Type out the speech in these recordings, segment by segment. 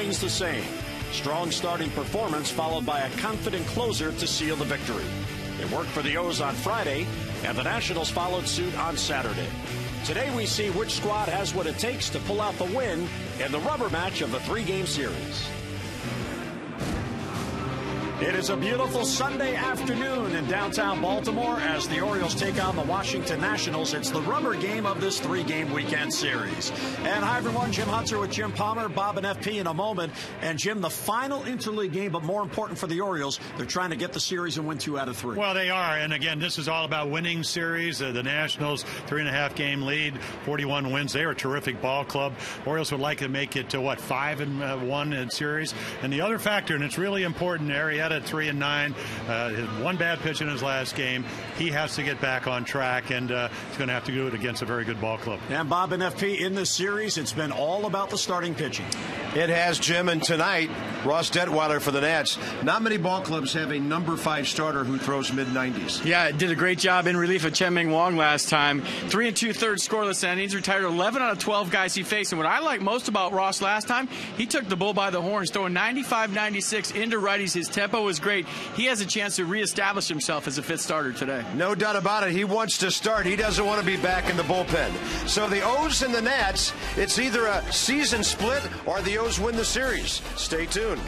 remains the same. Strong starting performance followed by a confident closer to seal the victory. It worked for the O's on Friday, and the Nationals followed suit on Saturday. Today we see which squad has what it takes to pull out the win in the rubber match of the three-game series. It is a beautiful Sunday afternoon in downtown Baltimore as the Orioles take on the Washington Nationals. It's the rubber game of this three-game weekend series. And hi, everyone. Jim Hunter with Jim Palmer, Bob, and FP in a moment. And, Jim, the final interleague game, but more important for the Orioles, they're trying to get the series and win 2 out of 3. Well, they are. And, again, this is all about winning series. The Nationals, 3.5-game lead, 41 wins. They're a terrific ball club. Orioles would like to make it to, 5-1 in series. And the other factor, and it's really important, Arrieta at 3-9, one bad pitch in his last game. He has to get back on track, and he's going to have to do it against a very good ball club. And Bob and FP, in this series, it's been all about the starting pitching. It has, Jim, and tonight, Ross Detweiler for the Nats. Not many ball clubs have a number 5 starter who throws mid-90s. Yeah, did a great job in relief of Chen Ming Wong last time. 3 2/3 scoreless innings, retired 11 out of 12 guys he faced. And what I like most about Ross last time, he took the bull by the horns, throwing 95-96 into righties. His tempo was great. He has a chance to reestablish himself as a 5th starter today. No doubt about it. He wants to start. He doesn't want to be back in the bullpen. So the O's and the Nats, it's either a season split or the O's win the series. Stay tuned.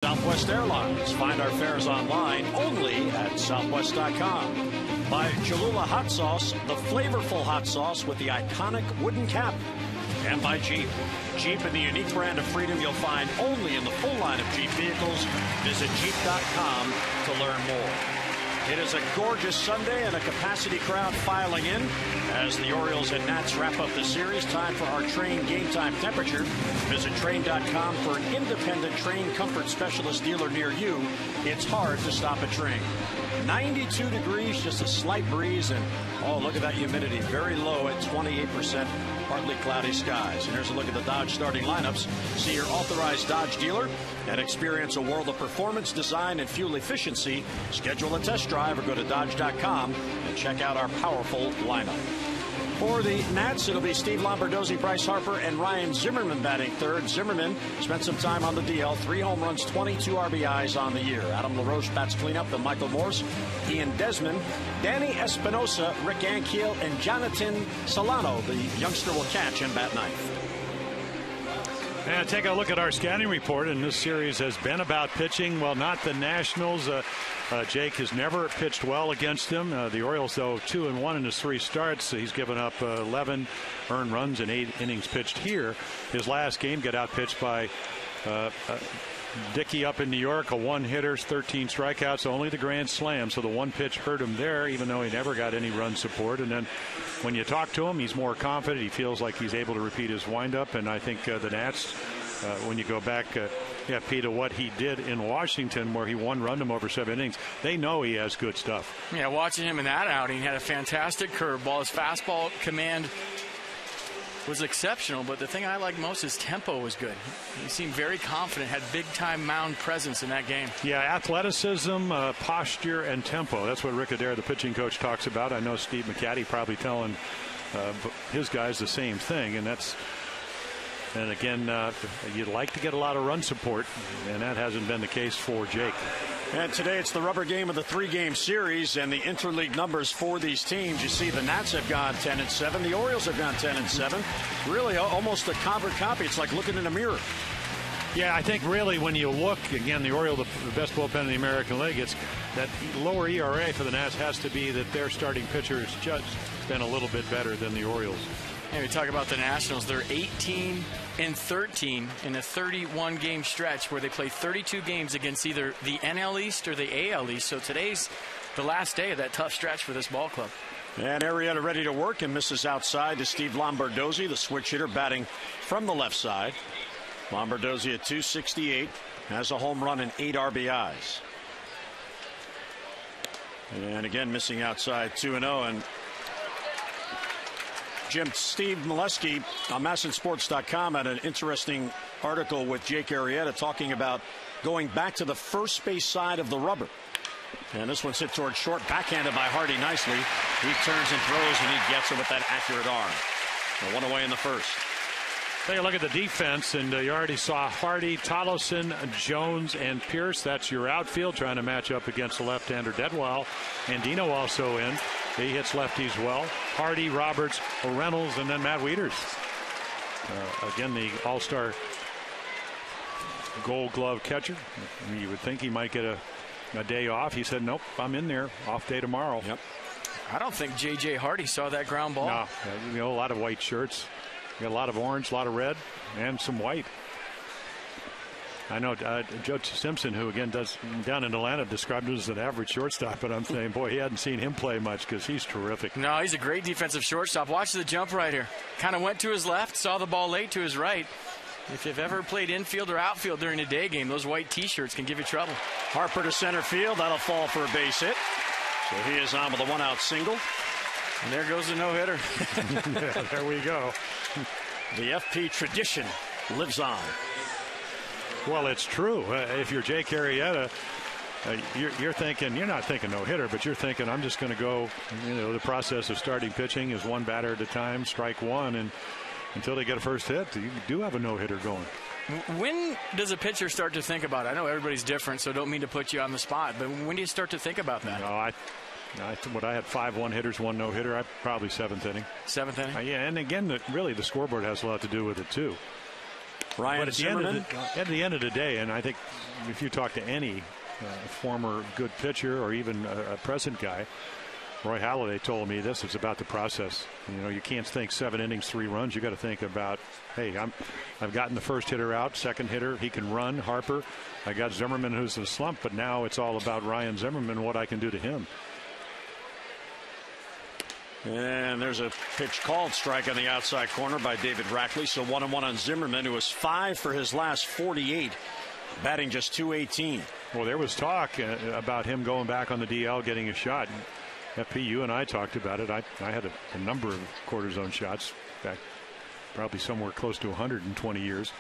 Southwest Airlines. Find our fares online only at southwest.com. By Cholula Hot Sauce, the flavorful hot sauce with the iconic wooden cap. And by Jeep. Jeep and the unique brand of freedom you'll find only in the full line of Jeep vehicles. Visit Jeep.com to learn more. It is a gorgeous Sunday and a capacity crowd filing in as the Orioles and Nats wrap up the series. Time for our Train game time temperature. Visit Train.com for an independent Train comfort specialist dealer near you. It's hard to stop a Train. 92 degrees, just a slight breeze, and oh, look at that humidity. Very low at 28%. Partly cloudy skies. And here's a look at the Dodge starting lineups. See your authorized Dodge dealer and experience a world of performance, design, and fuel efficiency. Schedule a test drive or go to Dodge.com and check out our powerful lineup. For the Nats, it'll be Steve Lombardozzi, Bryce Harper, and Ryan Zimmerman batting third. Zimmerman spent some time on the DL, 3 home runs, 22 RBIs on the year. Adam LaRoche bats cleanup, then Michael Morse, Ian Desmond, Danny Espinosa, Rick Ankiel, and Jonathan Solano. The youngster will catch and bat ninth. And take a look at our scouting report, and this series has been about pitching. Well, not the Nationals. Jake has never pitched well against them. The Orioles, though, 2-1 in his 3 starts. He's given up 11 earned runs in 8 innings pitched here. His last game got outpitched by Dickey up in New York, a 1-hitter, 13 strikeouts, only the grand slam. So the one pitch hurt him there, even though he never got any run support. And then when you talk to him, he's more confident. He feels like he's able to repeat his windup. And I think the Nats, when you go back, Pete, to what he did in Washington, where he one-runned him over 7 innings, they know he has good stuff. Yeah, watching him in that outing, he had a fantastic curveball. His fastball command was exceptional, but the thing I like most, his tempo was good. He seemed very confident, had big-time mound presence in that game. Yeah, athleticism, posture, and tempo. That's what Rick Adair, the pitching coach, talks about. I know Steve McCatty probably telling his guys the same thing, and that's. And again, you'd like to get a lot of run support, and that hasn't been the case for Jake. And today it's the rubber game of the 3-game series, and the interleague numbers for these teams. You see the Nats have gone 10-7. The Orioles have gone 10-7. Really almost a carbon copy. It's like looking in a mirror. Yeah, I think really when you look, again, the Orioles, the best bullpen in the American League, it's that lower ERA for the Nats has to be that their starting pitcher has just been a little bit better than the Orioles. And we talk about the Nationals. They're 18-13 in a 31-game stretch where they play 32 games against either the NL East or the AL East. So today's the last day of that tough stretch for this ball club. And Arrieta ready to work and misses outside to Steve Lombardozzi, the switch hitter, batting from the left side. Lombardozzi at 268, has a home run and 8 RBIs. And again, missing outside 2-0. And Steve Molesky on MASNsports.com had an interesting article with Jake Arrieta talking about going back to the first base side of the rubber. And this one's hit towards short, backhanded by Hardy nicely. He turns and throws, and he gets it with that accurate arm. So 1 away in the first. Take a look at the defense, and you already saw Hardy, Tollefson, Jones, and Pierce. That's your outfield trying to match up against the left-hander Dedwell. Andino also in. He hits lefties well. Hardy, Roberts, Reynolds, and then Matt Wieters. Again, the all-star Gold Glove catcher. You would think he might get a day off. He said, nope, I'm in there. Off day tomorrow. Yep. I don't think J.J. Hardy saw that ground ball. No, a lot of white shirts. You got a lot of orange, a lot of red, and some white. I know Joe Simpson, who again does down in Atlanta, described him as an average shortstop, but I'm saying, boy, he hadn't seen him play much because he's terrific. No, he's a great defensive shortstop. Watch the jump right here. Kind of went to his left, saw the ball late to his right. If you've ever played infield or outfield during a day game, those white T-shirts can give you trouble. Harper to center field. That'll fall for a base hit. So he is on with a 1-out single. And there goes the no-hitter. Yeah, there we go. The FP tradition lives on. Well, it's true. If you're Jake Arrieta, you're thinking, you're not thinking no-hitter, but you're thinking, I'm just going to go, the process of starting pitching is one batter at a time, strike one, and until they get a first hit, you do have a no-hitter going. When does a pitcher start to think about it? I know everybody's different, so don't mean to put you on the spot, but when do you start to think about that? No, I had 5 one-hitters, 1 no-hitter. Probably 7th inning. 7th inning? Yeah, and again, really the scoreboard has a lot to do with it, too. Ryan Zimmerman? At the end of the day, and I think if you talk to any former good pitcher or even a present guy, Roy Halladay told me this. It's about the process. You can't think 7 innings, 3 runs. You got to think about, hey, I've gotten the first hitter out, second hitter, he can run. Harper, I got Zimmerman who's in a slump, but now it's all about Ryan Zimmerman, what I can do to him. And there's a pitch called strike on the outside corner by David Rackley. So 1-1 on Zimmerman, who was 5 for his last 48, batting just .218. Well, there was talk about him going back on the DL, getting a shot. FP, you and I talked about it. I had a number of quarter zone shots back, probably somewhere close to 120 years.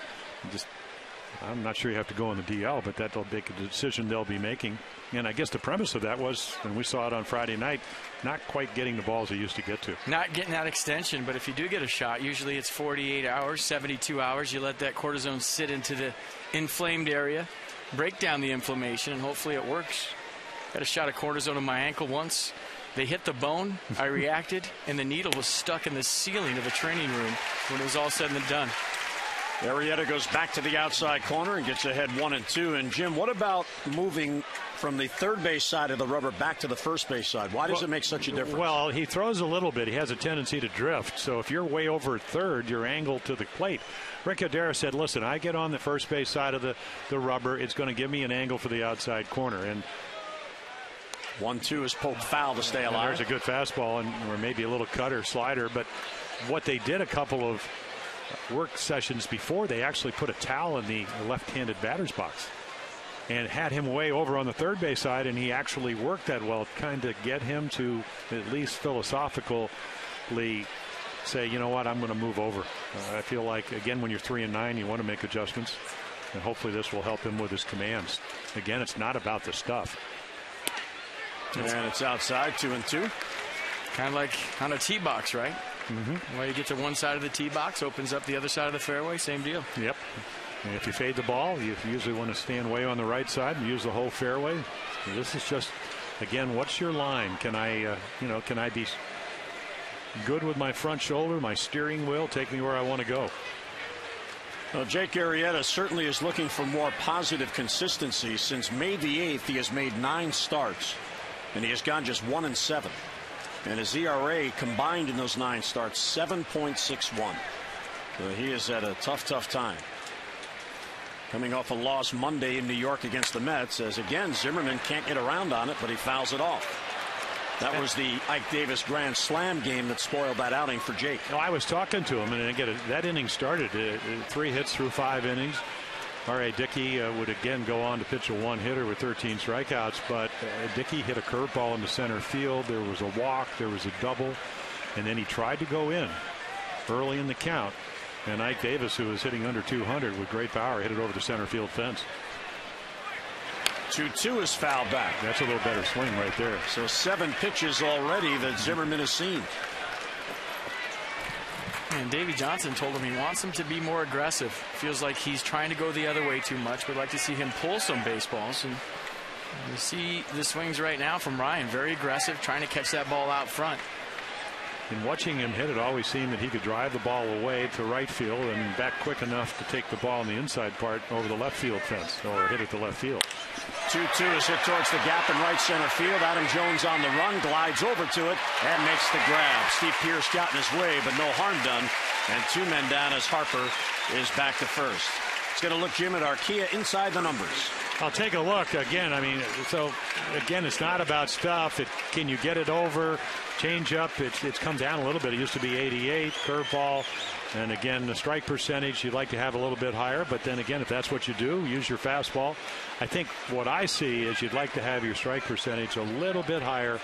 I'm not sure you have to go on the DL, but that'll be a decision they'll be making. And I guess the premise of that was, and we saw it on Friday night, not quite getting the balls they used to get to. Not getting that extension, but if you do get a shot, usually it's 48 hours, 72 hours. You let that cortisone sit into the inflamed area, break down the inflammation, and hopefully it works. Got a shot of cortisone in my ankle once. They hit the bone. I reacted, and the needle was stuck in the ceiling of a training room when it was all said and done. Arrieta goes back to the outside corner and gets ahead 1-2. And Jim, what about moving from the third base side of the rubber back to the first base side? Why does it make such a difference? Well, he throws a little bit. He has a tendency to drift. So if you're way over at third, you're angled to the plate. Rick Odera said, listen, I get on the first base side of the rubber. It's going to give me an angle for the outside corner. And 1-2 is poked foul to stay alive. There's a good fastball or maybe a little cutter slider. But what they did a couple of work sessions before, they actually put a towel in the left-handed batter's box and had him way over on the third base side, and he actually worked that well, kind of get him to at least philosophically say, you know what, I'm going to move over. I feel like, again, when you're 3-9, you want to make adjustments, and hopefully this will help him with his commands. Again, it's not about the stuff. And it's outside, 2-2. Kind of like on a tee box, right? Well, you get to one side of the tee box, opens up the other side of the fairway, same deal. Yep. And if you fade the ball, you usually want to stand way on the right side and use the whole fairway. And this is just, again, what's your line? Can I, can I be good with my front shoulder, my steering wheel, take me where I want to go? Well, Jake Arrieta certainly is looking for more positive consistency. Since May the 8th, he has made 9 starts, and he has gone just 1-7. And his ERA combined in those 9 starts, 7.61. So he is at a tough time. Coming off a loss Monday in New York against the Mets, as again Zimmerman can't get around on it, but he fouls it off. That was the Ike Davis Grand Slam game that spoiled that outing for Jake. No, I was talking to him, and again, that inning started 3 hits through 5 innings. R.A. Dickey would again go on to pitch a 1-hitter with 13 strikeouts, but Dickey hit a curveball into center field. There was a walk, there was a double, and then he tried to go in early in the count. And Ike Davis, who was hitting under 200 with great power, hit it over the center field fence. 2-2 is fouled back. That's a little better swing right there. So 7 pitches already that Zimmerman has seen. And Davey Johnson told him he wants him to be more aggressive. Feels like he's trying to go the other way too much. We'd like to see him pull some baseballs. And you see the swings right now from Ryan. Very aggressive, trying to catch that ball out front. In watching him hit, it always seemed that he could drive the ball away to right field and back quick enough to take the ball in the inside part over the left field fence or hit it to left field. 2-2 is hit towards the gap in right center field. Adam Jones on the run, glides over to it and makes the grab. Steve Pearce got in his way, but no harm done. And 2 men down as Harper is back to first. It's going to look, Jim, at Arcia inside the numbers. I'll take a look again. I mean, so again, it's not about stuff. Can you get it over? Change up. It's come down a little bit. It used to be 88 curveball. And again, the strike percentage you'd like to have a little bit higher. But then again, if that's what you do, use your fastball. I think what I see is you'd like to have your strike percentage a little bit higher.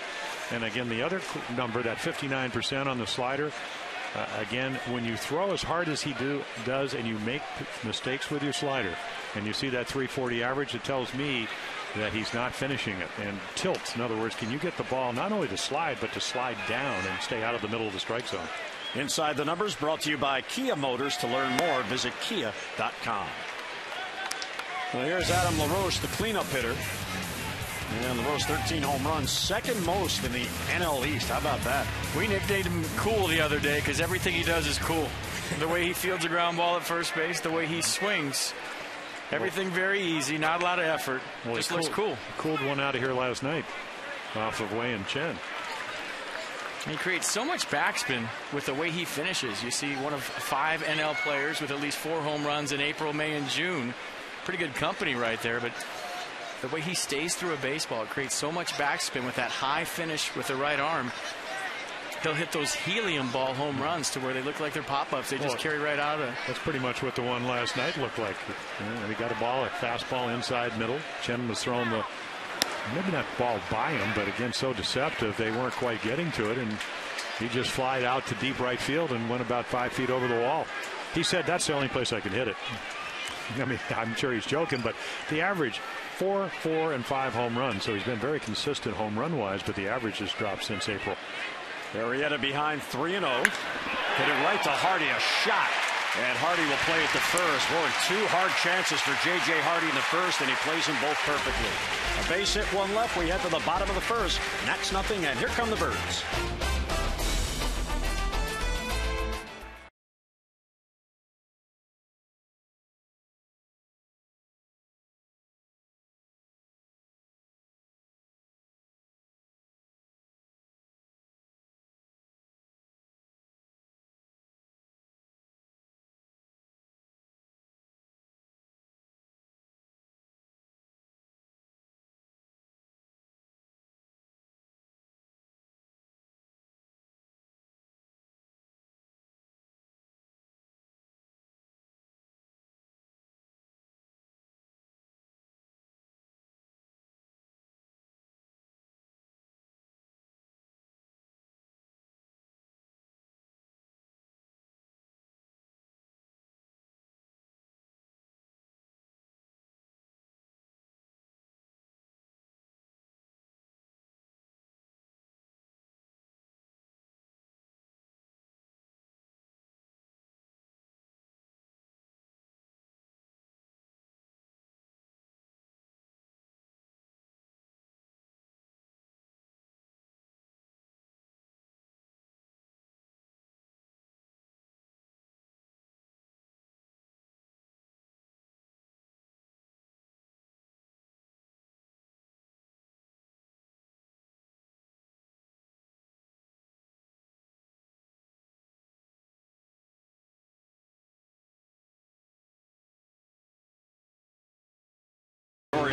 And again, the other number, that 59% on the slider. Again, when you throw as hard as he does and you make mistakes with your slider and you see that 340 average, it tells me that he's not finishing it. And tilt, in other words, can you get the ball not only to slide but to slide down and stay out of the middle of the strike zone? Inside the Numbers brought to you by Kia Motors. To learn more, visit kia.com. Well, here's Adam LaRoche, the cleanup hitter. And LaRoche, 13 home runs, second most in the NL East. How about that? We nicknamed him Cool the other day because everything he does is cool. The way he fields a ground ball at first base, the way he swings. Everything very easy, not a lot of effort. Well, just looks cool. Cooled one out of here last night off of Wei and Chen. He creates so much backspin with the way he finishes. You see one of 5 NL players with at least 4 home runs in April, May, and June. Pretty good company right there, but the way he stays through a baseball, it creates so much backspin with that high finish with the right arm. He'll hit those helium ball home runs to where they look like they're pop-ups. They just carry right out of it. That's pretty much what the one last night looked like. He got a ball, a fastball inside middle. Chen was throwing the, maybe not ball by him, but again, so deceptive they weren't quite getting to it, and he just flied out to deep right field and went about 5 feet over the wall. He said, that's the only place I can hit it. I mean, I'm sure he's joking, but the average 4, 4, and 5 home runs. So he's been very consistent home run wise, but the average has dropped since April. Arrieta behind 3-0. Hit it right to Hardy, a shot. And Hardy will play at the first. Boy, 2 hard chances for J.J. Hardy in the first, and he plays them both perfectly. A base hit, 1 left. We head to the bottom of the first. Nats nothing, and here come the Birds.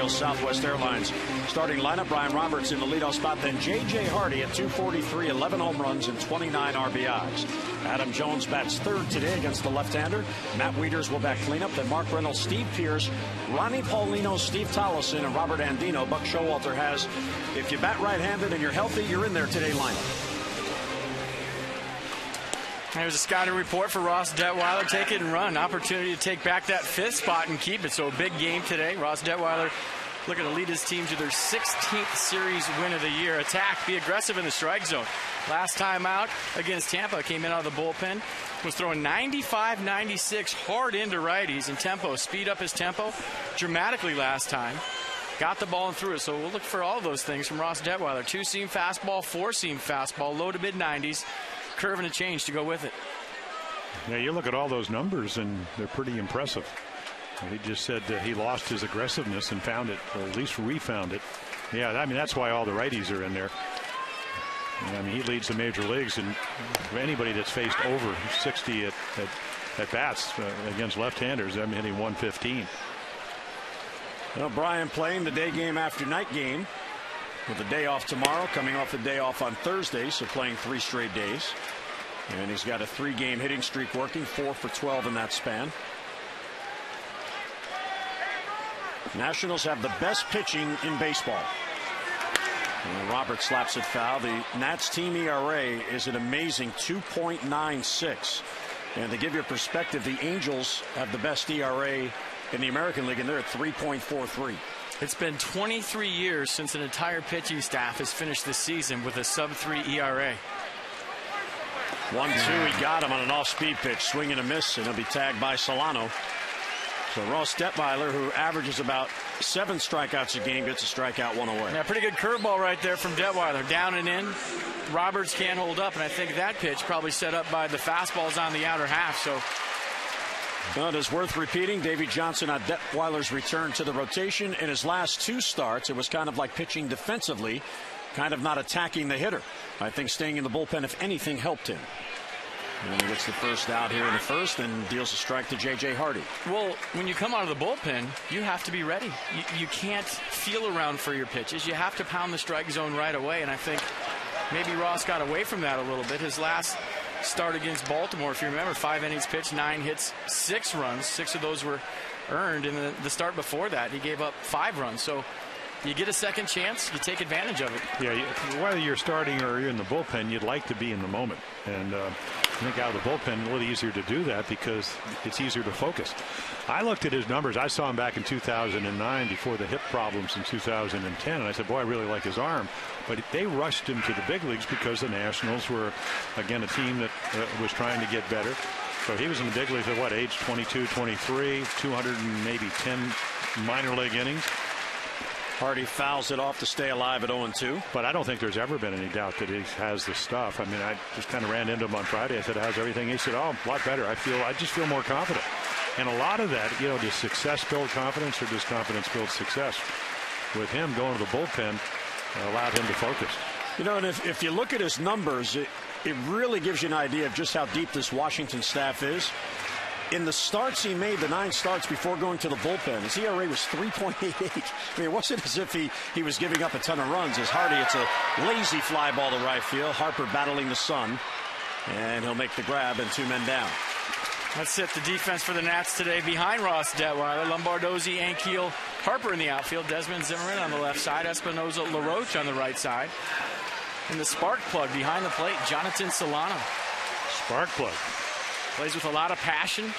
Orioles Southwest Airlines starting lineup. Brian Roberts in the leadoff spot, then J.J. Hardy at 243, 11 home runs and 29 RBIs. Adam Jones bats third today against the left-hander. Matt Wieters will bat cleanup. Then Mark Reynolds, Steve Pearce, Ronnie Paulino, Steve Tollefson, and Robert Andino. Buck Showalter has, if you bat right-handed and you're healthy, you're in there today lineup. There's a scouting report for Ross Detweiler. Take it and run. Opportunity to take back that 5th spot and keep it. So a big game today. Ross Detweiler looking to lead his team to their 16th series win of the year. Attack, be aggressive in the strike zone. Last time out against Tampa, came in out of the bullpen, was throwing 95-96 hard into righties and tempo. Speed up his tempo dramatically last time. Got the ball and threw it. So we'll look for all of those things from Ross Detweiler. 2-seam fastball, 4-seam fastball, low to mid-90s. Curve and a change to go with it. Yeah, you look at all those numbers and they're pretty impressive. He just said he lost his aggressiveness and found it, or at least refound it. Yeah, I mean, that's why all the righties are in there. I mean, he leads the major leagues, and anybody that's faced over 60 at bats against left-handers, I'm hitting 115. Well, Brian playing the day game after night game with a day off tomorrow, coming off a day off on Thursday, so playing 3 straight days. And he's got a 3-game hitting streak working, 4 for 12 in that span. Nationals have the best pitching in baseball. And Robert slaps it foul. The Nats team ERA is an amazing 2.96. And to give you a perspective, the Angels have the best ERA in the American League, and they're at 3.43. It's been 23 years since an entire pitching staff has finished the season with a sub-3 ERA. 1-2, he got him on an off-speed pitch, swing and a miss, and he'll be tagged by Solano. So Ross Detweiler, who averages about 7 strikeouts a game, gets a strikeout 1 away. Yeah, pretty good curveball right there from Detweiler. Down and in. Roberts can't hold up, and I think that pitch probably set up by the fastballs on the outer half. So. Well, it is worth repeating. Davey Johnson on Detweiler's return to the rotation. In his last 2 starts, it was kind of like pitching defensively, kind of not attacking the hitter. I think staying in the bullpen, if anything, helped him. And he gets the first out here in the first and deals a strike to J.J. Hardy. Well, when you come out of the bullpen, you have to be ready. You can't feel around for your pitches. You have to pound the strike zone right away, and I think maybe Ross got away from that a little bit. His last start against Baltimore, if you remember, 5 innings pitched, 9 hits, 6 runs. 6 of those were earned. In the start before that, he gave up 5 runs. So you get a second chance, you take advantage of it. Yeah, whether you're starting or you're in the bullpen, you'd like to be in the moment. And I think out of the bullpen, a little easier to do that because it's easier to focus. I looked at his numbers. I saw him back in 2009 before the hip problems in 2010. And I said, boy, I really like his arm. But they rushed him to the big leagues because the Nationals were, again, a team that was trying to get better. So he was in the big leagues at what, age 22, 23, 200 and maybe 10 minor league innings. Hardy fouls it off to stay alive at 0-2. But I don't think there's ever been any doubt that he has the stuff. I mean, I just kind of ran into him on Friday. I said, how's everything? He said, oh, a lot better. I just feel more confident. And a lot of that, does success build confidence or does confidence build success? With him going to the bullpen allowed him to focus. And if you look at his numbers, it really gives you an idea of just how deep this Washington staff is. In the starts he made, the 9 starts before going to the bullpen, his ERA was 3.88. I mean, it wasn't as if he was giving up a ton of runs. As Hardy, it's a lazy fly ball to right field. Harper battling the sun, and he'll make the grab and 2 men down. Let's hit the defense for the Nats today behind Ross Detweiler. Lombardozzi, Ankiel, Harper in the outfield. Desmond Zimmerman on the left side. Espinoza, LaRoche on the right side. And the spark plug behind the plate, Jonathan Solano. Spark plug. Plays with a lot of passion.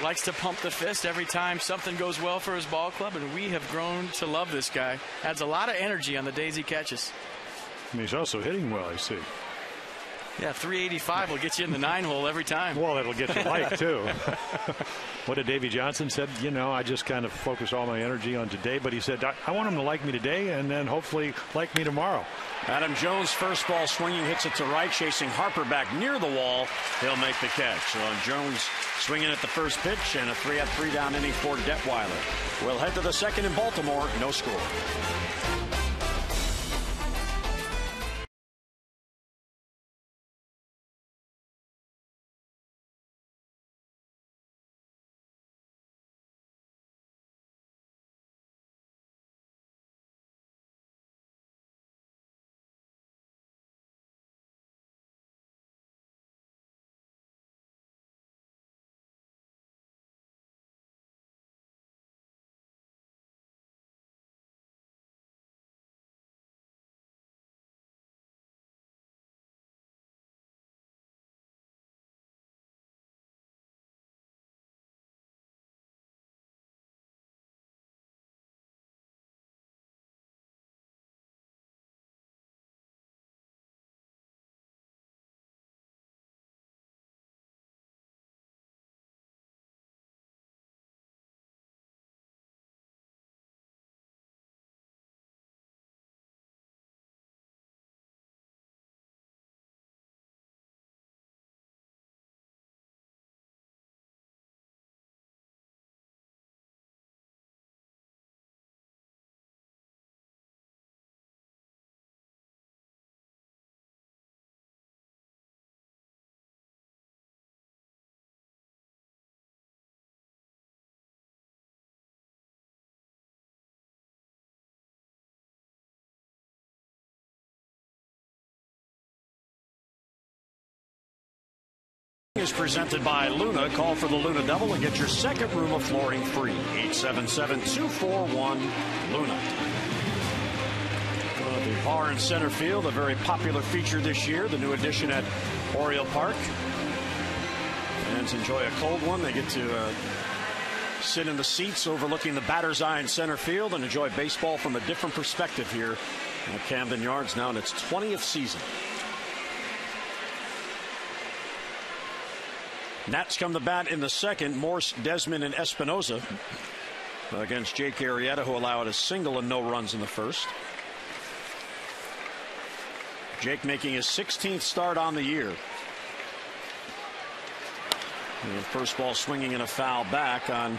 Likes to pump the fist every time something goes well for his ball club, and we have grown to love this guy. Adds a lot of energy on the days he catches. And he's also hitting well, I see. Yeah, 385 will get you in the 9-hole every time. Well, it'll get you liked, too. What did Davey Johnson said? I just kind of focus all my energy on today. But he said, I want him to like me today and then hopefully like me tomorrow. Adam Jones, first ball swinging, hits it to right, chasing Harper back near the wall. He'll make the catch. So Jones swinging at the first pitch, and a 3-3 down inning for Detweiler. We'll head to the second in Baltimore. No score. Is presented by Luna. Call for the Luna Double and get your second room of flooring free. 877-241-LUNA. The bar in center field, a very popular feature this year, the new addition at Oriole Park. Fans enjoy a cold one. They get to sit in the seats overlooking the batter's eye in center field and enjoy baseball from a different perspective here at Camden Yards, now in its 20th season. Nats come to bat in the second. Morse, Desmond, and Espinoza against Jake Arrieta, who allowed a single and no runs in the first. Jake making his 16th start on the year. And first ball swinging and a foul back on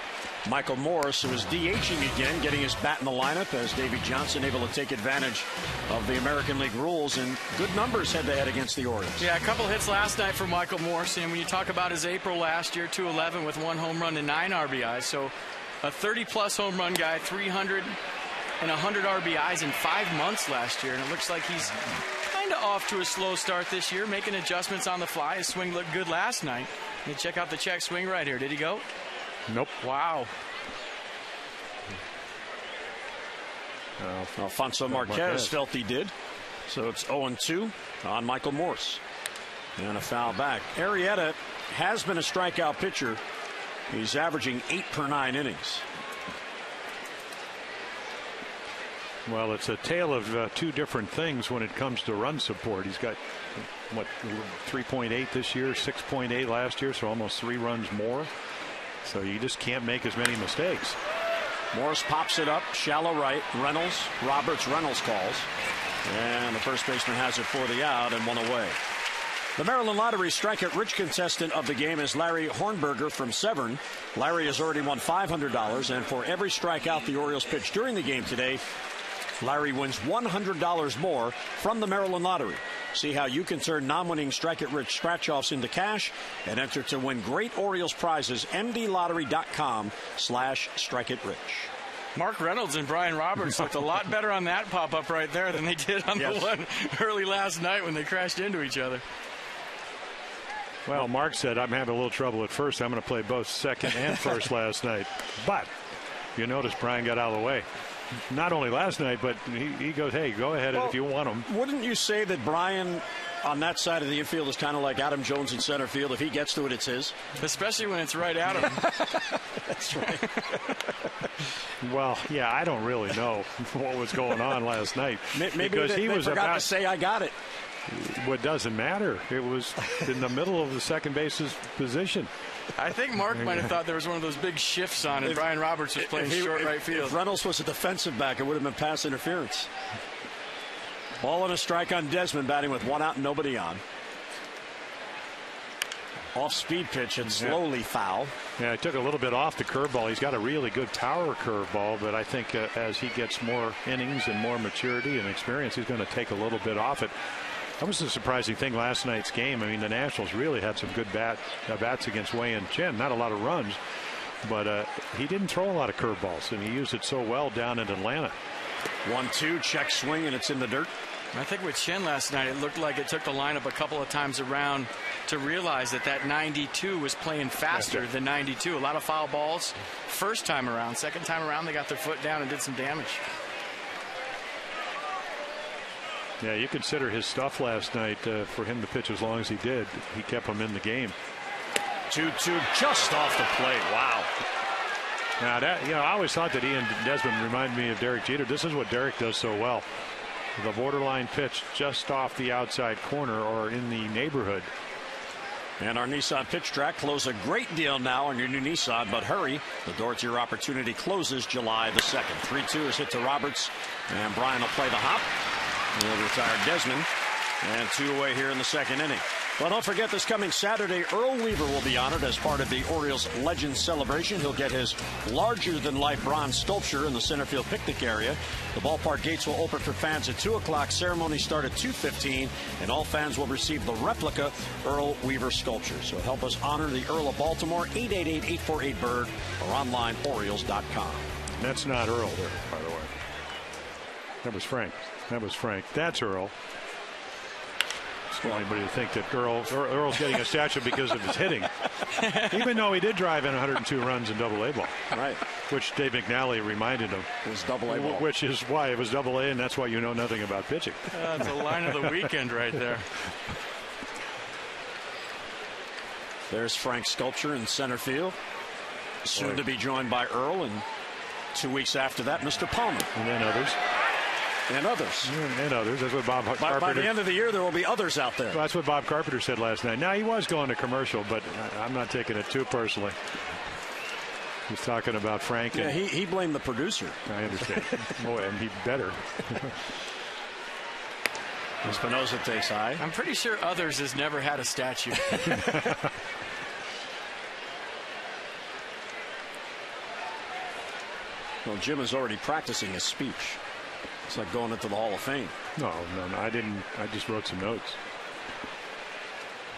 Michael Morse, who is DHing again, getting his bat in the lineup as Davey Johnson able to take advantage of the American League rules, and good numbers head-to-head against the Orioles. Yeah, a couple hits last night for Michael Morse, and when you talk about his April last year, 211 with 1 home run and 9 RBIs, so a 30-plus home run guy, 300 and 100 RBIs in 5 months last year, and it looks like he's kind of off to a slow start this year, making adjustments on the fly. His swing looked good last night. And check out the check swing right here. Did he go? Nope. Wow. Alfonso Marquez felt he did. So it's 0-2 on Michael Morse. And a foul back. Arrieta has been a strikeout pitcher. He's averaging 8 per 9 innings. Well, it's a tale of two different things when it comes to run support. He's got, what, 3.8 this year, 6.8 last year, so almost 3 runs more. So you just can't make as many mistakes. Morris pops it up, shallow right. Roberts calls. And the first baseman has it for the out and 1 away. The Maryland Lottery strikeout-rich contestant of the game is Larry Hornberger from Severn. Larry has already won $500, and for every strikeout the Orioles pitch during the game today, Larry wins $100 more from the Maryland Lottery. See how you can turn non-winning strikeout-rich scratch-offs into cash and enter to win great Orioles prizes. MDLottery.com/strikeitRich. Mark Reynolds and Brian Roberts looked a lot better on that pop-up right there than they did on the one early last night when they crashed into each other. Well, Mark said, I'm having a little trouble at first. I'm going to play both second and first last night. But you notice Brian got out of the way. Not only last night, but he goes, hey, go ahead if you want him. Wouldn't you say that Brian on that side of the infield is kind of like Adam Jones in center field? If he gets to it, it's his. Especially when it's right at him. That's right. Well, yeah, I don't really know what was going on last night. Maybe because he was forgot to say, I got it. What doesn't matter. It was in the middle of the second base's position. I think Mark might have thought there was one of those big shifts on and Brian Roberts was playing short right field. If Reynolds was a defensive back, it would have been pass interference. Ball and a strike on Desmond, batting with 1 out and nobody on. Off-speed pitch and slowly foul. Yeah, he took a little bit off the curveball. He's got a really good power curveball, but I think as he gets more innings and more maturity and experience, he's going to take a little bit off it. That was the surprising thing last night's game. I mean, the Nationals really had some good bats against Wei-Yin Chen. Not a lot of runs, but he didn't throw a lot of curveballs, and he used it so well down in Atlanta. 1-2, check swing, and it's in the dirt. I think with Chen last night, it looked like it took the lineup a couple of times around to realize that 92 was playing faster than 92. A lot of foul balls first time around. Second time around, they got their foot down and did some damage. Yeah, you consider his stuff last night for him to pitch as long as he did. He kept him in the game. 2-2 just off the plate. Wow. Now, I always thought that he and Desmond reminded me of Derek Jeter. This is what Derek does so well. The borderline pitch just off the outside corner or in the neighborhood. And our Nissan pitch track close a great deal now on your new Nissan, but hurry. The door to your opportunity closes July the 2nd. 3-2 is hit to Roberts, and Brian will play the hop. He'll retire Desmond, and 2 away here in the second inning. Well, don't forget this coming Saturday, Earl Weaver will be honored as part of the Orioles Legends celebration. He'll get his larger-than-life bronze sculpture in the center field picnic area. The ballpark gates will open for fans at 2 o'clock. Ceremony start at 2:15, and all fans will receive the replica Earl Weaver sculpture. So help us honor the Earl of Baltimore, 888-848-BIRD, or online, Orioles.com. That's not Earl there, by the way. That was Frank. That's Earl. want anybody to think that Earl's getting a statue because of his hitting, even though he did drive in 102 runs in Double-A ball, right? Which Dave McNally reminded him was Double-A ball, which is why it was Double-A, and that's why you know nothing about pitching. That's a line of the weekend right there. There's Frank Sculpture in center field, soon to be joined by Earl, and 2 weeks after that, Mr. Palmer, and then others. And others. And others. That's what Bob Carpenter. By the end of the year, there will be others out there. Well, that's what Bob Carpenter said last night. Now, he was going to commercial, but I'm not taking it too personally. He's talking about Frank. Yeah, he blamed the producer. I understand. Boy, and he better. Espinosa takes high. I'm pretty sure others has never had a statue. Well, Jim is already practicing his speech. It's like going into the Hall of Fame. No, I didn't. I just wrote some notes.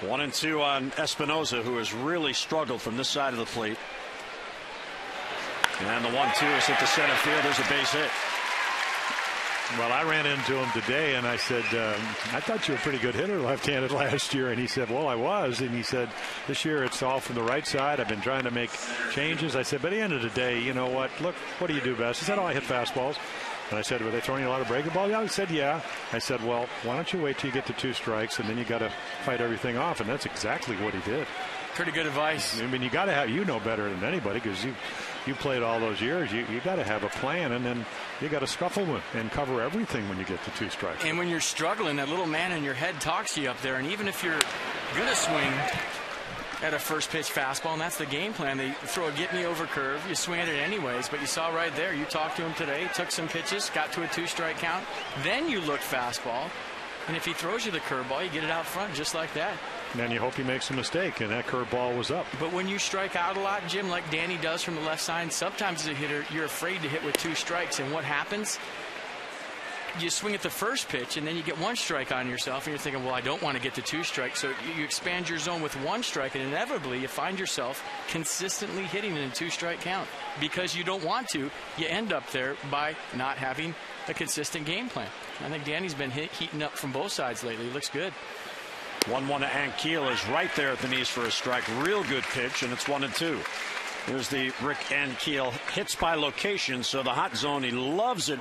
1-2 on Espinosa, who has really struggled from this side of the plate. And the 1-2 is hit to center field. There's a base hit. Well, I ran into him today, and I said, I thought you were a pretty good hitter left-handed last year. And he said, well, I was. And he said, this year it's all from the right side. I've been trying to make changes. I said, but at the end of the day, you know what? Look, what do you do best? He said, oh, I hit fastballs. And I said, were they throwing you a lot of breaking balls? Yeah. He said, yeah. I said, well, why don't you wait till you get to 2 strikes, and then you got to fight everything off. And that's exactly what he did. Pretty good advice. I mean, you got to have, you know better than anybody, because you played all those years. You got to have a plan, and then you got to scuffle and cover everything when you get to 2 strikes. And when you're struggling, that little man in your head talks to you up there. And even if you're going to swing at a first pitch fastball, and that's the game plan, they throw a get me over curve, you swing at it anyways. But you saw right there, you talked to him today, took some pitches, got to a 2-strike count, then you look fastball, and if he throws you the curveball, you get it out front just like that. And then you hope he makes a mistake, and that curveball was up. But when you strike out a lot, Jim, like Danny does from the left side, sometimes as a hitter, you're afraid to hit with 2 strikes. And what happens? You swing at the first pitch, and then you get 1 strike on yourself, and you're thinking, well, I don't want to get to 2 strikes. So you expand your zone with 1 strike, and inevitably you find yourself consistently hitting in a 2-strike count. Because you don't want to, you end up there by not having a consistent game plan. I think Danny's been heating up from both sides lately. He looks good. 1-1 to Ankiel is right there at the knees for a strike. Real good pitch, and it's 1-2. Here's the Rick Ankiel hits by location, so the hot zone, he loves it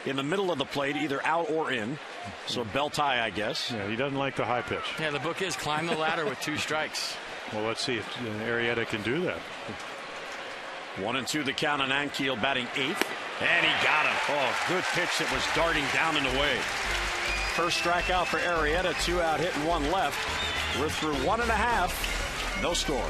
in the middle of the plate, either out or in. So belt high, I guess. Yeah, he doesn't like the high pitch. Yeah, the book is climb the ladder with 2 strikes. Well, let's see if Arrieta can do that. 1-2 the count on Ankiel, batting 8th, and he got him. Oh, good pitch that was darting down and away. First strikeout for Arrieta, 2 out, hit and 1 left. We're through 1.5, no score.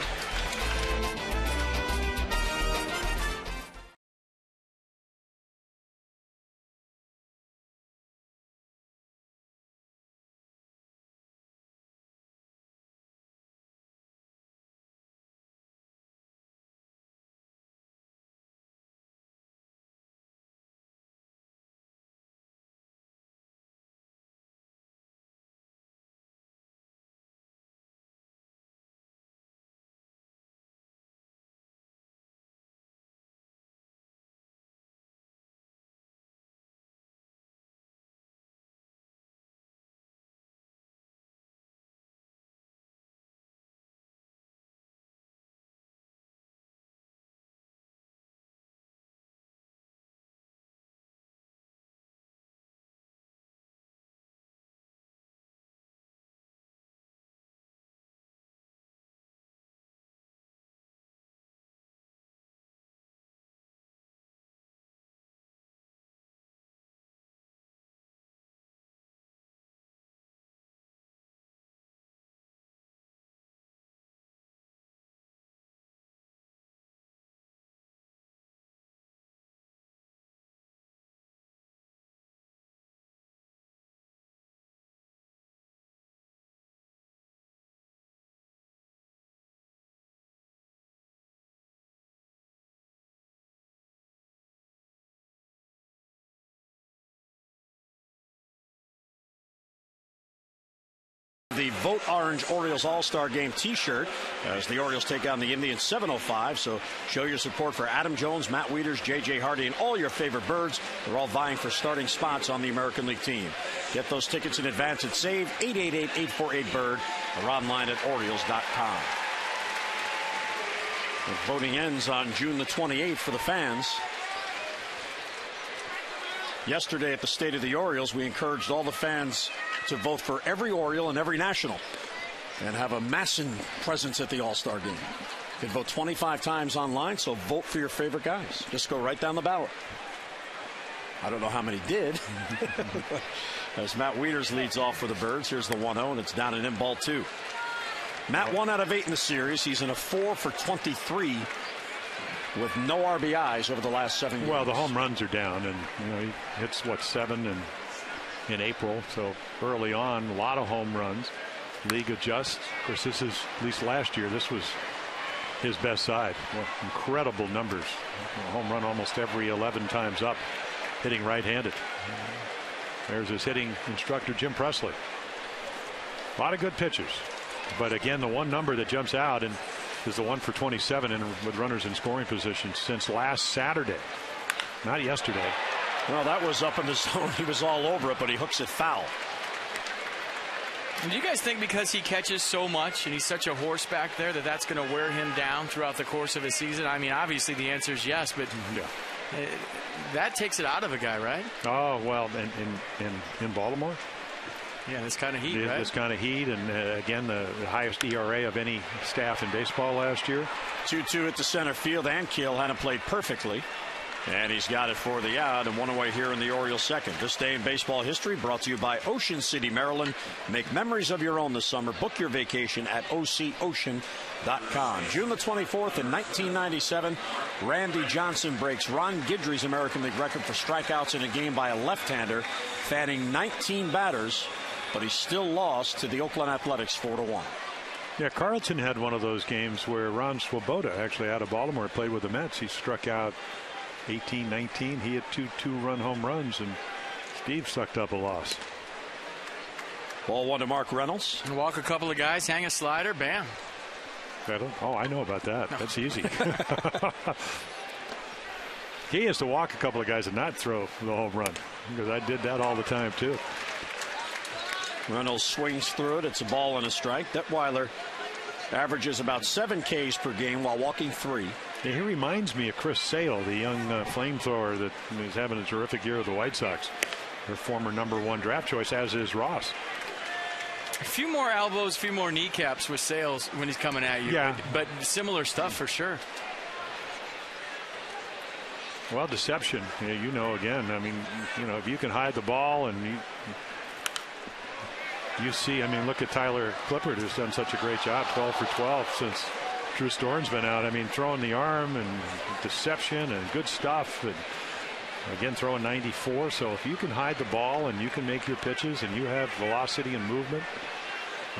The Vote Orange Orioles All-Star Game t-shirt as the Orioles take on the Indians 7:05. So show your support for Adam Jones, Matt Wieters, J.J. Hardy, and all your favorite birds. They're all vying for starting spots on the American League team. Get those tickets in advance at SAVE 888-848-BIRD or online at Orioles.com. The voting ends on June the 28th for the fans. Yesterday at the State of the Orioles, we encouraged all the fans to vote for every Oriole and every National and have a massive presence at the All-Star Game. You can vote 25 times online, so vote for your favorite guys. Just go right down the ballot. I don't know how many did. As Matt Wieters leads off for the Birds, here's the 1-0, and it's down and in ball 2. Matt 1 out of 8 in the series. He's in a 4 for 23 with no RBIs over the last 7 games. Well, the home runs are down, and he hits 7 in April. So early on, a lot of home runs. League adjusts. Of course, this is, at least last year, this was his best side. Well, incredible numbers. A home run almost every 11 times up, hitting right-handed. There's his hitting instructor, Jim Presley. A lot of good pitchers. But again, the one number that jumps out and is the 1 for 27 with runners in scoring position since last Saturday, not yesterday. Well, that was up in the zone. He was all over it, but he hooks it foul. Do you guys think because he catches so much and he's such a horse back there that that's going to wear him down throughout the course of his season? I mean, obviously the answer is yes, but that takes it out of a guy, right? Oh, well, in Baltimore? Yeah, this kind of heat, right? This kind of heat, and again, the highest ERA of any staff in baseball last year. 2-2 at the center field, and Keel hadn't played perfectly. And he's got it for the out and one away here in the Orioles second. This day in baseball history brought to you by Ocean City, Maryland. Make memories of your own this summer. Book your vacation at OCOcean.com. June the 24th in 1997, Randy Johnson breaks Ron Guidry's American League record for strikeouts in a game by a left-hander, fanning 19 batters, but he still lost to the Oakland Athletics 4-1. Yeah, Carlton had one of those games where Ron Swoboda, actually out of Baltimore, played with the Mets. He struck out 18, 19. He had two two-run home runs, and Steve sucked up a loss. Ball 1 to Mark Reynolds. And walk a couple of guys, hang a slider, bam. Oh, I know about that. No. That's easy. He has to walk a couple of guys and not throw the home run, because I did that all the time too. Reynolds swings through it. It's a ball and a strike. Detweiler averages about 7 Ks per game while walking 3. Yeah, he reminds me of Chris Sale, the young flamethrower that is having a terrific year with the White Sox. Their former #1 draft choice, as is Ross. A few more elbows, a few more kneecaps with Sales when he's coming at you. Yeah. But similar stuff for sure. Well, deception, again, I mean, if you can hide the ball and you see, I mean, look at Tyler Clippard, who's done such a great job, 12 for 12 since Drew Storen's been out. I mean, throwing the arm and deception and good stuff. And again, throwing 94. So if you can hide the ball and you can make your pitches and you have velocity and movement,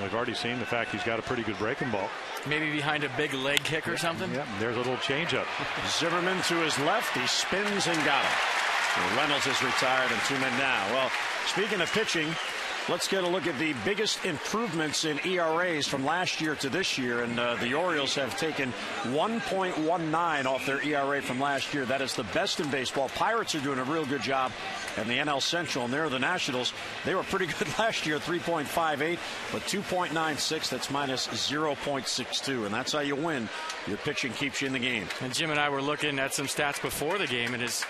we've already seen the fact he's got a pretty good breaking ball. Maybe behind a big leg kick or something. Yeah, there's a little changeup. Zimmerman to his left. He spins and got him. Reynolds is retired and 2 men now. Well, speaking of pitching, let's get a look at the biggest improvements in ERAs from last year to this year. And the Orioles have taken 1.19 off their ERA from last year. That is the best in baseball. Pirates are doing a real good job in the NL Central, and they're the Nationals. They were pretty good last year, 3.58, but 2.96. That's minus 0.62, and that's how you win. Your pitching keeps you in the game. And Jim and I were looking at some stats before the game, and his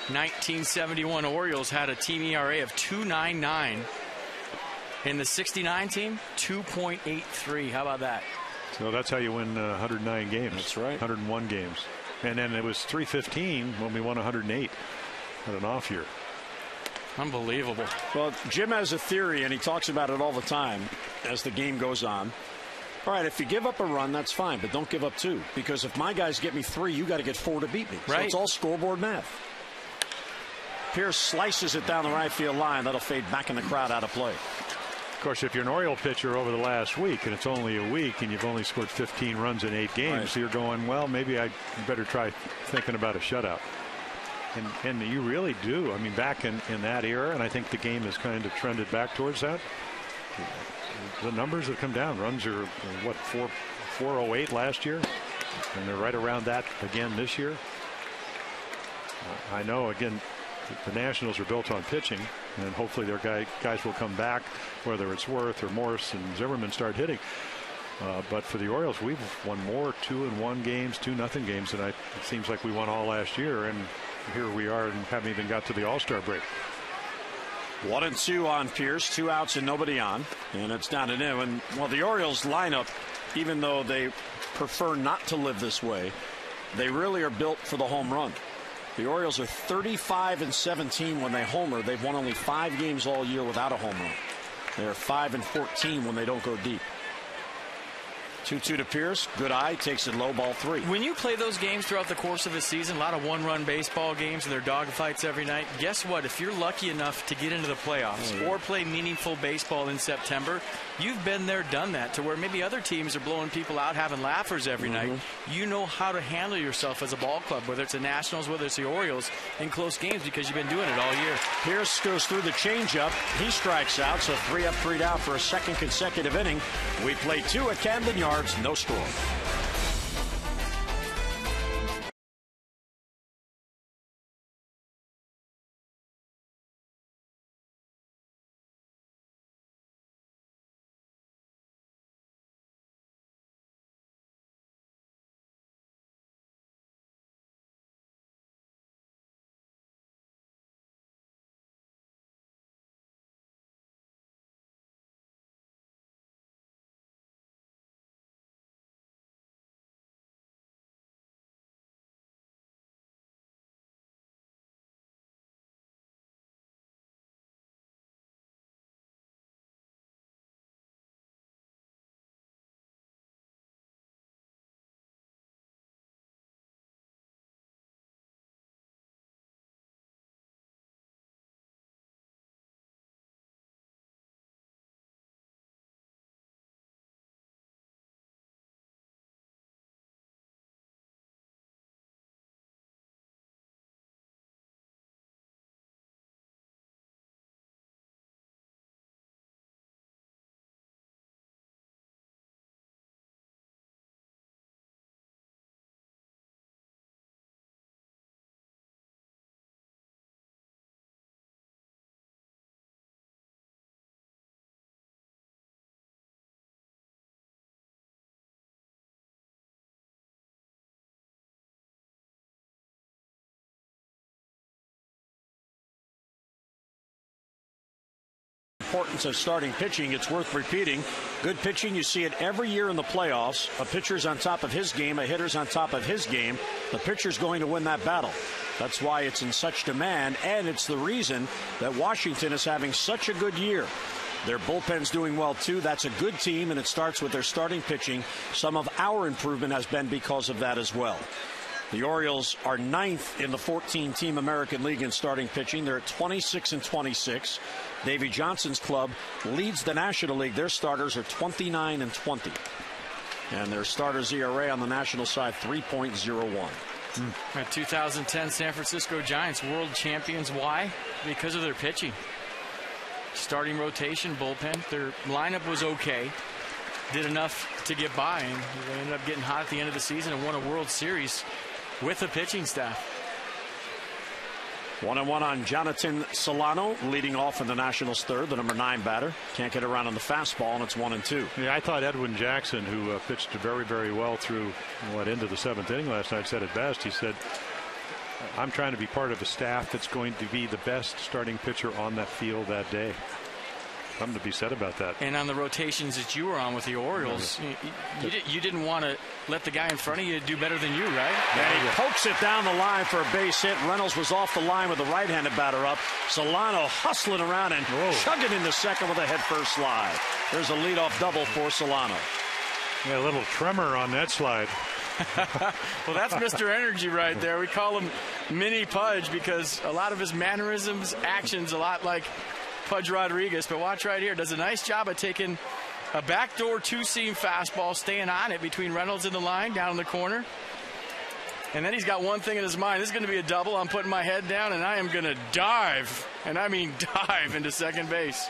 1971 Orioles had a team ERA of 2.99. In the 69 team, 2.83. How about that? So that's how you win 109 games. That's right. 101 games. And then it was 315 when we won 108 at an off year. Unbelievable. Well, Jim has a theory, and he talks about it all the time as the game goes on. All right, if you give up a run, that's fine, but don't give up 2. Because if my guys get me 3, you got to get 4 to beat me. Right. So it's all scoreboard math. Pierce slices it down the right field line. That'll fade back in the crowd, out of play. Of course, if you're an Oriole pitcher over the last week and it's only a week and you've only scored 15 runs in 8 games, right, so you're going, well, maybe I better try thinking about a shutout. And you really do. I mean, back in that era, and I think the game has kind of trended back towards that. the numbers have come down. Runs are, what, 408 last year, and they're right around that again this year. I know, again, the Nationals are built on pitching, and hopefully their guys will come back, whether it's Worth or Morse and Zimmerman start hitting. But for the Orioles, we've won more 2-1 games, 2-0 games than it seems like we won all last year, and here we are and haven't even got to the All-Star break. 1-2 on Pierce, 2 outs and nobody on, and it's down to him. And well, the Orioles lineup, even though they prefer not to live this way, they really are built for the home run. The Orioles are 35-17 when they homer. They've won only 5 games all year without a home run. They're 5-14 when they don't go deep. 2-2 to Pierce. Good eye. Takes it low, ball 3. When you play those games throughout the course of the season, a lot of one-run baseball games and their dogfights every night, guess what? If you're lucky enough to get into the playoffs or play meaningful baseball in September, you've been there, done that, to where maybe other teams are blowing people out, having laughers every night. You know how to handle yourself as a ball club, whether it's the Nationals, whether it's the Orioles, in close games, because you've been doing it all year. Pierce goes through the changeup. He strikes out, so 3 up, 3 down for a second consecutive inning. We play 2 at Camden Yards. No score. Importance of starting pitching, it's worth repeating. Good pitching, you see it every year in the playoffs. A pitcher's on top of his game, a hitter's on top of his game. The pitcher's going to win that battle. That's why it's in such demand, and it's the reason that Washington is having such a good year. Their bullpen's doing well too. That's a good team, and it starts with their starting pitching. Some of our improvement has been because of that as well. The Orioles are 9th in the 14-team American League in starting pitching. They're at 26-26. Davey Johnson's club leads the National League. Their starters are 29-20. And their starters ERA on the national side, 3.01. 2010 San Francisco Giants, world champions. Why? Because of their pitching. Starting rotation, bullpen. Their lineup was okay. Did enough to get by, and they ended up getting hot at the end of the season and won a World Series with the pitching staff. 1-1 on Jonathan Solano, leading off in the Nationals' third, the number 9 batter. Can't get around on the fastball, and it's 1-2. Yeah, I thought Edwin Jackson, who pitched very, very well through into the 7th inning last night, said it best. He said, I'm trying to be part of a staff that's going to be the best starting pitcher on that field that day. Something to be said about that. And on the rotations that you were on with the Orioles, you didn't want to let the guy in front of you do better than you, right? And he pokes it down the line for a base hit. Reynolds was off the line with the right-handed batter up. Solano hustling around and chugging into second with a head-first slide. There's a leadoff double for Solano. Yeah, a little tremor on that slide. Well, that's Mr. Energy right there. We call him Mini Pudge because a lot of his mannerisms, actions, a lot like Pudge Rodriguez. But watch right here. Does a nice job of taking a backdoor 2-seam fastball, staying on it between Reynolds and the line down in the corner. And then he's got one thing in his mind. This is going to be a double. I'm putting my head down, and I am going to dive, and I mean dive, into second base.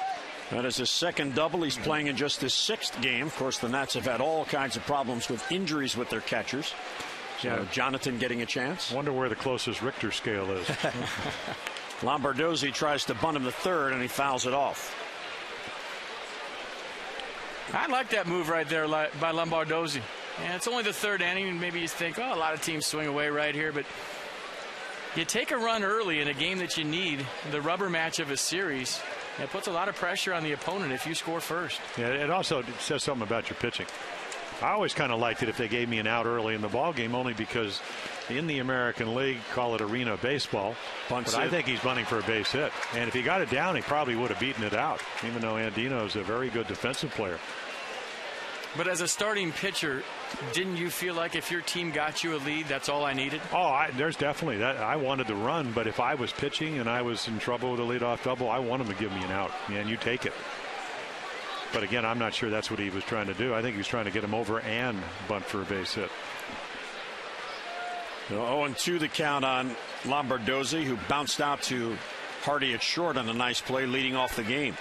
That is his second double. He's playing in just his 6th game. Of course, the Nats have had all kinds of problems with injuries with their catchers. So Jonathan getting a chance. Wonder where the closest Richter scale is. Lombardozzi tries to bunt him to third, and he fouls it off. I like that move right there by Lombardozzi. And it's only the 3rd inning, and maybe you think, oh, a lot of teams swing away right here, but you take a run early in a game that you need, the rubber match of a series. It puts a lot of pressure on the opponent if you score first. Yeah, it also says something about your pitching. I always kind of liked it if they gave me an out early in the ball game, only because in the American League, call it arena baseball, but I think he's bunting for a base hit. And if he got it down, he probably would have beaten it out, even though Andino's a very good defensive player. But as a starting pitcher, didn't you feel like if your team got you a lead, that's all I needed? Oh, there's definitely that. I wanted to run, but if I was pitching and I was in trouble with a leadoff double, I want him to give me an out. And you take it. But again, I'm not sure that's what he was trying to do. I think he was trying to get him over and bunt for a base hit. 0-2 the count on Lombardozzi, who bounced out to Hardy at short on a nice play leading off the game.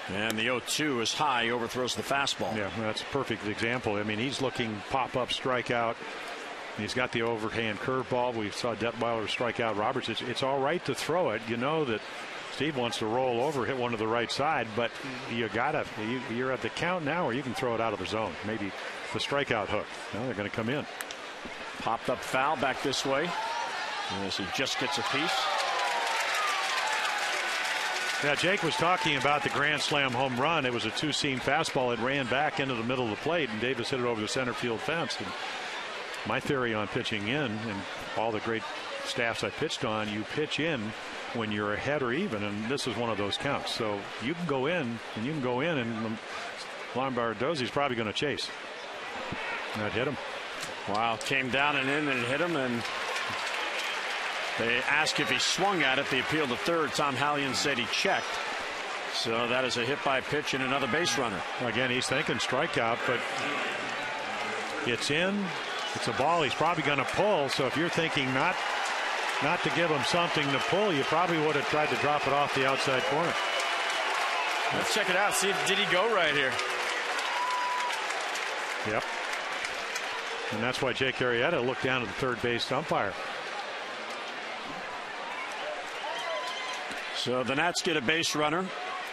And the 0-2 is high, overthrows the fastball. Yeah, that's a perfect example. I mean, he's looking pop-up strikeout. He's got the overhand curveball. We saw Detweiler strike out Roberts. It's all right to throw it. You know that Steve wants to roll over, hit one to the right side, but you're at the count now, or you can throw it out of the zone. Maybe the strikeout hook. No, they're going to come in. Popped up foul back this way. As he just gets a piece. Yeah, Jake was talking about the grand slam home run. It was a 2-seam fastball. It ran back into the middle of the plate, and Davis hit it over the center field fence. And my theory on pitching in, and all the great staffs I pitched on, you pitch in when you're ahead or even, and this is one of those counts. So you can go in, and Lombardozzi's probably going to chase. That hit him. Wow, came down and in and hit him, and they asked if he swung at it. The appeal to third. Tom Hallion said he checked. So that is a hit by pitch and another base runner. Again, he's thinking strikeout, but it's in. It's a ball he's probably going to pull. So if you're thinking not to give him something to pull, you probably would have tried to drop it off the outside corner. Let's check it out. See, did he go right here? Yep. And that's why Jake Arrieta looked down at the third base umpire. So the Nats get a base runner.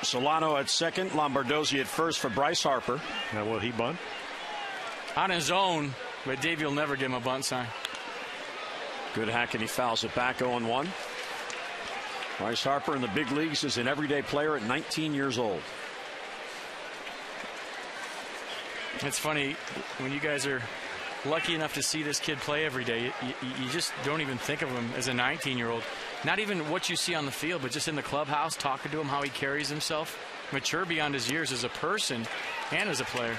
Solano at second, Lombardozzi at first for Bryce Harper. Now will he bunt? On his own, but Davey will never give him a bunt sign. Good hack, and he fouls it back. 0-1. Bryce Harper in the big leagues is an everyday player at 19 years old. It's funny when you guys are lucky enough to see this kid play every day. You just don't even think of him as a 19-year-old. Not even what you see on the field, but just in the clubhouse, talking to him, how he carries himself. Mature beyond his years as a person and as a player.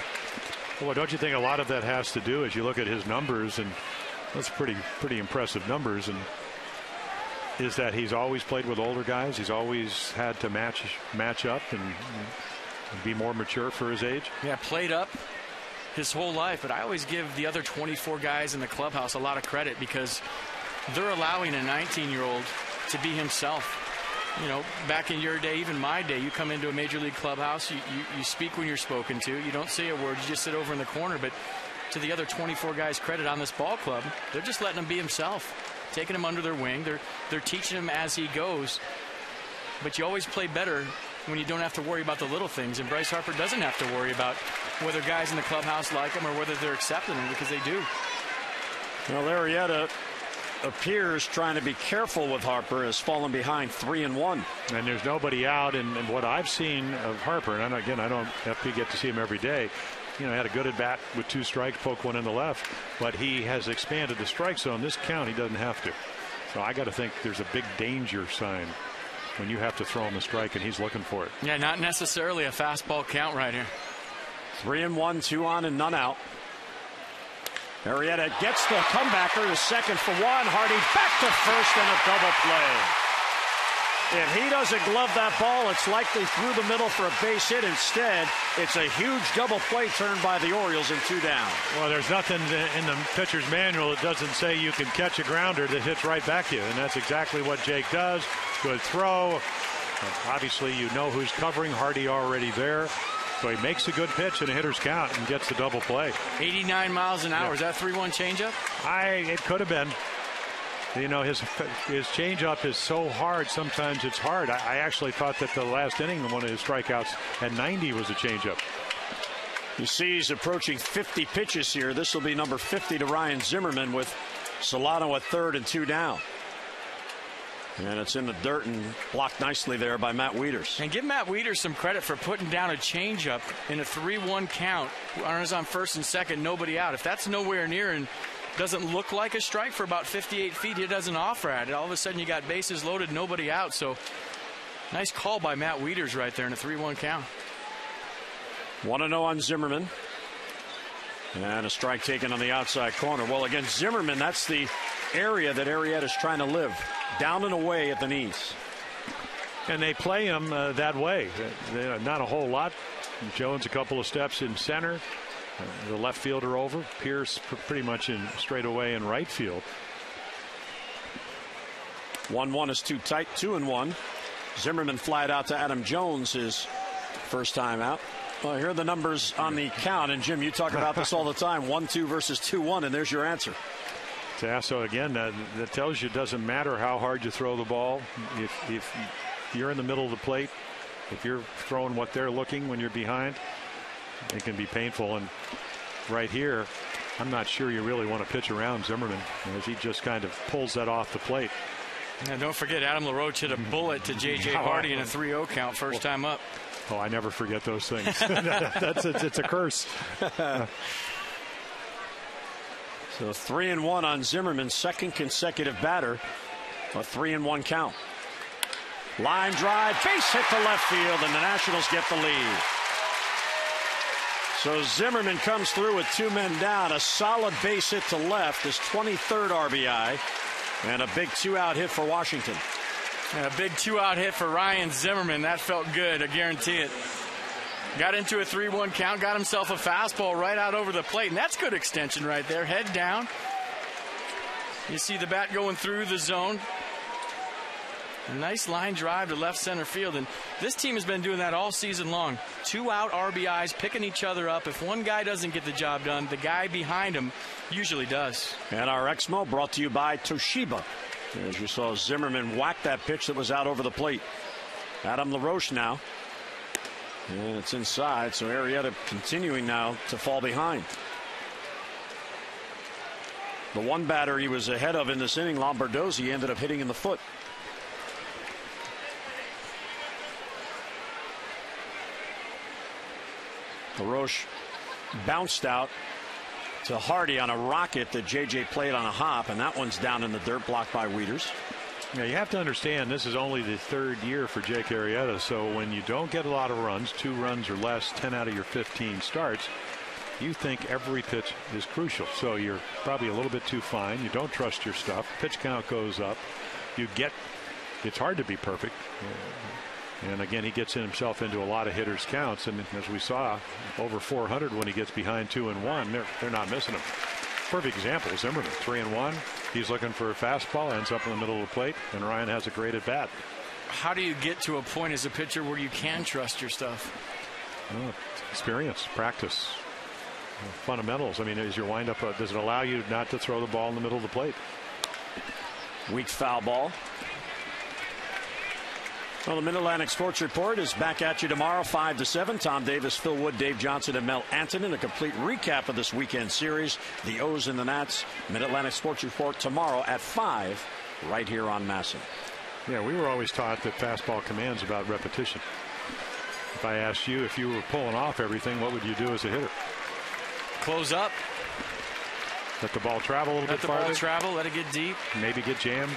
Well, don't you think a lot of that has to do as you look at his numbers, and that's pretty impressive numbers, and is that he's always played with older guys. He's always had to match up and be more mature for his age. Yeah, played up his whole life, but I always give the other 24 guys in the clubhouse a lot of credit because they're allowing a 19-year-old to be himself. You know, back in your day, even my day, you come into a major league clubhouse, you speak when you're spoken to, you don't say a word, you just sit over in the corner. But to the other 24 guys' credit on this ball club, they're just letting him be himself, taking him under their wing. They're teaching him as he goes. But you always play better when you don't have to worry about the little things. And Bryce Harper doesn't have to worry about whether guys in the clubhouse like him or whether they're accepting him, because they do. Well, Arrieta appears trying to be careful with Harper, has fallen behind 3-1. And there's nobody out. And what I've seen of Harper, and again, I don't have to get to see him every day. You know, had a good at bat with 2 strikes, poke one in the left, but he has expanded the strike zone. This count, he doesn't have to. So I got to think there's a big danger sign when you have to throw him a strike and he's looking for it. Yeah, not necessarily a fastball count right here. 3-1, 2 on and none out. Arrieta gets the comebacker to second for one. Hardy back to first and a double play. If he doesn't glove that ball, it's likely through the middle for a base hit. Instead, it's a huge double play turned by the Orioles and 2 down. Well, there's nothing in the pitcher's manual that doesn't say you can catch a grounder that hits right back to you, and that's exactly what Jake does. Good throw. Obviously, you know who's covering. Hardy already there. So he makes a good pitch in a hitter's count and gets the double play. 89 miles an hour. Is that 3-1 changeup? It could have been. You know, his changeup is so hard. Sometimes it's hard. I actually thought that the last inning, one of his strikeouts at 90 was a changeup. You see he's approaching 50 pitches here. This will be number 50 to Ryan Zimmerman with Solano at third and 2 down. And it's in the dirt and blocked nicely there by Matt Wieters. And give Matt Wieters some credit for putting down a changeup in a 3-1 count. Runners on first and second, nobody out. If that's nowhere near and doesn't look like a strike for about 58 feet, he doesn't offer at it. All of a sudden you got bases loaded, nobody out. So nice call by Matt Wieters right there in a 3-1 count. 1-0 on Zimmerman. And a strike taken on the outside corner. Well, again, Zimmerman, that's the area that Arrieta's trying to live. Down and away at the knees. And they play him that way. Not a whole lot. Jones a couple of steps in center. The left fielder over. Pierce pretty much in straight away in right field. 1-1 is too tight. 2-1. Zimmerman flied out to Adam Jones his first time out. Well, here are the numbers on the count. And Jim, you talk about this all the time. 1-2 versus 2-1, and there's your answer. So again, that tells you it doesn't matter how hard you throw the ball. If you're in the middle of the plate, if you're throwing what they're looking when you're behind, it can be painful. And right here, I'm not sure you really want to pitch around Zimmerman as he just kind of pulls that off the plate. And don't forget, Adam LaRoche hit a bullet to J.J. Hardy in a 3-0 count first time up. Oh, I never forget those things. It's a curse. So 3-1 on Zimmerman's second consecutive batter. A 3-1 count. Line drive, base hit to left field, and the Nationals get the lead. So Zimmerman comes through with 2 men down. A solid base hit to left, his 23rd RBI, and a big 2-out hit for Washington. And a big 2-out hit for Ryan Zimmerman. That felt good, I guarantee it. Got into a 3-1 count, got himself a fastball right out over the plate, and that's good extension right there. Head down. You see the bat going through the zone. A nice line drive to left center field, and this team has been doing that all season long. 2-out RBIs, picking each other up. If one guy doesn't get the job done, the guy behind him usually does. And our Exmo brought to you by Toshiba. As you saw Zimmerman whack that pitch that was out over the plate. Adam LaRoche now. And it's inside, so Arrieta continuing now to fall behind. The one batter he was ahead of in this inning, Lombardozzi, ended up hitting in the foot. LaRoche bounced out to Hardy on a rocket that J.J. played on a hop, and that one's down in the dirt, blocked by Wieters. Yeah, you have to understand this is only the 3rd year for Jake Arrieta, so when you don't get a lot of runs, 2 runs or less, 10 out of your 15 starts, you think every pitch is crucial. So you're probably a little bit too fine. You don't trust your stuff. Pitch count goes up. It's hard to be perfect. And again, he gets himself into a lot of hitters' counts, and as we saw, over 400 when he gets behind 2-1, they're not missing him. Perfect example, Zimmerman, 3-1. He's looking for a fastball, ends up in the middle of the plate, and Ryan has a great at bat. How do you get to a point as a pitcher where you can trust your stuff? Experience, practice, fundamentals. I mean, is your windup, does it allow you not to throw the ball in the middle of the plate? Weak foul ball. Well, the Mid-Atlantic Sports Report is back at you tomorrow, 5 to 7. Tom Davis, Phil Wood, Dave Johnson, and Mel Antonin. A complete recap of this weekend series. The O's and the Nats. Mid-Atlantic Sports Report tomorrow at 5, right here on MASN. Yeah, we were always taught that fastball command's about repetition. If I asked you if you were pulling off everything, what would you do as a hitter? Close up. Let the ball travel a little bit farther. Let the ball travel, let it get deep. Maybe get jammed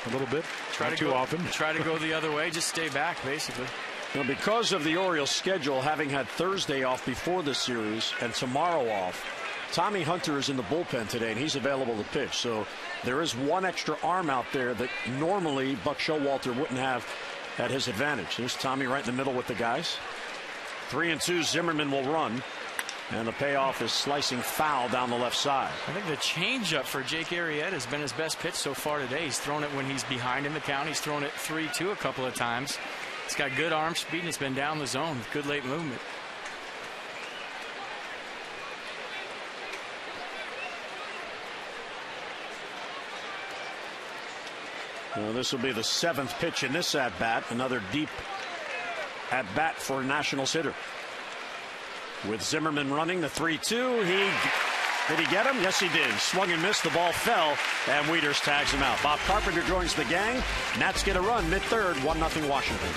a little bit. Not too often. Try to go the other way. Just stay back, basically. Now, because of the Orioles' schedule, having had Thursday off before the series and tomorrow off, Tommy Hunter is in the bullpen today, and he's available to pitch. So there is one extra arm out there that normally Buck Showalter wouldn't have at his advantage. There's Tommy right in the middle with the guys. 3-2, Zimmerman will run. And the payoff is slicing foul down the left side. I think the changeup for Jake Arrieta has been his best pitch so far today. He's thrown it when he's behind in the count. He's thrown it 3-2 a couple of times. It's got good arm speed, and it's been down the zone with good late movement. Well, this will be the 7th pitch in this at-bat. Another deep at-bat for Nationals hitter. With Zimmerman running the 3-2. Did he get him? Yes, he did. Swung and missed. The ball fell, and Wieters tags him out. Bob Carpenter joins the gang. Nats get a run mid-third, 1-0 Washington.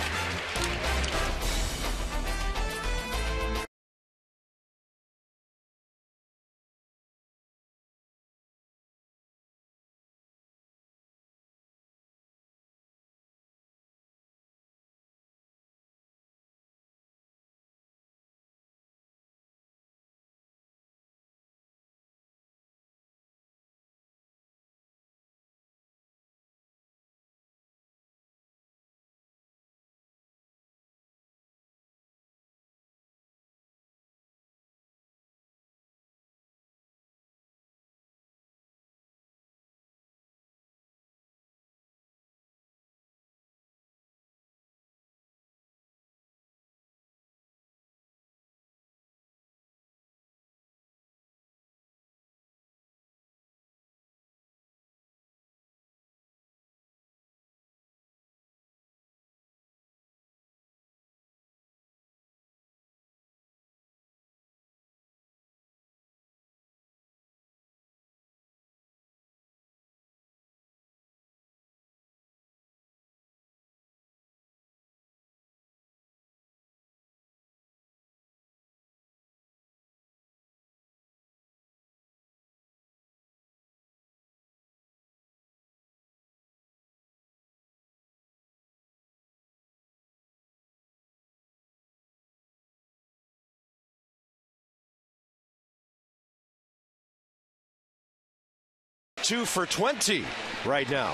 Two for 20 right now.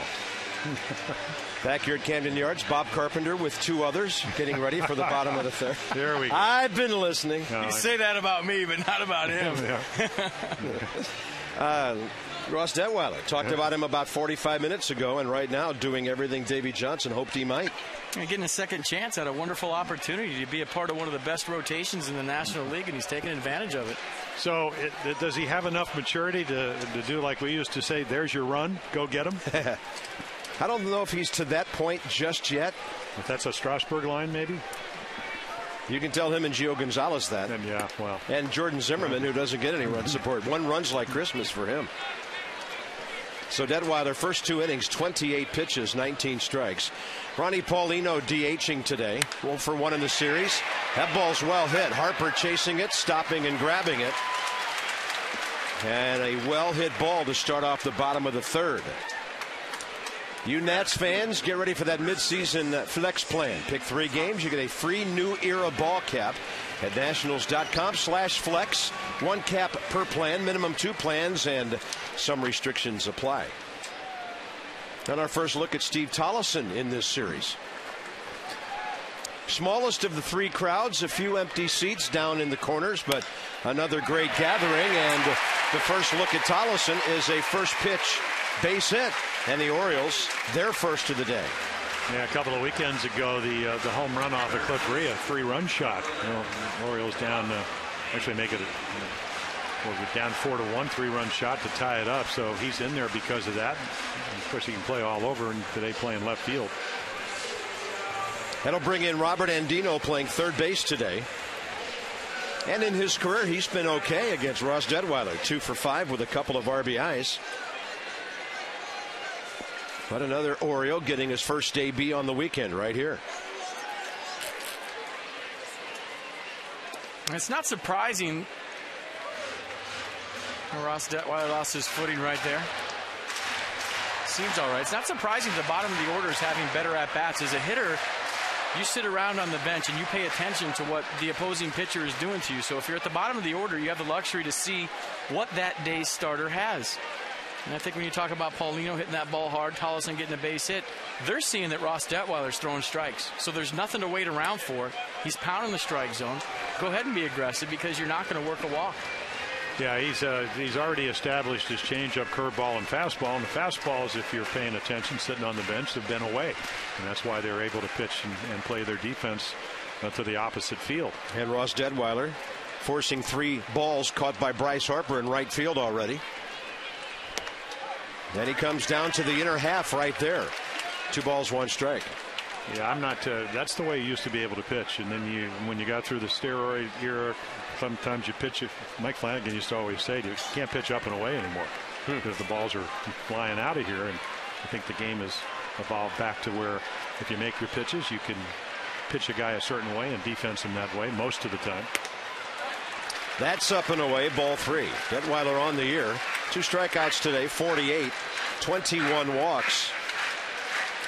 Back here at Camden Yards, Bob Carpenter with 2 others getting ready for the bottom of the 3rd. There we go. I've been listening. You say that about me, but not about him. Ross Detweiler talked about him about 45 minutes ago, and right now doing everything Davey Johnson hoped he might. And getting a second chance at a wonderful opportunity to be a part of one of the best rotations in the National League, and he's taking advantage of it. So does he have enough maturity to do like we used to say, there's your run, go get him? I don't know if he's to that point just yet. If that's a Strasburg line, maybe? You can tell him and Gio Gonzalez that. And yeah, well. And Jordan Zimmerman, who doesn't get any run support. 1 run's like Christmas for him. So Detweiler, first 2 innings, 28 pitches, 19 strikes. Ronnie Paulino DHing today. 1 for 1 in the series. That ball's well hit. Harper chasing it, stopping and grabbing it. And a well hit ball to start off the bottom of the 3rd. You Nats fans, get ready for that midseason flex plan. Pick 3 games. You get a free new era ball cap at nationals.com/flex. 1 cap per plan, minimum 2 plans, and some restrictions apply. And our first look at Steve Tollefson in this series. Smallest of the 3 crowds, a few empty seats down in the corners, but another great gathering. And the first look at Tollefson is a first pitch base hit, and the Orioles, their first of the day. Yeah, a couple of weekends ago, the home run off of Cliff Rhea, 3-run shot. Orioles down, actually make it, down 4-1, 3-run shot to tie it up. So he's in there because of that. And of course, he can play all over, and today playing left field. That'll bring in Robert Andino playing third base today. And in his career, he's been okay against Ross Detweiler. 2 for 5 with a couple of RBIs. But another Oriole getting his first debut on the weekend right here. It's not surprising Ross Detweiler lost his footing right there. Seems all right. It's not surprising the bottom of the order is having better at-bats. As a hitter, you sit around on the bench and you pay attention to what the opposing pitcher is doing to you. So if you're at the bottom of the order, you have the luxury to see what that day's starter has. And I think when you talk about Paulino hitting that ball hard, Tollefson getting a base hit, they're seeing that Ross Detweiler's throwing strikes. So there's nothing to wait around for. He's pounding the strike zone. Go ahead and be aggressive because you're not going to work a walk. Yeah, he's already established his changeup, curveball, and fastball. And the fastballs, if you're paying attention, sitting on the bench, have been away, and that's why they're able to pitch and play their defense to the opposite field. And Ross Detweiler forcing 3 balls caught by Bryce Harper in right field already. Then he comes down to the inner half right there. 2 balls, 1 strike. Yeah, I'm not. That's the way you used to be able to pitch. And then when you got through the steroid era, sometimes you pitch it. Mike Flanagan used to always say, you can't pitch up and away anymore because the balls are flying out of here. And I think the game has evolved back to where if you make your pitches, you can pitch a guy a certain way and defense him that way most of the time. That's up and away, ball 3. Detweiler on the year. 2 strikeouts today, 48, 21 walks.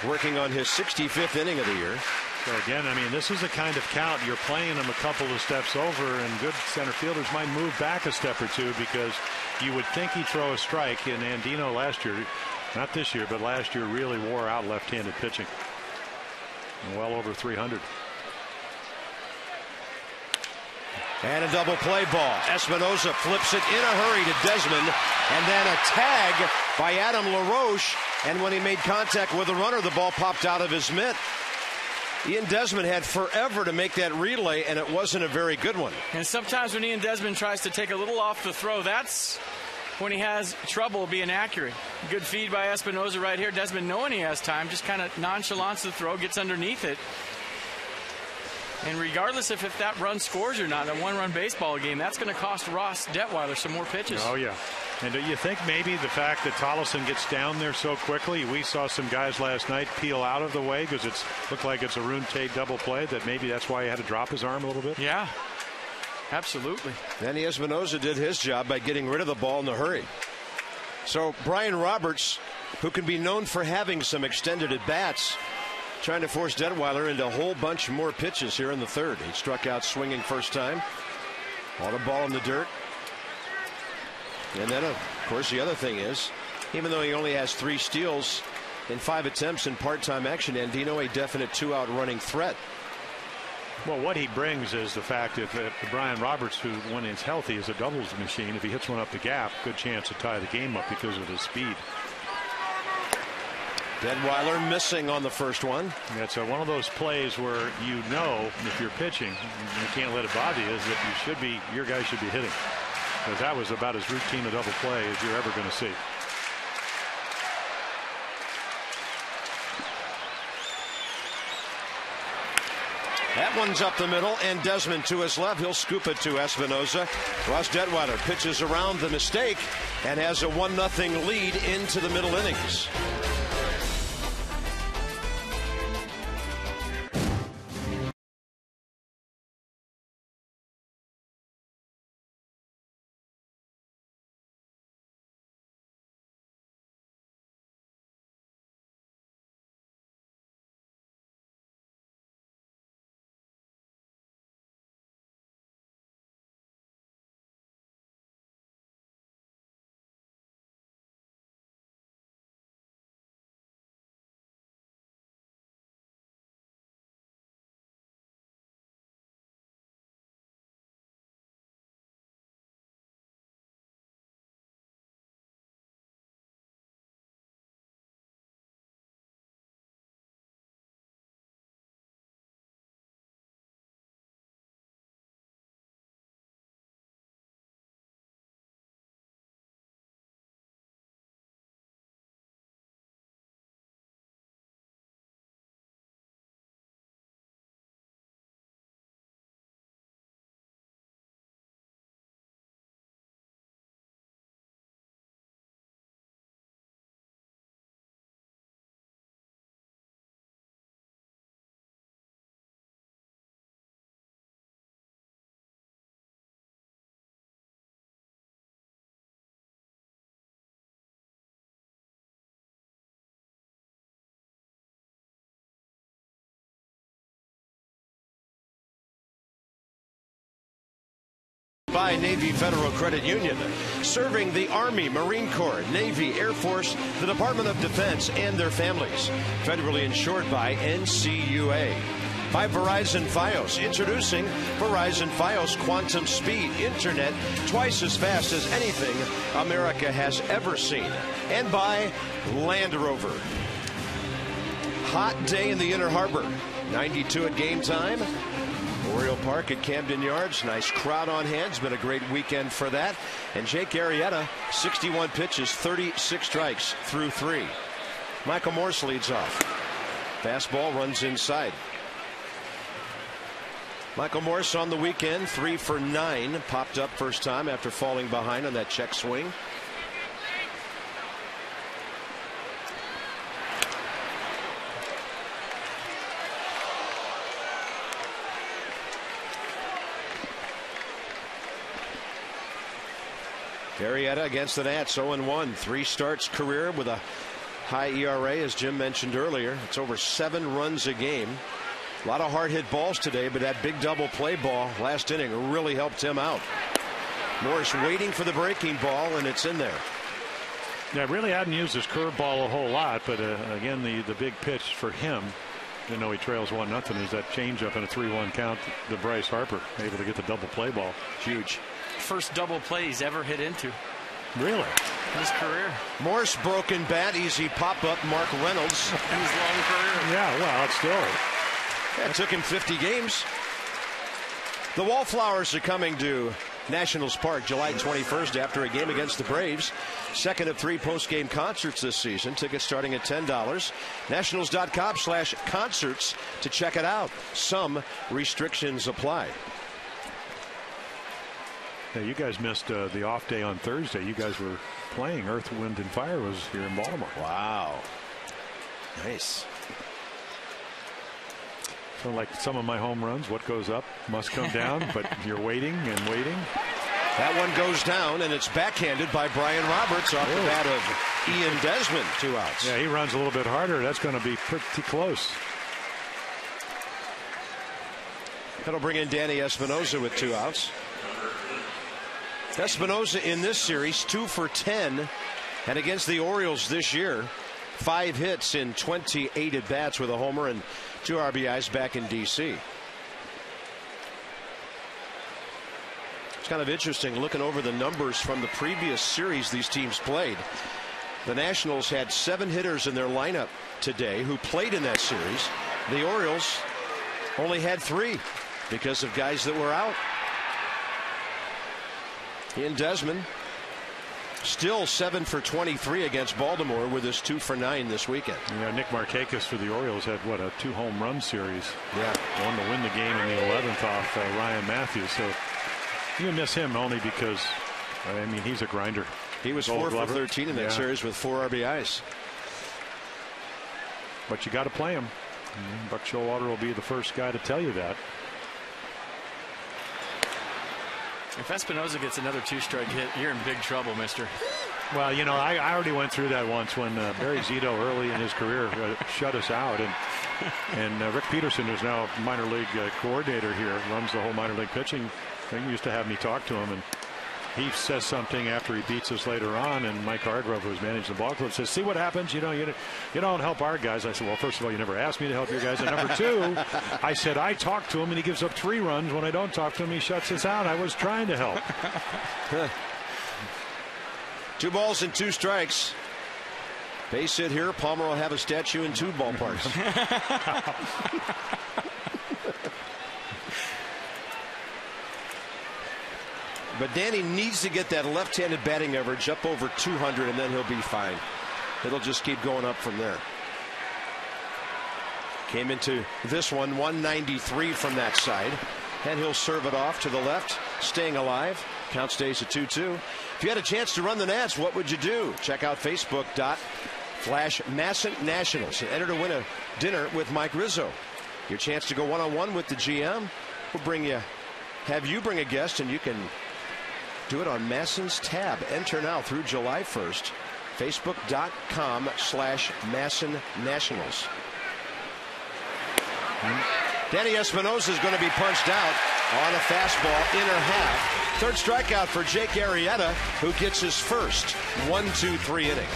Working on his 65th inning of the year. So again, I mean, this is the kind of count you're playing him a couple of steps over, and good center fielders might move back a step or two because you would think he'd throw a strike. And Andino last year, not this year, but last year really wore out left-handed pitching. Well over 300. And a double play ball. Espinosa flips it in a hurry to Desmond, and then a tag by Adam LaRoche. And when he made contact with the runner, the ball popped out of his mitt. Ian Desmond had forever to make that relay, and it wasn't a very good one. And sometimes when Ian Desmond tries to take a little off the throw, that's when he has trouble being accurate. Good feed by Espinosa right here. Desmond, knowing he has time, just kind of nonchalance the throw, gets underneath it. And regardless if that run scores or not, a 1-run baseball game, that's going to cost Ross Detweiler some more pitches. Oh, yeah. And do you think maybe the fact that Tollefson gets down there so quickly, we saw some guys last night peel out of the way because it looked like it's a Rune Tate double play, that maybe that's why he had to drop his arm a little bit? Yeah, absolutely. Danny Espinosa did his job by getting rid of the ball in a hurry. So Brian Roberts, who can be known for having some extended at-bats, trying to force Detweiler into a whole bunch more pitches here in the 3rd. He struck out swinging first time. On a ball in the dirt. And then, of course, the other thing is, even though he only has 3 steals in 5 attempts in part-time action, Andino a definite 2-out running threat. Well, what he brings is the fact that Brian Roberts, who when he's healthy is a doubles machine, if he hits one up the gap, good chance to tie the game up because of his speed. Detweiler missing on the first one. It's one of those plays where you know if you're pitching, you can't let it bother you, is that your guy should be hitting. Because that was about as routine a double play as you're ever going to see. That one's up the middle, and Desmond to his left. He'll scoop it to Espinosa. Ross Detweiler pitches around the mistake and has a 1-0 lead into the middle innings. By Navy Federal Credit Union, serving the Army, Marine Corps, Navy, Air Force, the Department of Defense, and their families. Federally insured by NCUA. by Verizon Fios. Introducing Verizon Fios Quantum Speed Internet, twice as fast as anything America has ever seen. And by Land Rover. Hot day in the Inner Harbor. 92 at game time. Oriole Park at Camden Yards. Nice crowd on hand. It's been a great weekend for that. And Jake Arrieta, 61 pitches, 36 strikes through 3. Michael Morse leads off. Fastball runs inside. Michael Morse on the weekend, 3 for 9. Popped up first time after falling behind on that check swing. Arrieta against the Nats, 0-1. 3 starts career with a high ERA, as Jim mentioned earlier. It's over 7 runs a game. A lot of hard hit balls today, but that big double play ball last inning really helped him out. Morris waiting for the breaking ball, and it's in there. Yeah, really hadn't used his curveball a whole lot, but again, the big pitch for him, even though he trails 1-0, is that changeup in a 3-1 count to Bryce Harper, able to get the double play ball. Huge. First double play he's ever hit into. Really? In his career. Morse broken bat, easy pop up. Mark Reynolds in his long career. Yeah, well, it's still. That took him 50 games. The Wallflowers are coming to Nationals Park July 21st after a game against the Braves. Second of 3 post-game concerts this season. Tickets starting at $10. Nationals.com/concerts to check it out. Some restrictions apply. Yeah, you guys missed the off day on Thursday. You guys were playing. Earth, Wind, and Fire was here in Baltimore. Wow. Nice. So like some of my home runs, what goes up must come down, but you're waiting and waiting. That one goes down, and it's backhanded by Brian Roberts off the bat of Ian Desmond. 2 outs. Yeah, he runs a little bit harder. That's going to be pretty close. That'll bring in Danny Espinosa with 2 outs. Espinosa in this series 2 for 10, and against the Orioles this year 5 hits in 28 at bats with a homer and 2 RBIs back in DC. It's kind of interesting looking over the numbers from the previous series these teams played. The Nationals had 7 hitters in their lineup today who played in that series. The Orioles only had 3 because of guys that were out. Ian Desmond still 7 for 23 against Baltimore with his 2 for 9 this weekend. Yeah, Nick Markakis for the Orioles had what, a 2 home run series. Yeah, one to win the game in the 11th off Ryan Matthews. So you miss him only because I mean he's a grinder. He was 4 for 13 in that series with 4 RBIs. But you got to play him. Buck Showalter will be the first guy to tell you that. If Espinosa gets another 2-strike hit, you're in big trouble, mister. Well, you know, I already went through that once when Barry Zito early in his career shut us out. And Rick Peterson, who's now minor league coordinator here, runs the whole minor league pitching thing, used to have me talk to him. And he says something after he beats us later on. And Mike Hargrove, who's managed the ball club, says, see what happens? You know, you don't help our guys. I said, well, first of all, you never asked me to help your guys. And number 2, I said, I talk to him and he gives up 3 runs. When I don't talk to him, he shuts us out. I was trying to help. 2 balls and 2 strikes. Base hit here. Palmer will have a statue in 2 ballparks. But Danny needs to get that left-handed batting average up over 200, and then he'll be fine. It'll just keep going up from there. Came into this one 193 from that side, and he'll serve it off to the left, staying alive. Count stays at 2-2. If you had a chance to run the Nats, what would you do? Check out Facebook.com/Masson Nationals and enter to win a dinner with Mike Rizzo. Your chance to go one-on-one with the GM. We'll have you bring a guest, and you can do it on Masson's tab. Enter now through July 1st. Facebook.com/Masson Nationals. Danny Espinosa is going to be punched out on a fastball, inner half. 3rd strikeout for Jake Arrieta, who gets his first 1-2-3 inning.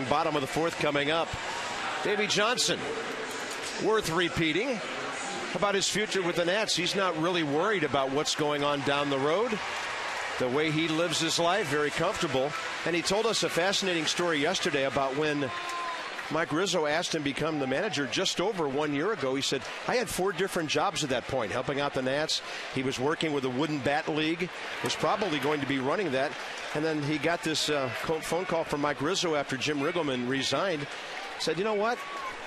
Bottom of the fourth coming up. Davey Johnson, worth repeating about his future with the Nats. He's not really worried about what's going on down the road. The way he lives his life, very comfortable. And he told us a fascinating story yesterday about when Mike Rizzo asked him to become the manager just over 1 year ago. He said, I had 4 different jobs at that point, helping out the Nats. He was working with the Wooden Bat League, was probably going to be running that. And then he got this phone call from Mike Rizzo after Jim Riggleman resigned. Said, you know what?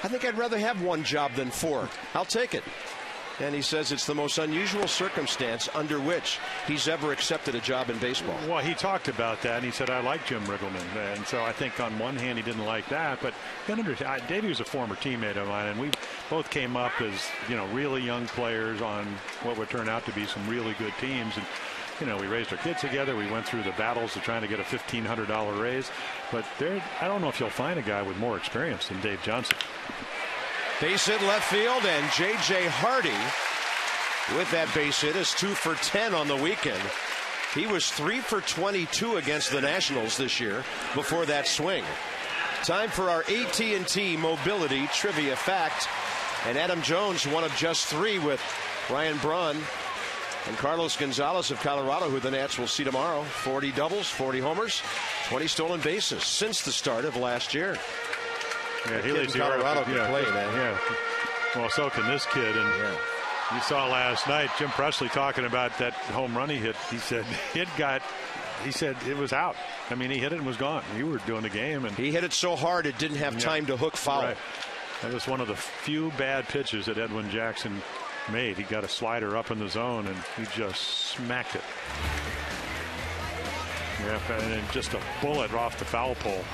I think I'd rather have 1 job than 4. I'll take it. And he says it's the most unusual circumstance under which he's ever accepted a job in baseball. Well, he talked about that, and he said, I like Jim Riggleman. And so I think on one hand he didn't like that, but Davey was a former teammate of mine, and we both came up as, really young players on what would turn out to be some really good teams. And we raised our kids together. We went through the battles of trying to get a $1,500 raise. But I don't know if you'll find a guy with more experience than Dave Johnson. Base hit left field, and J.J. Hardy with that base hit is 2 for 10 on the weekend. He was 3 for 22 against the Nationals this year before that swing. Time for our AT&T Mobility Trivia Fact. And Adam Jones, one of just 3 with Ryan Braun and Carlos Gonzalez of Colorado, who the Nats will see tomorrow. 40 doubles, 40 homers, 20 stolen bases since the start of last year. Yeah, he leads Colorado can play, man. Yeah. Well, so can this kid. And you saw last night Jim Presley talking about that home run he hit. He said it was out. I mean, he hit it and was gone. You were doing the game, and he hit it so hard it didn't have time to hook foul. Right. That was one of the few bad pitches that Edwin Jackson made. He got a slider up in the zone, and he just smacked it. Yeah, and just a bullet off the foul pole.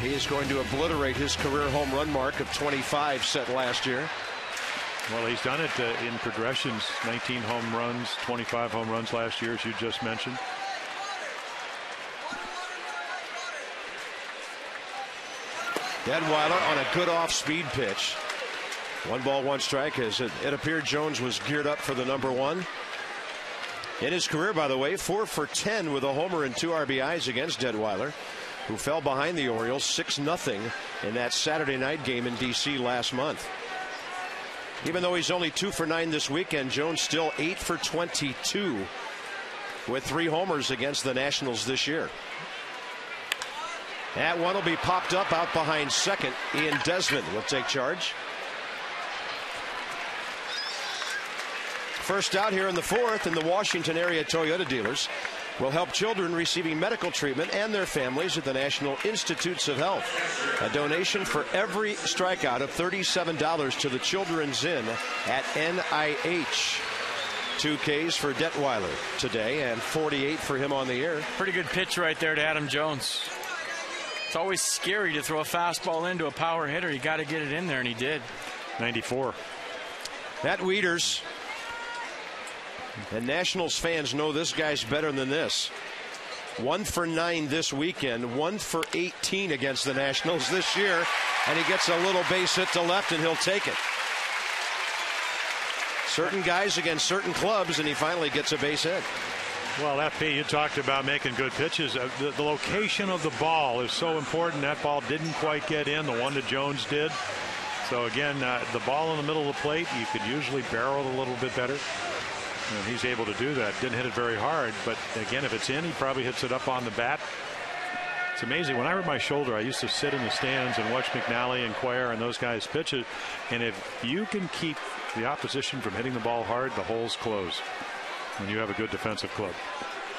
He is going to obliterate his career home run mark of 25 set last year. Well, he's done it in progressions. 19 home runs, 25 home runs last year, as you just mentioned. Detweiler on a good off-speed pitch. 1 ball, 1 strike. As it appeared Jones was geared up for the number 1. In his career, by the way, 4 for 10 with a homer and 2 RBIs against Detweiler, who fell behind the Orioles 6-0 in that Saturday night game in D.C. last month. Even though he's only 2 for 9 this weekend, Jones still 8 for 22 with 3 homers against the Nationals this year. That one will be popped up out behind second. Ian Desmond will take charge. First out here in the 4th, in the Washington area Toyota dealers will help children receiving medical treatment and their families at the National Institutes of Health. A donation for every strikeout of $37 to the Children's Inn at NIH. 2 Ks for Detweiler today and 48 for him on the year. Pretty good pitch right there to Adam Jones. It's always scary to throw a fastball into a power hitter. You got to get it in there, and he did. 94. Matt Wieters. And Nationals fans know this guy's better than this. 1 for 9 this weekend, 1 for 18 against the Nationals this year, and he gets a little base hit to left, and he'll take it. Certain guys against certain clubs, and he finally gets a base hit. Well, FP, you talked about making good pitches. The location of the ball is so important. That ball didn't quite get in, the one that Jones did. So again, the ball in the middle of the plate, you could usually barrel it a little bit better. And he's able to do that. Didn't hit it very hard, but again, if it's in, he probably hits it up on the bat. It's amazing. When I hurt my shoulder, I used to sit in the stands and watch McNally and Cuellar and those guys pitch it. And if you can keep the opposition from hitting the ball hard, the holes close when you have a good defensive club.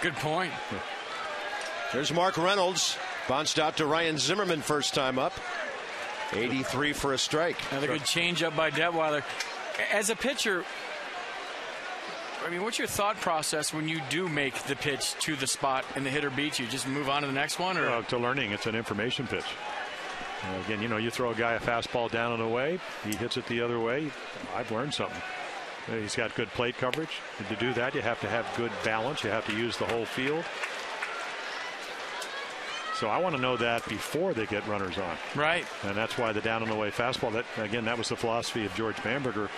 Good point. Yeah. There's Mark Reynolds. Bounced out to Ryan Zimmerman first time up. 83 for a strike. Another good changeup by Detweiler. As a pitcher, I mean, what's your thought process when you do make the pitch to the spot and the hitter beats you? Just move on to the next one? Or? To learning, it's an information pitch. Again, you throw a guy a fastball down and away, he hits it the other way. I've learned something. He's got good plate coverage. And to do that, you have to have good balance. You have to use the whole field. So I want to know that before they get runners on. Right. And that's why the down and away fastball, that was the philosophy of George Bamberger,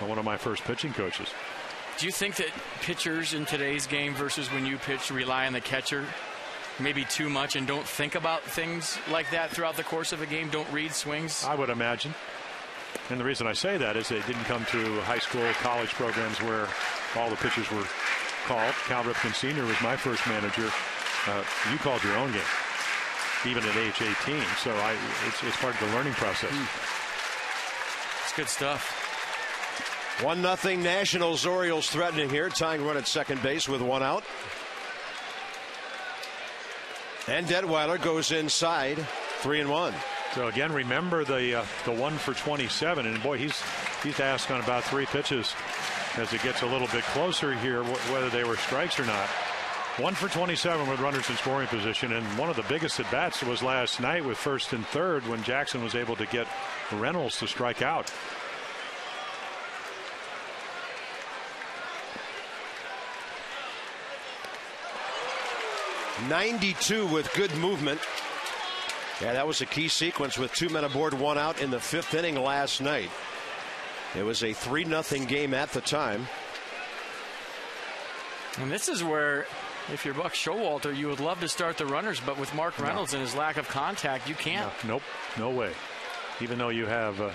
one of my first pitching coaches. Do you think that pitchers in today's game versus when you pitched rely on the catcher maybe too much and don't think about things like that throughout the course of a game? Don't read swings? I would imagine. And the reason I say that is they didn't come through high school, college programs where all the pitches were called. Cal Ripken Sr. was my first manager. You called your own game, even at age 18. So it's part of the learning process. It's good stuff. 1-0 Nationals. Orioles threatening here. Tying run at second base with 1 out. And Detweiler goes inside. 3-1. So again, remember the 1 for 27, and boy, he's asked on about 3 pitches as it gets a little bit closer here, whether they were strikes or not. 1 for 27 with runners in scoring position, and one of the biggest at bats was last night with first and third when Jackson was able to get Reynolds to strike out. '92 with good movement. Yeah, that was a key sequence with 2 men aboard, 1 out in the 5th inning last night. It was a 3-0 game at the time. And this is where, if you're Buck Showalter, you would love to start the runners, but with Mark Reynolds and his lack of contact, you can't. Nope, no way. Even though you have a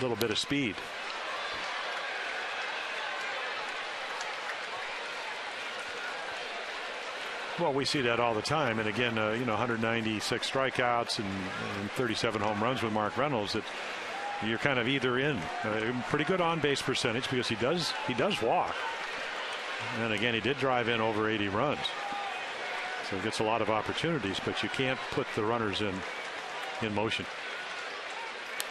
little bit of speed. Well, we see that all the time, and again, 196 strikeouts and 37 home runs with Mark Reynolds. That you're kind of either in pretty good on base percentage because he does walk, and again, he did drive in over 80 runs, so he gets a lot of opportunities, but you can't put the runners in motion.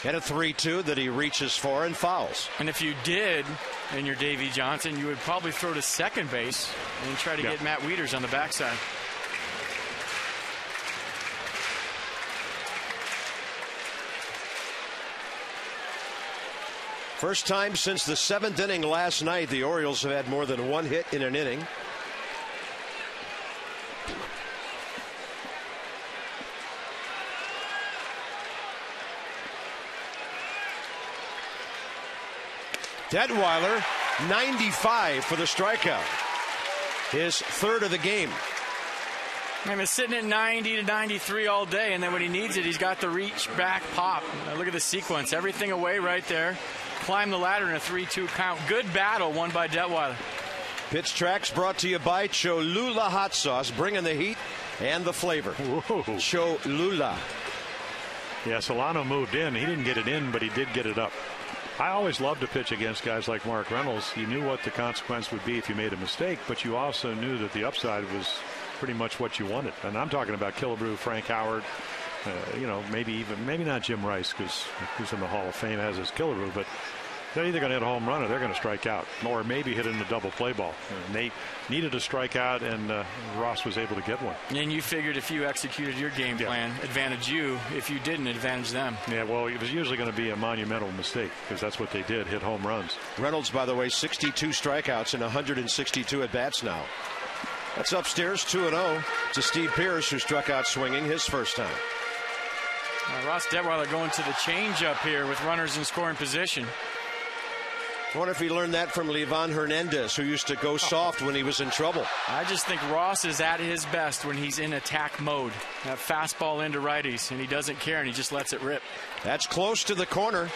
And a 3-2 that he reaches for and fouls. And if you did, and you're Davey Johnson, you would probably throw to second base and try to get Matt Wieters on the backside. First time since the 7th inning last night, the Orioles have had more than 1 hit in an inning. Detweiler, 95 for the strikeout. His 3rd of the game. I mean, sitting at 90 to 93 all day, and then when he needs it, he's got the reach back pop. Look at the sequence. Everything away right there. Climb the ladder in a 3-2 count. Good battle won by Detweiler. Pitch Tracks brought to you by Cholula Hot Sauce, bringing the heat and the flavor. Whoa. Cholula. Yeah, Solano moved in. He didn't get it in, but he did get it up. I always loved to pitch against guys like Mark Reynolds. You knew what the consequence would be if you made a mistake, but you also knew that the upside was pretty much what you wanted. And I'm talking about Killebrew, Frank Howard, maybe not Jim Rice, because who's in the Hall of Fame has his Killebrew, but they're either going to hit a home run or they're going to strike out, or maybe hit in a double play ball. And they needed a strikeout, and Ross was able to get one. And you figured if you executed your game plan, advantage you. If you didn't, advantage them. Yeah, well, it was usually going to be a monumental mistake because that's what they did, hit home runs. Reynolds, by the way, 62 strikeouts in 162 at bats now. That's upstairs 2-0 to Steve Pearce, who struck out swinging his first time. Ross Detweiler going to the changeup here with runners in scoring position. I wonder if he learned that from Livan Hernandez, who used to go soft when he was in trouble. I just think Ross is at his best when he's in attack mode. That fastball into righties, and he doesn't care, and he just lets it rip. That's close to the corner.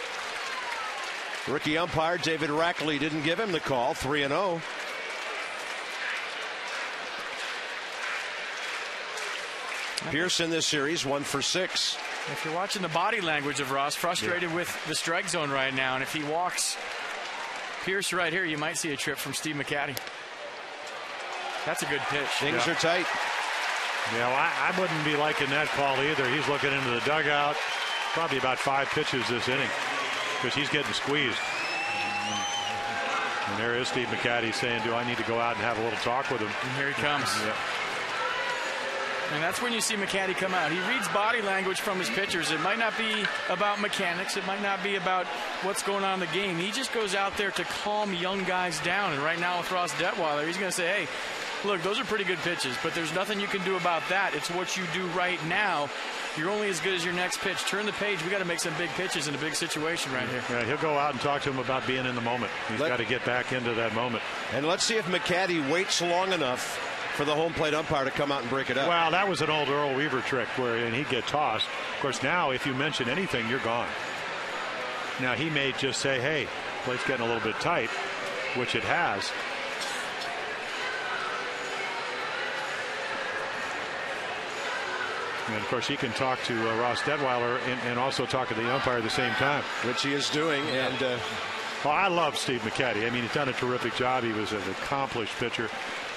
Rookie umpire David Rackley didn't give him the call. 3-0. Pearce in this series 1 for 6. If you're watching the body language of Ross, frustrated with the strike zone right now, and if he walks Pearce right here, you might see a trip from Steve McCatty. That's a good pitch. Things are tight. Yeah, well, I wouldn't be liking that call either. He's looking into the dugout. Probably about 5 pitches this inning because he's getting squeezed. And there is Steve McCatty saying, do I need to go out and have a little talk with him? And here he comes. Yeah. And that's when you see McCatty come out. He reads body language from his pitchers. It might not be about mechanics. It might not be about what's going on in the game. He just goes out there to calm young guys down. And right now with Ross Detweiler, he's going to say, hey, look, those are pretty good pitches, but there's nothing you can do about that. It's what you do right now. You're only as good as your next pitch. Turn the page. We got to make some big pitches in a big situation right here. Yeah, he'll go out and talk to him about being in the moment. He's got to get back into that moment. And let's see if McCatty waits long enough for the home plate umpire to come out and break it up. Well, that was an old Earl Weaver trick where he'd get tossed. Of course, now if you mention anything, you're gone. Now he may just say, hey, plate's getting a little bit tight, which it has. And of course, he can talk to Ross Detweiler and also talk to the umpire at the same time, which he is doing. Yeah. And well, I love Steve McCatty. I mean, he's done a terrific job. He was an accomplished pitcher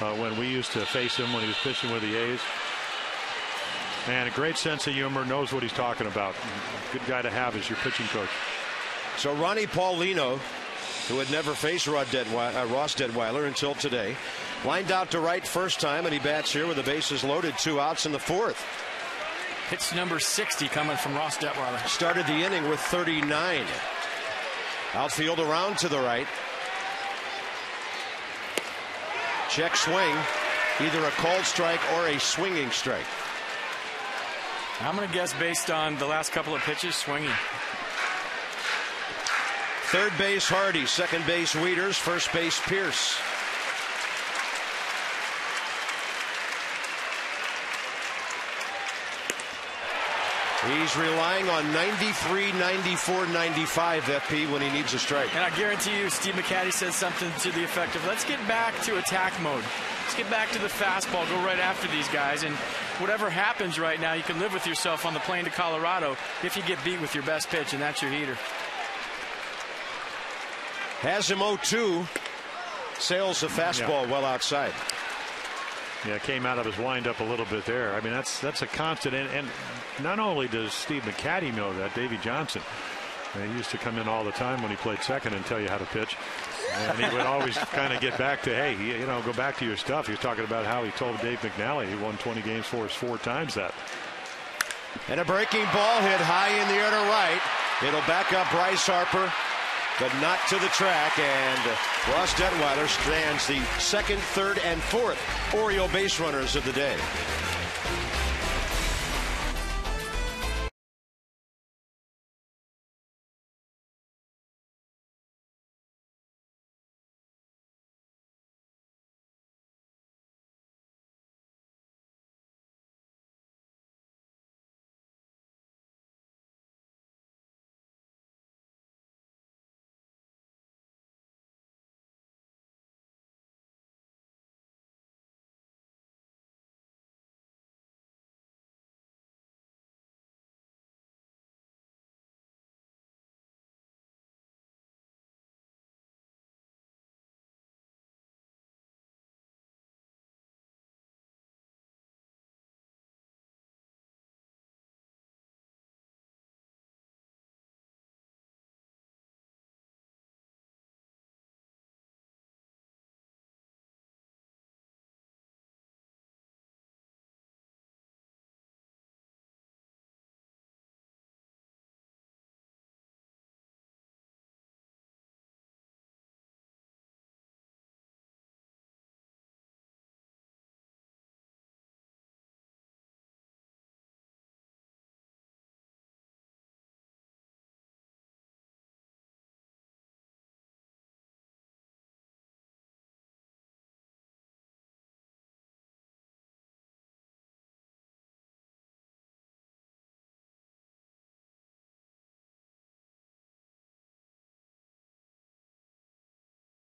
when we used to face him when he was pitching with the A's. And a great sense of humor, knows what he's talking about. Good guy to have as your pitching coach. So Ronnie Paulino, who had never faced Ross Detweiler until today, lined out to right first time, and he bats here with the bases loaded, 2 outs in the 4th. Pitch number 60 coming from Ross Detweiler. Started the inning with 39. Outfield around to the right. Check swing. Either a called strike or a swinging strike. I'm going to guess based on the last couple of pitches, swinging. Third base Hardy, second base Wieters, first base Pierce. He's relying on 93, 94, 95 FP when he needs a strike. And I guarantee you, Steve McCatty said something to the effect of, let's get back to attack mode. Let's get back to the fastball, go right after these guys. And whatever happens right now, you can live with yourself on the plane to Colorado if you get beat with your best pitch, and that's your heater. Has him 0-2. Sails the fastball well outside. Yeah, came out of his windup a little bit there. I mean, that's a constant. And not only does Steve McCatty know that, Davey Johnson. He used to come in all the time when he played second and tell you how to pitch. And he would always kind of get back to, hey, you know, go back to your stuff. He was talking about how he told Dave McNally he won 20 games for us 4 times that. And a breaking ball hit high in the air to right. It'll back up Bryce Harper, but not to the track, and Ross Detweiler stands the second, third, and fourth Oriole base runners of the day.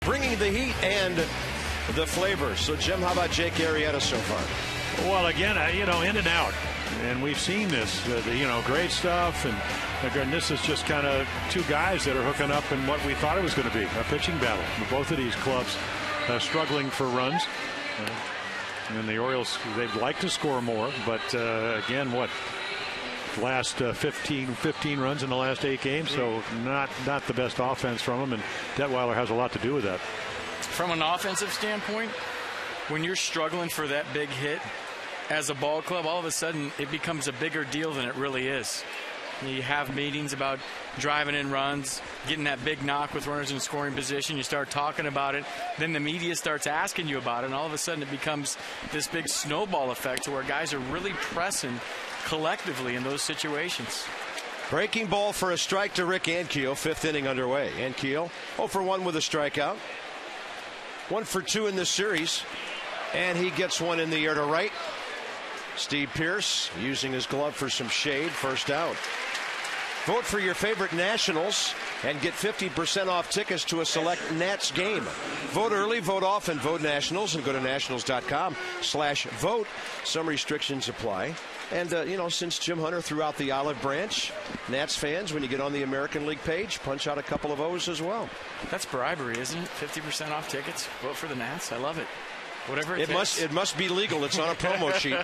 Bringing the heat and the flavor. So, Jim, how about Jake Arrieta so far? Well, again, you know, in and out. And we've seen this, you know, great stuff. And again, this is just kind of 2 guys that are hooking up in what we thought it was going to be, a pitching battle. Both of these clubs struggling for runs. And the Orioles, they'd like to score more. But, again, last 15 runs in the last 8 games, so not the best offense from them, and Detweiler has a lot to do with that. From an offensive standpoint, when you're struggling for that big hit as a ball club, all of a sudden it becomes a bigger deal than it really is. You have meetings about driving in runs, getting that big knock with runners in scoring position. You start talking about it. Then the media starts asking you about it. And all of a sudden it becomes this big snowball effect to where guys are really pressing collectively in those situations. Breaking ball for a strike to Rick Ankiel. 5th inning underway. Ankiel 0 for 1 with a strikeout. 1 for 2 in this series. And he gets one in the air to right. Steve Pearce using his glove for some shade. First out. Vote for your favorite Nationals and get 50% off tickets to a select Nats game. Vote early, vote often, vote Nationals, and go to nationals.com/vote. Some restrictions apply. And, since Jim Hunter threw out the olive branch, Nats fans, when you get on the American League page, punch out a couple of O's as well. That's bribery, isn't it? 50% off tickets. Vote for the Nats. I love it. Whatever it takes. It must be legal. It's on a promo sheet.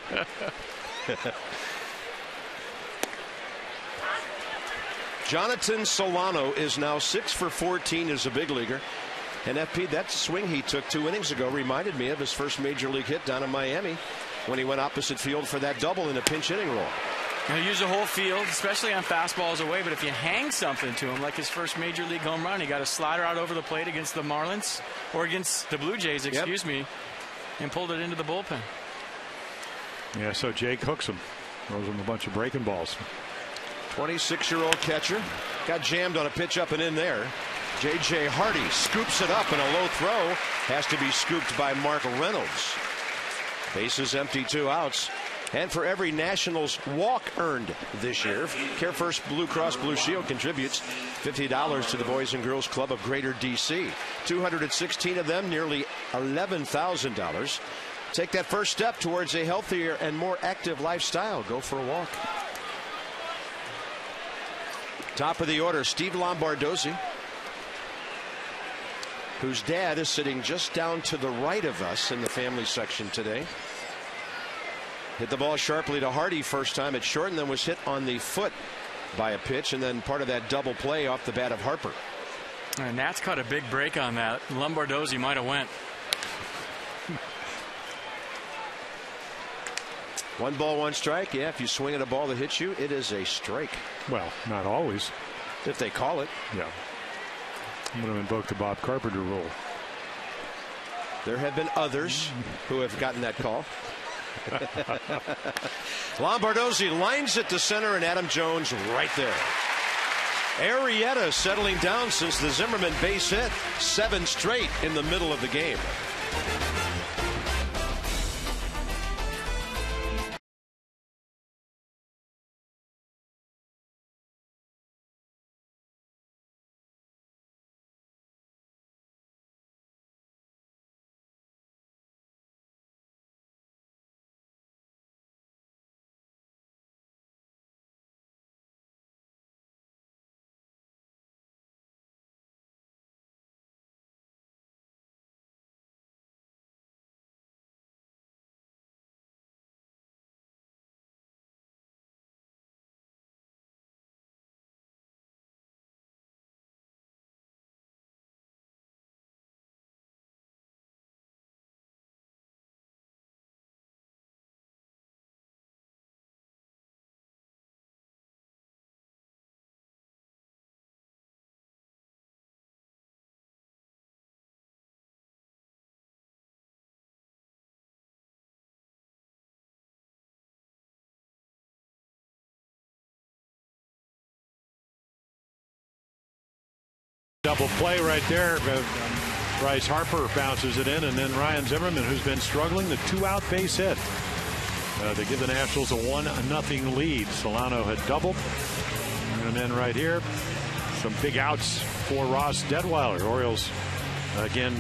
Jonathan Solano is now 6 for 14 as a big leaguer. And FP, that swing he took 2 innings ago reminded me of his first major league hit down in Miami when he went opposite field for that double in a pinch hitting role. He'll use the whole field, especially on fastballs away. But if you hang something to him, like his first major league home run, he got a slider out over the plate against the Marlins, or against the Blue Jays, excuse me, and pulled it into the bullpen. Yeah, so Jake hooks him. Throws him a bunch of breaking balls. 26-year-old catcher got jammed on a pitch up and in there. J.J. Hardy scoops it up, and a low throw has to be scooped by Mark Reynolds. Bases empty, 2 outs. And for every Nationals walk earned this year, Care First Blue Cross Blue Shield contributes $50 to the Boys and Girls Club of Greater D.C. 216 of them, nearly $11,000. Take that first step towards a healthier and more active lifestyle. Go for a walk. Top of the order, Steve Lombardozzi, whose dad is sitting just down to the right of us in the family section today. Hit the ball sharply to Hardy first time at short, and then was hit on the foot by a pitch, and then part of that double play off the bat of Harper. And Nats caught a big break on that. Lombardozzi might have went. 1 ball, 1 strike. Yeah, if you swing at a ball that hits you, it is a strike. Well, not always. If they call it. Yeah. I'm going to invoke the Bob Carpenter rule. There have been others who have gotten that call. Lombardozzi lines it to center, and Adam Jones right there. Arrieta settling down since the Zimmerman base hit. 7 straight in the middle of the game. Double play right there. Bryce Harper bounces it in, and then Ryan Zimmerman, who's been struggling, the 2-out base hit. They give the Nationals a 1-0 lead. Solano had doubled. And then right here, some big outs for Ross Detweiler. Orioles, again,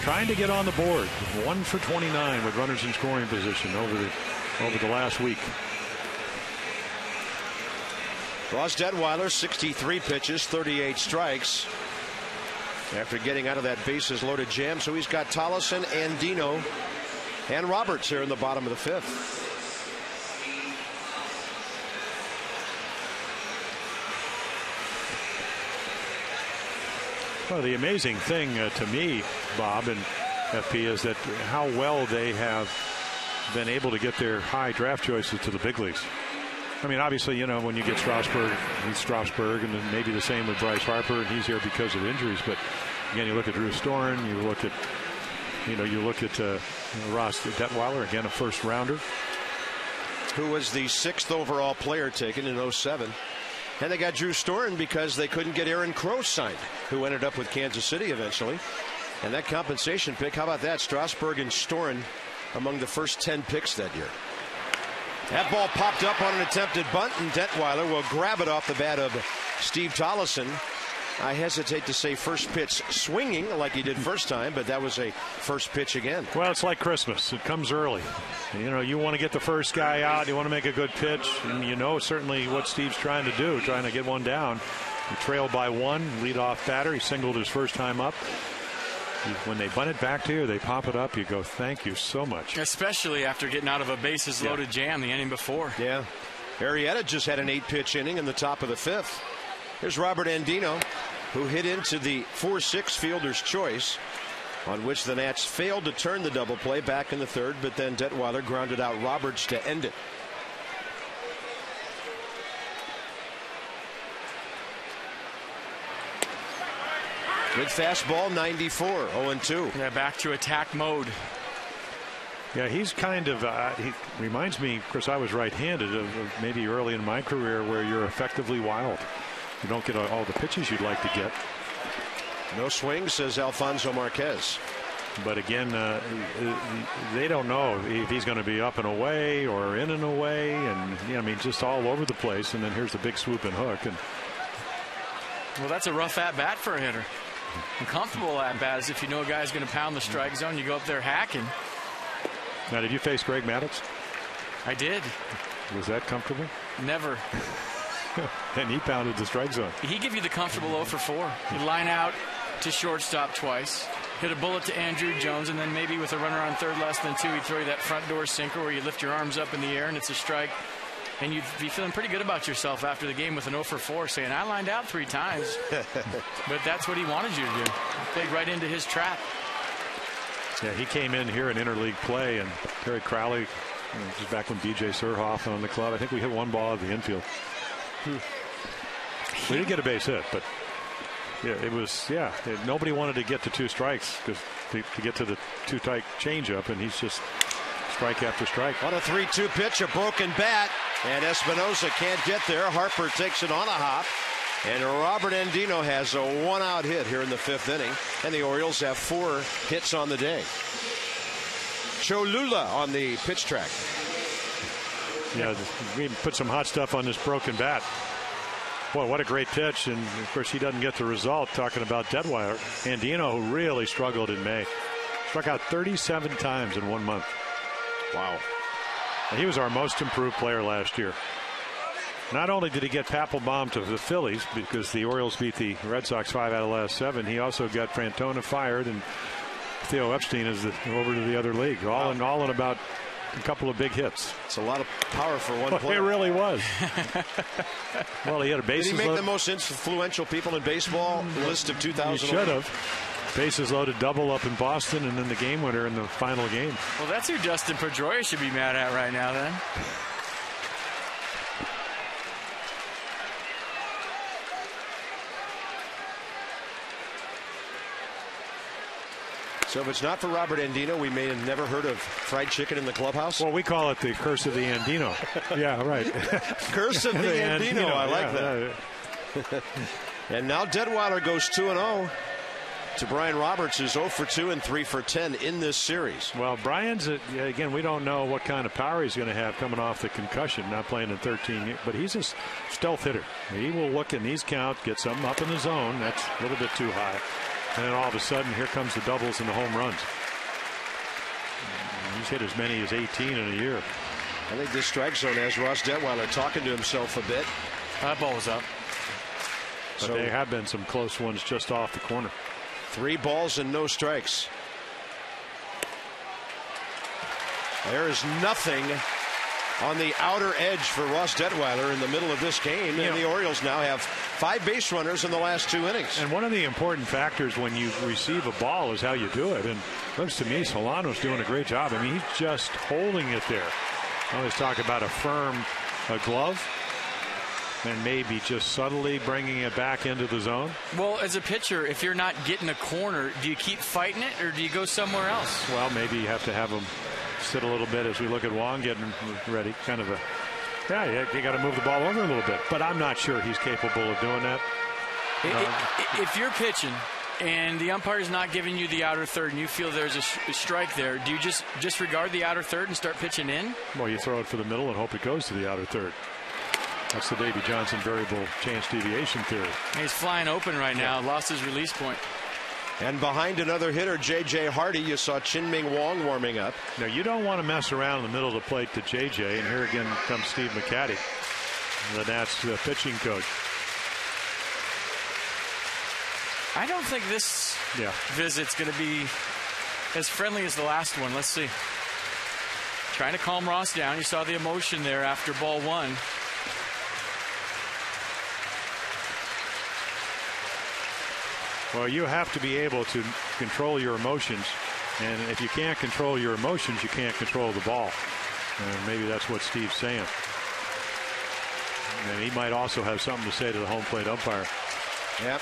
trying to get on the board. 1 for 29 with runners in scoring position over the last week. Ross Detweiler, 63 pitches, 38 strikes after getting out of that bases loaded jam. So he's got Tollison, Andino, and Roberts here in the bottom of the 5th. Well, the amazing thing to me, Bob and FP, is that how well they have been able to get their high draft choices to the big leagues. I mean, obviously, you know, when you get Strasburg, he's Strasburg, and then maybe the same with Bryce Harper, and he's here because of injuries. But again, you look at Drew Storen, you look at Ross Detweiler, again a first rounder, who was the 6th overall player taken in 07. And they got Drew Storen because they couldn't get Aaron Crow signed, who ended up with Kansas City eventually. And that compensation pick, how about that? Strasburg and Storen among the first 10 picks that year. That ball popped up on an attempted bunt, and Detweiler will grab it off the bat of Steve Tollefson. I hesitate to say first pitch swinging like he did first time, but that was a first pitch again. Well, it's like Christmas. It comes early. You know, you want to get the first guy out. You want to make a good pitch. And you know certainly what Steve's trying to do, trying to get one down. He trailed by one, leadoff batter. He singled his first time up. When they bunt it back to you, they pop it up, you go, thank you so much. Especially after getting out of a bases-loaded jam the inning before. Yeah. Arrieta just had an 8-pitch inning in the top of the 5th. Here's Robert Andino, who hit into the 4-6 fielder's choice, on which the Nats failed to turn the double play back in the 3rd, but then Detweiler grounded out Roberts to end it. Good fastball, 94, 0-2. Yeah, back to attack mode. Yeah, he's kind of, he reminds me, of course, I was right-handed, of maybe early in my career where you're effectively wild. You don't get all the pitches you'd like to get. No swing, says Alfonso Marquez. But again, they don't know if he's going to be up and away or in and away, and I mean, just all over the place. And then here's the big swoop and hook. And well, that's a rough at bat for a hitter. A comfortable at bat is if you know a guy's going to pound the strike zone, you go up there hacking. Now, did you face Greg Maddux? I did. Was that comfortable? Never. And he pounded the strike zone. He'd give you the comfortable 0 for 4. He'd line out to shortstop twice, hit a bullet to Andrew Jones, and then maybe with a runner on third less than 2, he'd throw you that front door sinker where you lift your arms up in the air and it's a strike. And you'd be feeling pretty good about yourself after the game with an 0 for 4, saying, I lined out 3 times. But that's what he wanted you to do. Played right into his trap. Yeah, he came in here in interleague play, and Terry Crowley, just back when B.J. Surhoff on the club, I think we hit one ball at the infield. We didn't get a base hit, but yeah, it was, nobody wanted to get to 2 strikes because to get to the 2-strike changeup, and he's just strike after strike. On a 3-2 pitch, a broken bat, and Espinosa can't get there. Harper takes it on a hop, and Robert Andino has a 1-out hit here in the 5th inning, and the Orioles have 4 hits on the day. Cholula on the pitch track. Yeah, we put some hot stuff on this broken bat. Boy, what a great pitch, and of course he doesn't get the result. Talking about Detweiler, Andino, who really struggled in May, struck out 37 times in 1 month. Wow. And he was our most improved player last year. Not only did he get Papelbon to the Phillies because the Orioles beat the Red Sox 5 out of the last 7, he also got Frantona fired, and Theo Epstein is over to the other league. All in about a couple of big hits. It's a lot of power for one player. It really was. Well, he had a bases. Did he make the most influential people in baseball list of 2000? He should have. Bases loaded double up in Boston, and then the game winner in the final game. Well, that's who Dustin Pedroia should be mad at right now, then. So if it's not for Robert Andino, we may have never heard of fried chicken in the clubhouse. Well, we call it the curse of the Andino. Yeah, right. Curse of the Andino. I like that. And now Detweiler goes 2-0 to Brian Roberts, who's 0 for 2 and 3 for 10 in this series. Well, Brian's, again, we don't know what kind of power he's going to have coming off the concussion, not playing in 13, but he's a stealth hitter. He will look in these counts, get something up in the zone. That's a little bit too high. And then all of a sudden, here comes the doubles and the home runs. He's hit as many as 18 in a year. I think this strike zone has Ross Detweiler talking to himself a bit. That ball was up. But there have been some close ones just off the corner. 3 balls and no strikes. There is nothing on the outer edge for Ross Detweiler in the middle of this game, and the Orioles now have 5 base runners in the last 2 innings. And one of the important factors when you receive a ball is how you do it, and it looks to me Solano's doing a great job. I mean, he's just holding it there. I always talk about a firm glove and maybe just subtly bringing it back into the zone. Well, as a pitcher, if you're not getting a corner, do you keep fighting it or do you go somewhere else? Well, maybe you have to have him sit a little bit as we look at Wong getting ready. Kind of you got to move the ball over a little bit. But I'm not sure he's capable of doing that. If you're pitching and the umpire is not giving you the outer third, and you feel there's a strike there, do you just disregard the outer third and start pitching in? Well, you throw it for the middle and hope it goes to the outer third. That's the Davey Johnson variable chance deviation theory. He's flying open right now. Lost his release point. And behind another hitter, J.J. Hardy, you saw Chien-Ming Wang warming up. Now, you don't want to mess around in the middle of the plate to J.J. And here again comes Steve McCatty, the Nats pitching coach. I don't think this visit's going to be as friendly as the last one. Let's see. Trying to calm Ross down. You saw the emotion there after ball one. Well, you have to be able to control your emotions. And if you can't control your emotions, you can't control the ball. And maybe that's what Steve's saying. And he might also have something to say to the home plate umpire. Yep.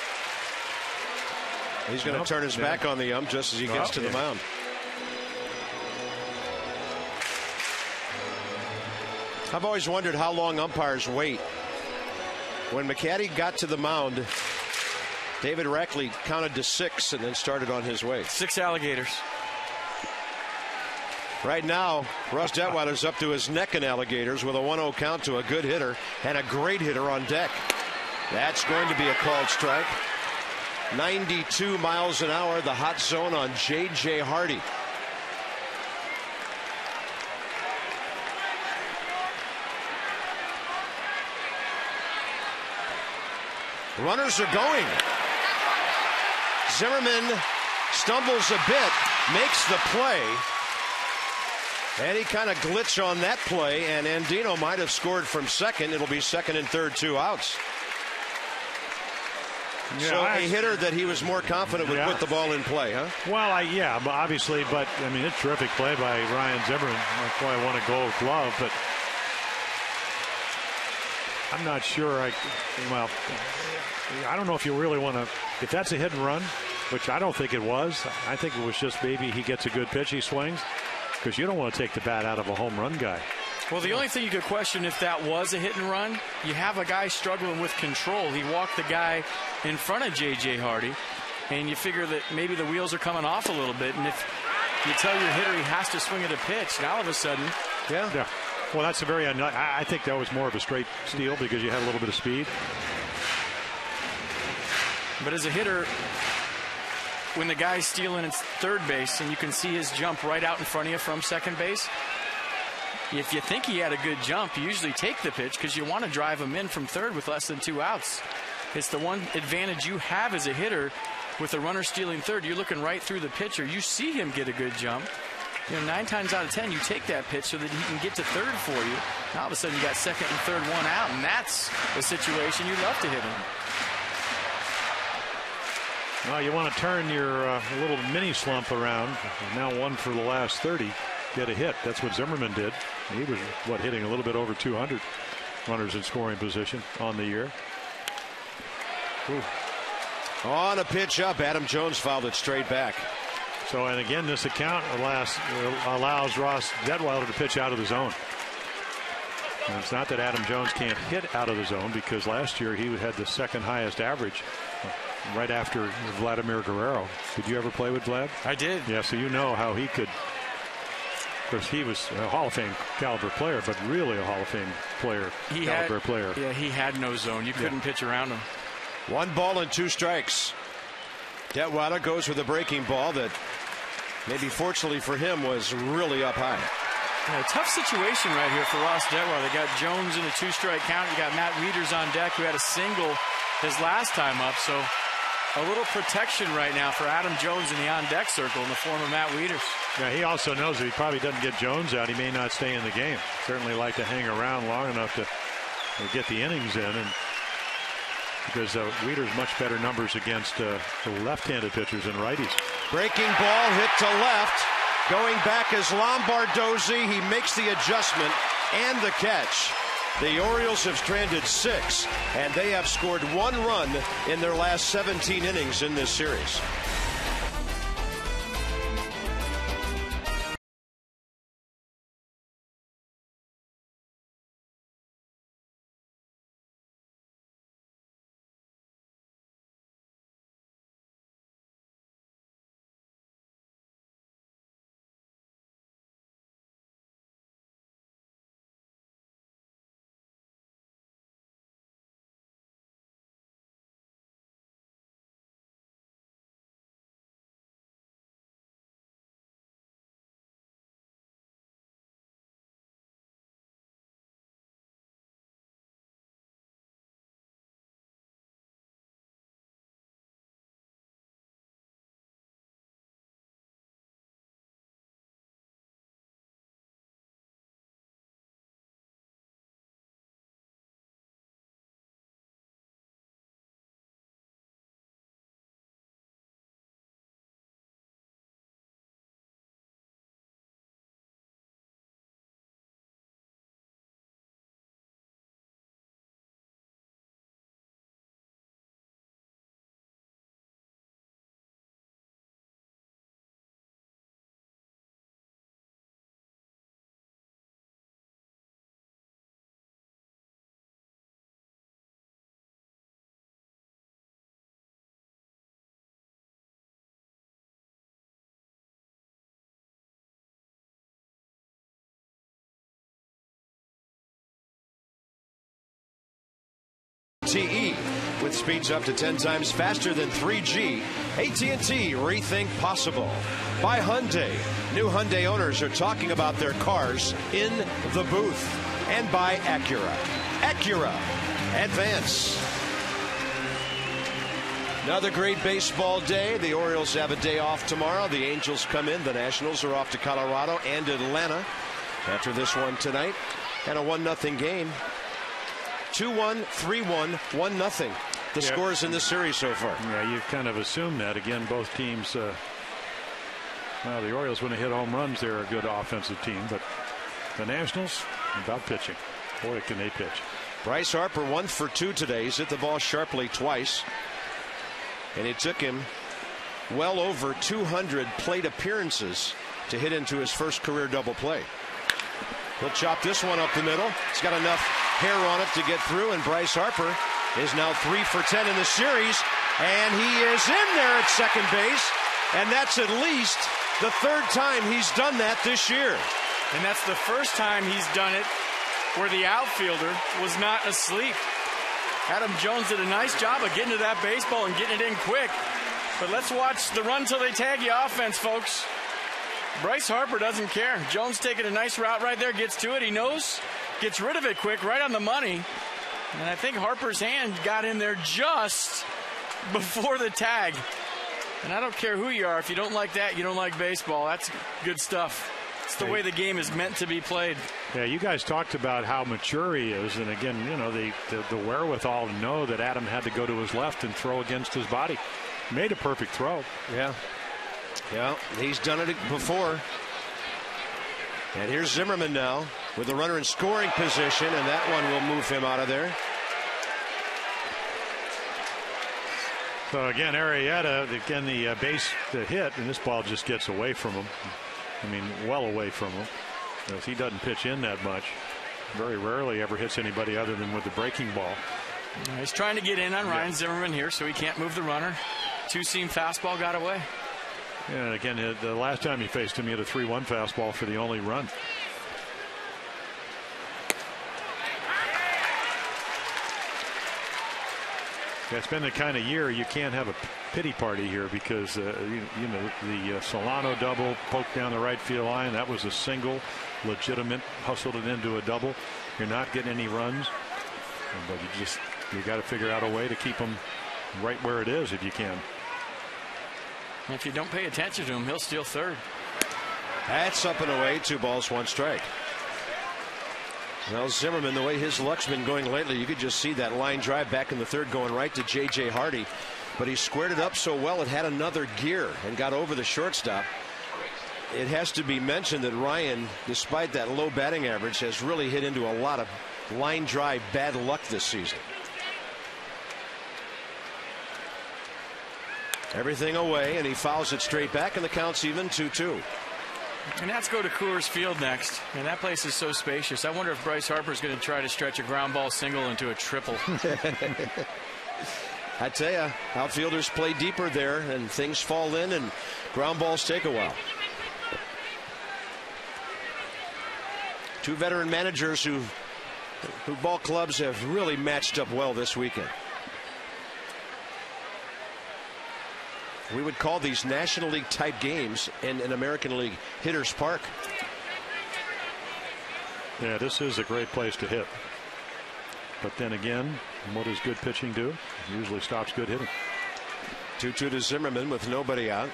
He's going to turn his back on the ump just as he gets to the mound. I've always wondered how long umpires wait. When McCatty got to the mound, David Rackley counted to 6 and then started on his way. 6 alligators. Right now, Ross Detweiler's up to his neck in alligators with a 1-0 count to a good hitter and a great hitter on deck. That's going to be a called strike. 92 miles an hour, the hot zone on J.J. Hardy. Runners are going. Zimmerman stumbles a bit, makes the play. And he kind of glitched on that play, and Andino might have scored from second. It'll be second and third, 2 outs. Yeah, so a hitter that he was more confident would put the ball in play, huh? Well, obviously, but I mean, it's terrific play by Ryan Zimmerman. That's why I won a Gold Glove, but I'm not sure. I don't know if you really want to. If that's a hit and run, which I don't think it was. I think it was just maybe he gets a good pitch, he swings, because you don't want to take the bat out of a home run guy. Well, the only thing you could question if that was a hit and run, you have a guy struggling with control. He walked the guy in front of J.J. Hardy, and you figure that maybe the wheels are coming off a little bit. And if you tell your hitter he has to swing at a pitch, now all of a sudden. Yeah. Well, that's a very. I think that was more of a straight steal because you had a little bit of speed. But as a hitter, when the guy's stealing at third base and you can see his jump right out in front of you from second base, if you think he had a good jump, you usually take the pitch because you want to drive him in from third with less than 2 outs. It's the one advantage you have as a hitter with a runner stealing third. You're looking right through the pitcher. You see him get a good jump. 9 times out of 10, you take that pitch so that he can get to third for you. Now all of a sudden you got second and third, 1 out, and that's a situation you love to hit him. Well, you want to turn your little mini slump around. Now 1 for the last 30. Get a hit. That's what Zimmerman did. He was hitting a little bit over 200 runners in scoring position on the year. Ooh. On a pitch up, Adam Jones fouled it straight back. So, and again, this account allows Ross Detweiler to pitch out of the zone. And it's not that Adam Jones can't hit out of the zone, because last year he had the second highest average right after Vladimir Guerrero. Did you ever play with Vlad? I did. Yeah, so you know how he could. Of course, he was a Hall of Fame caliber player, but really a Hall of Fame player. Yeah, he had no zone. You couldn't pitch around him. 1 ball and 2 strikes. Detweiler goes with a breaking ball that maybe fortunately for him was really up high. Yeah, tough situation right here for Ross Detweiler. They got Jones in a 2-strike count. You got Matt Wieters on deck, who had a single his last time up. So a little protection right now for Adam Jones in the on-deck circle in the form of Matt Wieters. Yeah, he also knows if he probably doesn't get Jones out, he may not stay in the game. Certainly like to hang around long enough to get the innings in, and because Wieters much better numbers against the left-handed pitchers and righties. Breaking ball hit to left. Going back is Lombardozzi. He makes the adjustment and the catch. The Orioles have stranded 6, and they have scored 1 run in their last 17 innings in this series. LTE with speeds up to 10 times faster than 3G. AT&T, rethink possible. By Hyundai. New Hyundai owners are talking about their cars in the booth. And by Acura. Acura Advance. Another great baseball day. The Orioles have a day off tomorrow. The Angels come in. The Nationals are off to Colorado and Atlanta after this one tonight. And a 1-0 game. 2-1, 3-1, 1-0. The scores in this series so far. Yeah, you've kind of assumed that. Again, both teams, well, the Orioles, when they hit home runs, they're a good offensive team. But the Nationals, about pitching. Boy, can they pitch. Bryce Harper 1 for 2 today. He's hit the ball sharply twice. And it took him well over 200 plate appearances to hit into his first career double play. He'll chop this one up the middle. He's got enough hair on it to get through, and Bryce Harper is now 3 for 10 in the series, and he is in there at second base, and that's at least the 3rd time he's done that this year. And that's the first time he's done it where the outfielder was not asleep. Adam Jones did a nice job of getting to that baseball and getting it in quick. But let's watch the run till they tag you offense, folks. Bryce Harper doesn't care. Jones taking a nice route right there, gets to it. He knows, gets rid of it quick, right on the money. And I think Harper's hand got in there just before the tag. And I don't care who you are. If you don't like that, you don't like baseball. That's good stuff. It's the way the game is meant to be played. Yeah, you guys talked about how mature he is, and again, you know, the wherewithal to know that Adam had to go to his left and throw against his body. Made a perfect throw. Yeah, he's done it before. And here's Zimmerman now with the runner in scoring position, and that one will move him out of there. So again, Arrieta, again the base hit, and this ball just gets away from him. I mean, well away from him. Because he doesn't pitch in that much. Very rarely ever hits anybody other than with the breaking ball. He's trying to get in on Ryan Zimmerman here, so he can't move the runner. Two-seam fastball got away. Yeah, and again, the last time he faced him, he had a 3-1 fastball for the only run. It's been the kind of year you can't have a pity party here because you know the Solano double poked down the right field line. That was a single, legitimate, hustled it into a double. You're not getting any runs, but you got to figure out a way to keep them right where it is if you can. If you don't pay attention to him, he'll steal third. That's up and away. 2 balls, 1 strike. Well, Zimmerman, the way his luck's been going lately, you could just see that line drive back in the 3rd going right to J.J. Hardy. But he squared it up so well it had another gear and got over the shortstop. It has to be mentioned that Ryan, despite that low batting average, has really hit into a lot of line drive bad luck this season. Everything away, and he fouls it straight back, and the count's even 2-2. And let's go to Coors Field next. And that place is so spacious. I wonder if Bryce Harper's going to try to stretch a ground ball single into a triple. I tell you, outfielders play deeper there, and things fall in, and ground balls take a while. 2 veteran managers who ball clubs have really matched up well this weekend. We would call these National League type games in an American League hitter's park. Yeah, this is a great place to hit. But then again, what does good pitching do? It usually stops good hitting. 2-2 to Zimmerman with nobody out.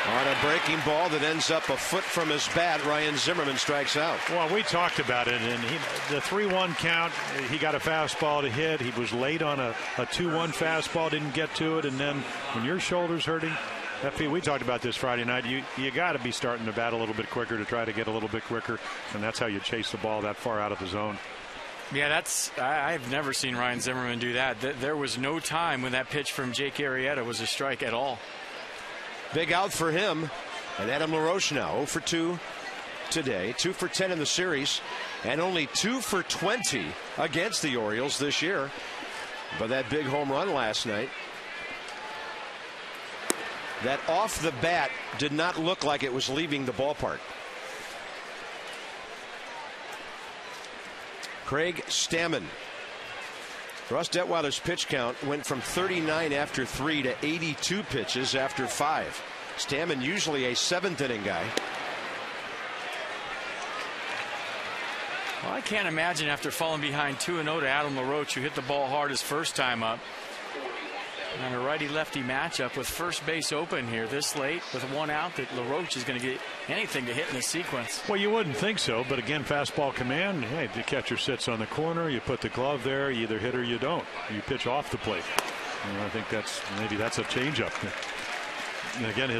On a breaking ball that ends up a foot from his bat, Ryan Zimmerman strikes out. Well, we talked about it, and the 3-1 count, he got a fastball to hit. He was late on a 2-1 fastball, didn't get to it, and then when your shoulder's hurting, we talked about this Friday night, you got to be starting to bat a little bit quicker to try to get a little bit quicker, and that's how you chase the ball that far out of the zone. Yeah, I've never seen Ryan Zimmerman do that. There was no time when that pitch from Jake Arrieta was a strike at all. Big out for him. And Adam LaRoche now 0 for 2 today. 2 for 10 in the series. And only 2 for 20 against the Orioles this year. But that big home run last night. that off the bat did not look like it was leaving the ballpark. Craig Stammen. Russ Detweiler's pitch count went from 39 after 3 to 82 pitches after 5. Stammen usually a 7th inning guy. Well, I can't imagine after falling behind 2-0 to Adam LaRoche, who hit the ball hard his first time up. And a righty-lefty matchup with first base open here this late with 1 out, that LaRoche is going to get anything to hit in this sequence. Well, you wouldn't think so, but again, fastball command. Hey, the catcher sits on the corner, you put the glove there, you either hit or you don't. You pitch off the plate. And I think maybe that's a changeup. And again,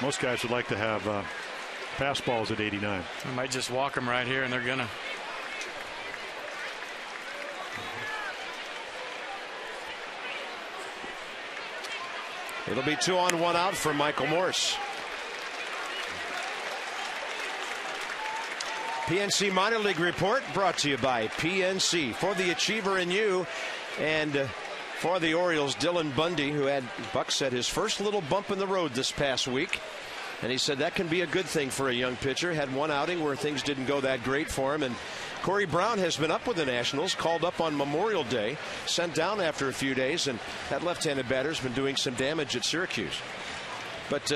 most guys would like to have fastballs at 89. I might just walk them right here, and they're gonna. It'll be 2 on 1 out for Michael Morse. PNC Minor League Report brought to you by PNC. For the achiever in you, and for the Orioles, Dylan Bundy, who Buck said, his first little bump in the road this past week. And he said that can be a good thing for a young pitcher. Had one outing where things didn't go that great for him. And Corey Brown has been up with the Nationals, called up on Memorial Day, sent down after a few days, and that left-handed batter's been doing some damage at Syracuse. But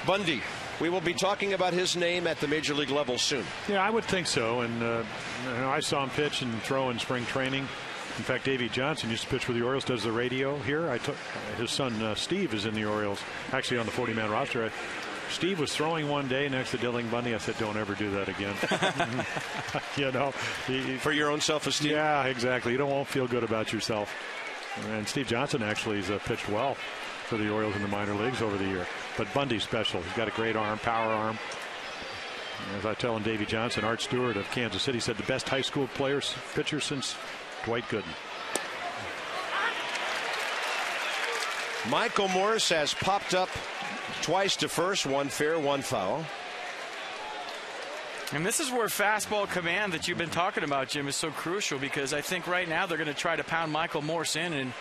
Bundy, we will be talking about his name at the major league level soon. Yeah, I would think so. And I saw him pitch and throw in spring training. In fact, Davey Johnson used to pitch for the Orioles, does the radio here. His son Steve is in the Orioles, actually on the 40-man roster. Steve was throwing one day next to Dylan Bundy. I said, don't ever do that again. You know, for your own self-esteem. Yeah, exactly. You won't feel good about yourself. And Steve Johnson actually has pitched well for the Orioles in the minor leagues over the year. But Bundy's special. He's got a great arm, power arm. As I tell him, Davey Johnson, Art Stewart of Kansas City, said the best high school pitcher since Dwight Gooden. Michael Morse has popped up twice to first, 1 fair, 1 foul. And this is where fastball command that you've been talking about, Jim, is so crucial, because I think right now they're going to try to pound Michael Morse in, and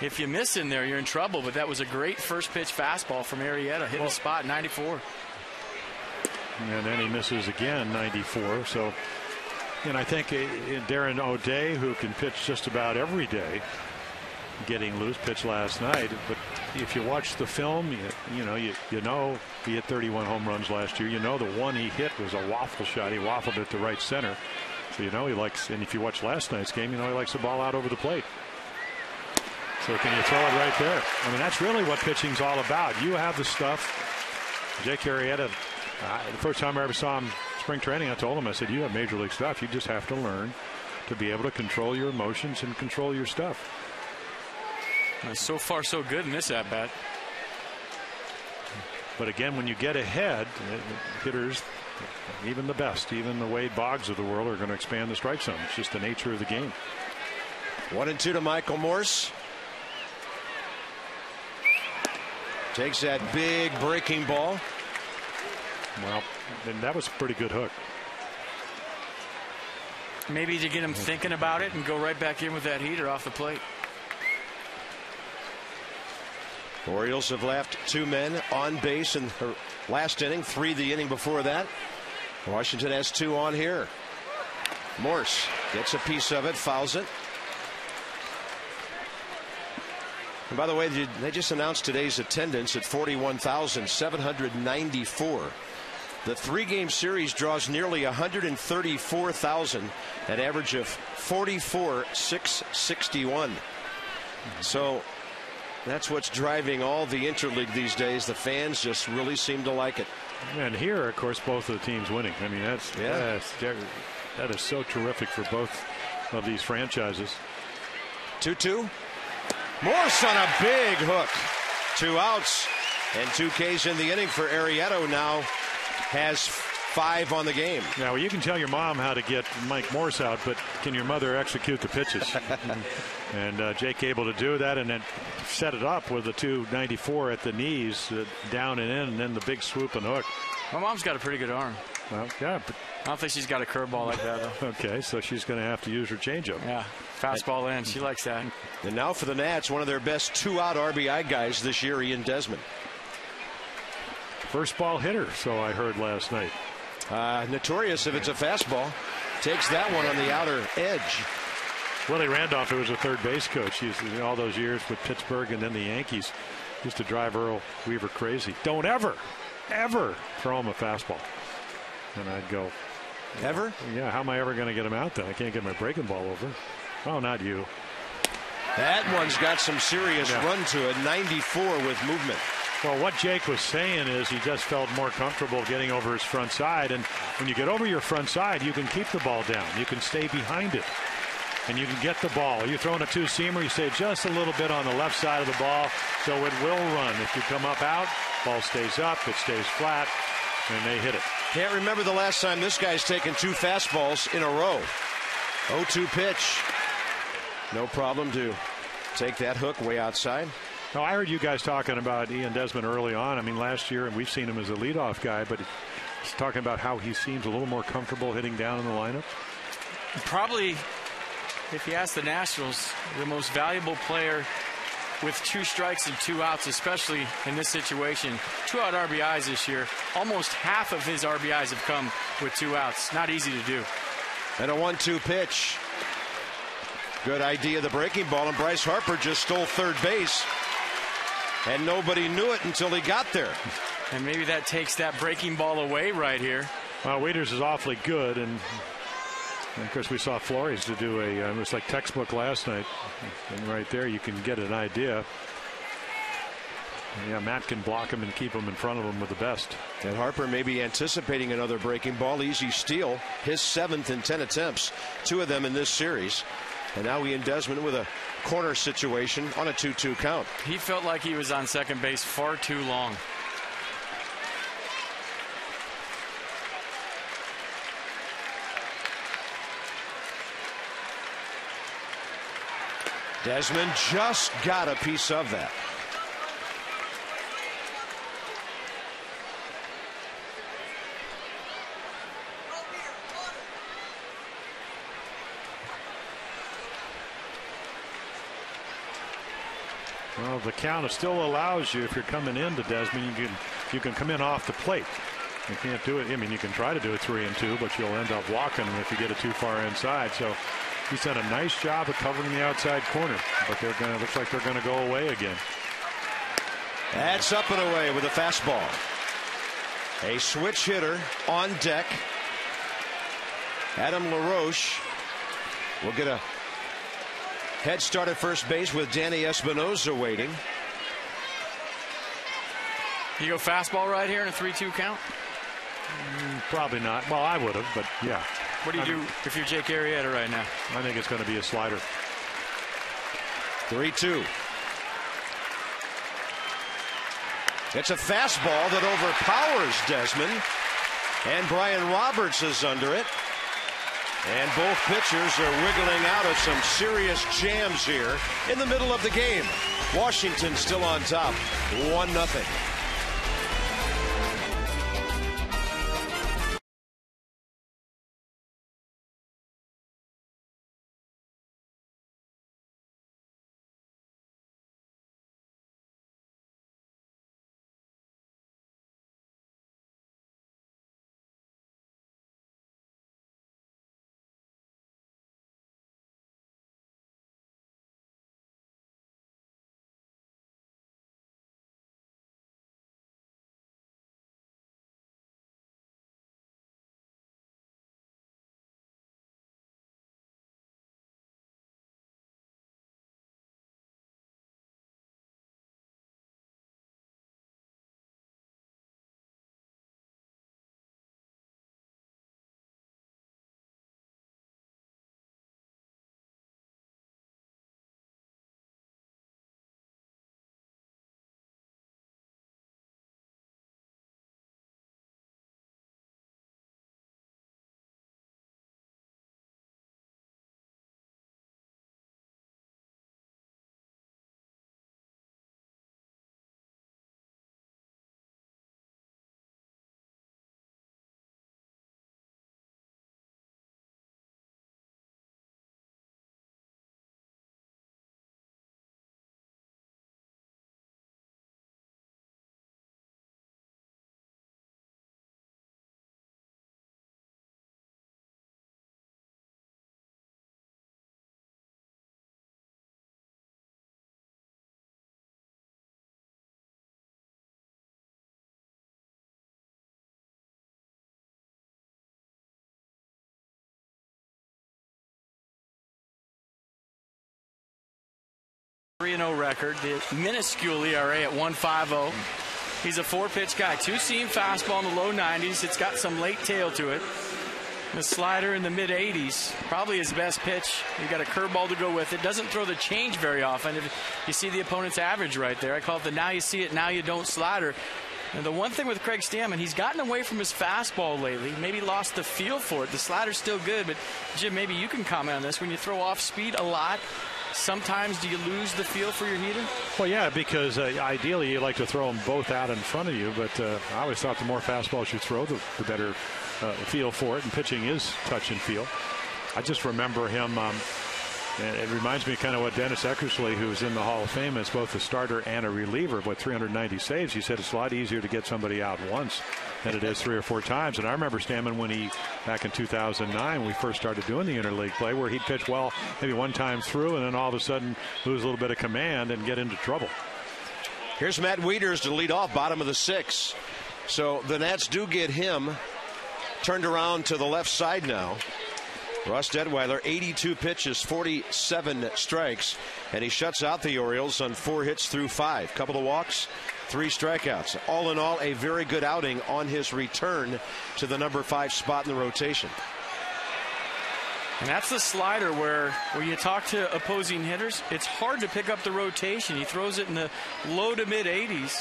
if you miss in there, you're in trouble. But that was a great first pitch fastball from Arrieta, hitting the spot, 94. And then he misses again, 94. So, and I think Darren O'Day, who can pitch just about every day, getting loose, pitch last night. But if you watch the film, you know he hit 31 home runs last year. You know the one he hit was a waffle shot. He waffled it to right center. So you know he likes, and if you watch last night's game, you know he likes the ball out over the plate. So can you throw it right there? I mean, that's really what pitching's all about. You have the stuff. Jake Arrieta, the first time I ever saw him spring training, I told him, I said, you have major league stuff. You just have to learn to be able to control your emotions and control your stuff. So far, so good in this at-bat. But again, when you get ahead, hitters, even the best, even the Wade Boggs of the world, are going to expand the strike zone. It's just the nature of the game. 1-2 to Michael Morse. Takes that big breaking ball. Well, and that was a pretty good hook. Maybe to get him thinking about it and go right back in with that heater off the plate. Orioles have left 2 men on base in the last inning, 3 the inning before that. Washington has 2 on here. Morse gets a piece of it, fouls it. And by the way, they just announced today's attendance at 41,794. The 3-game series draws nearly 134,000, an average of 44,661. So that's what's driving all the interleague these days. The fans just really seem to like it. And here, of course, both of the teams winning. I mean, that is so terrific for both of these franchises. 2-2. Morse on a big hook. 2 outs and 2 Ks in the inning for Arrieta. Now has 5 on the game. Now, you can tell your mom how to get Mike Morse out, but can your mother execute the pitches? And Jake able to do that, and then set it up with the 294 at the knees, down and in, and then the big swoop and hook. My mom's got a pretty good arm. Well, yeah. I don't think she's got a curveball like that, though. Okay, so she's going to have to use her changeup. Yeah, fastball in. She likes that. And now for the Nats, one of their best 2-out RBI guys this year, Ian Desmond. first ball hitter, so I heard last night. Notorious if it's a fastball. Takes that one on the outer edge. Willie Randolph, who was a third base coach, he's all those years with Pittsburgh and then the Yankees, used to drive Earl Weaver crazy. Don't ever throw him a fastball. And I'd go, ever? Yeah, how am I ever going to get him out then? I can't get my breaking ball over. Oh, not you. That one's got some serious run to it. 94 with movement. Well, what Jake was saying is he just felt more comfortable getting over his front side. And when you get over your front side, you can keep the ball down. You can stay behind it. And you can get the ball. You're throwing a two-seamer, you say just a little bit on the left side of the ball, so it will run. If you come up out, ball stays up, it stays flat, and they hit it. Can't remember the last time this guy's taken 2 fastballs in a row. 0-2 pitch. No problem to take that hook way outside. Now, I heard you guys talking about Ian Desmond early on. I mean, last year, and we've seen him as a leadoff guy, but he's talking about how he seems a little more comfortable hitting down in the lineup. Probably, if you ask the Nationals, the most valuable player with 2 strikes and 2 outs, especially in this situation. 2-out RBIs this year. Almost half of his RBIs have come with 2 outs. Not easy to do. And a 1-2 pitch. Good idea, the breaking ball, and Bryce Harper just stole third base. And nobody knew it until he got there. And maybe that takes that breaking ball away right here. Well, Waiters is awfully good, and of course we saw Flores to do it was like textbook last night. And right there you can get an idea. Yeah, Matt can block him and keep him in front of him with the best. And Harper may be anticipating another breaking ball. Easy steal. His 7th in 10 attempts. 2 of them in this series. And now Ian Desmond with a corner situation on a 2-2 count. He felt like he was on second base far too long. Desmond just got a piece of that. Well, the count still allows you, if you're coming into Desmond, you can come in off the plate. You can't do it. I mean, you can try to do it 3-2, but you'll end up walking if you get it too far inside. So he's done a nice job of covering the outside corner, but looks like they're going to go away again. That's up and away with a fastball. A switch hitter on deck. Adam LaRoche will get a head start at first base with Danny Espinosa waiting. You go fastball right here in a 3-2 count? Probably not. Well, I would have, but yeah. What do you do if you're Jake Arrieta right now? I think it's going to be a slider. 3-2. It's a fastball that overpowers Desmond. And Brian Roberts is under it. And both pitchers are wiggling out of some serious jams here in the middle of the game. Washington still on top, 1-0. 3-0 record, the minuscule ERA at 1.50. He's a 4-pitch guy. 2-seam fastball in the low 90s. It's got some late tail to it. The slider in the mid 80s, probably his best pitch. You've got a curveball to go with it. Doesn't throw the change very often. If you see the opponent's average right there, I call it the now you see it, now you don't slider. And the one thing with Craig Stammen, he's gotten away from his fastball lately. Maybe lost the feel for it. The slider's still good, but Jim, maybe you can comment on this. When you throw off speed a lot, sometimes do you lose the feel for your heater? Well, yeah, because ideally you like to throw them both out in front of you, but I always thought the more fastballs you throw, the better feel for it, and pitching is touch and feel. I just remember him. It reminds me kind of what Dennis Eckersley, who's in the Hall of Fame, is both a starter and a reliever with 390 saves. He said it's a lot easier to get somebody out once than it is 3 or 4 times. And I remember Stammen when he, back in 2009, we first started doing the interleague play, where he'd pitch well maybe one time through and then all of a sudden lose a little bit of command and get into trouble. Here's Matt Wieters to lead off, bottom of the 6th. So the Nats do get him turned around to the left side now. Ross Detweiler, 82 pitches, 47 strikes, and he shuts out the Orioles on 4 hits through 5. Couple of walks, 3 strikeouts. All in all, a very good outing on his return to the number 5 spot in the rotation. And that's the slider where you talk to opposing hitters, it's hard to pick up the rotation. He throws it in the low to mid 80s.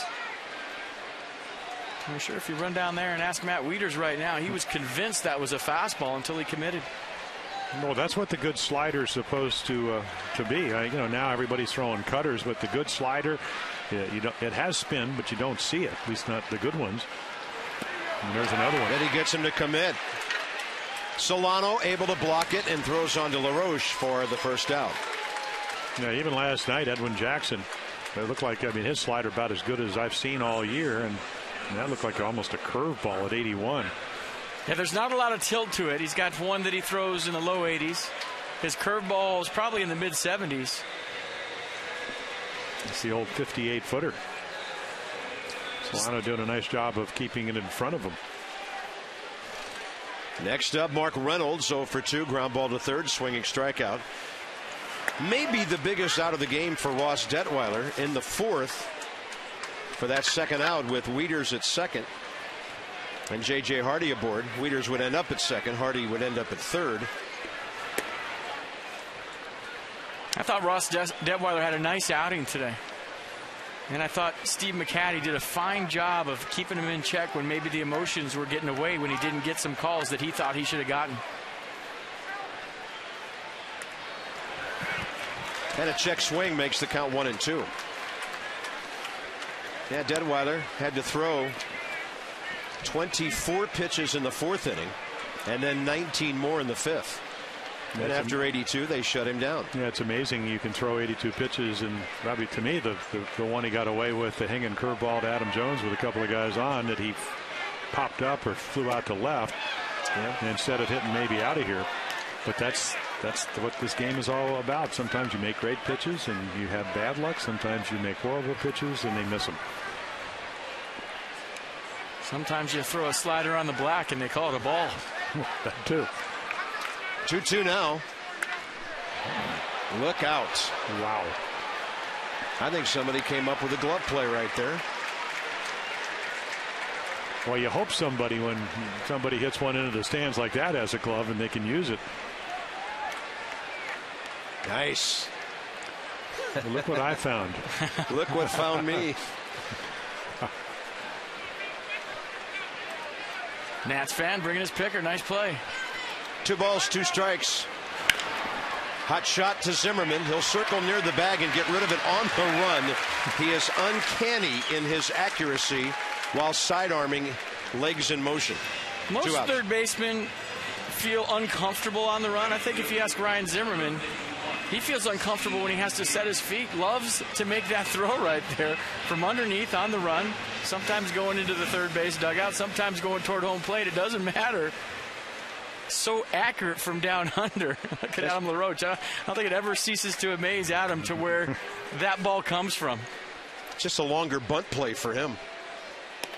I'm sure if you run down there and ask Matt Wieters right now, he was convinced that was a fastball until he committed. Well, that's what the good slider is supposed to be. Now everybody's throwing cutters, but the good slider, it has spin, but you don't see it. At least not the good ones. And there's another one. Then he gets him to commit. Solano able to block it and throws on to LaRoche for the first out. Yeah, even last night, Edwin Jackson, it looked like, his slider about as good as I've seen all year, and that looked like almost a curveball at 81. Yeah, there's not a lot of tilt to it. He's got one that he throws in the low 80s. His curveball is probably in the mid 70s. It's the old 58-footer. Solano doing a nice job of keeping it in front of him. Next up, Mark Reynolds, 0 for 2, ground ball to third, swinging strikeout. Maybe the biggest out of the game for Ross Detweiler in the 4th for that second out, with Wieters at second and J.J. Hardy aboard. Wieters would end up at second. Hardy would end up at third. I thought Ross Detweiler had a nice outing today. And I thought Steve McCatty did a fine job of keeping him in check when maybe the emotions were getting away, when he didn't get some calls that he thought he should have gotten. And a check swing makes the count 1-2. Yeah, Detweiler had to throw 24 pitches in the 4th inning and then 19 more in the 5th. And after 82, they shut him down. Yeah, it's amazing you can throw 82 pitches, and probably to me the one he got away with, the hanging curveball to Adam Jones with a couple of guys on, that he popped up or flew out to left, instead of hitting maybe out of here. But that's what this game is all about. Sometimes you make great pitches and you have bad luck. Sometimes you make horrible pitches and they miss them. Sometimes you throw a slider on the black and they call it a ball. That too. 2-2 now. Look out. Wow. I think somebody came up with a glove play right there. Well, you hope somebody, when somebody hits one into the stands like that, has a glove and they can use it. Nice. Well, look what I found. Look what found me. Nats fan bringing his picker. Nice play. 2 balls, 2 strikes. Hot shot to Zimmerman. He'll circle near the bag and get rid of it on the run. He is uncanny in his accuracy while sidearming, legs in motion. Most third basemen feel uncomfortable on the run. I think if you ask Ryan Zimmerman, he feels uncomfortable when he has to set his feet. Loves to make that throw right there from underneath on the run. Sometimes going into the third base dugout, sometimes going toward home plate. It doesn't matter. So accurate from down under. Look at Adam LaRoche. I don't think it ever ceases to amaze Adam to where that ball comes from. Just a longer bunt play for him.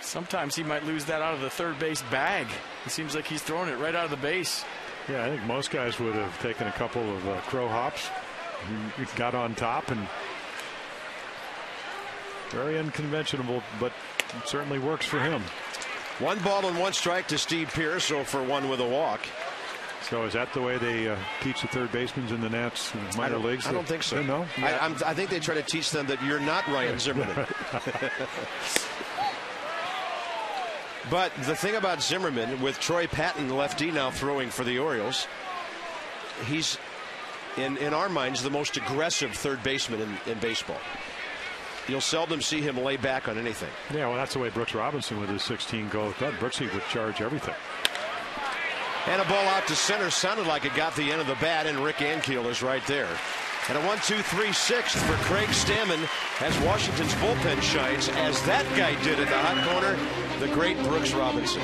Sometimes he might lose that out of the third base bag. It seems like he's throwing it right out of the base. Yeah, I think most guys would have taken a couple of crow hops. He got on top and Very unconventional, but it certainly works for him. 1 ball and 1 strike to Steve Pearce, 0 for 1 with a walk. So is that the way they teach the third basemen in the Nats minor leagues? I don't think so. No? I think they try to teach them that you're not Ryan Zimmerman. But the thing about Zimmerman, with Troy Patton, lefty, now throwing for the Orioles, he's, in our minds, the most aggressive third baseman in baseball. You'll seldom see him lay back on anything. Yeah, well, that's the way Brooks Robinson with his 16 goals. Brooksy would charge everything. And a ball out to center. Sounded like it got the end of the bat, and Rick Ankiel is right there. And a 1-2-3-6 for Craig Stammen as Washington's bullpen shines, as that guy did at the hot corner, the great Brooks Robinson.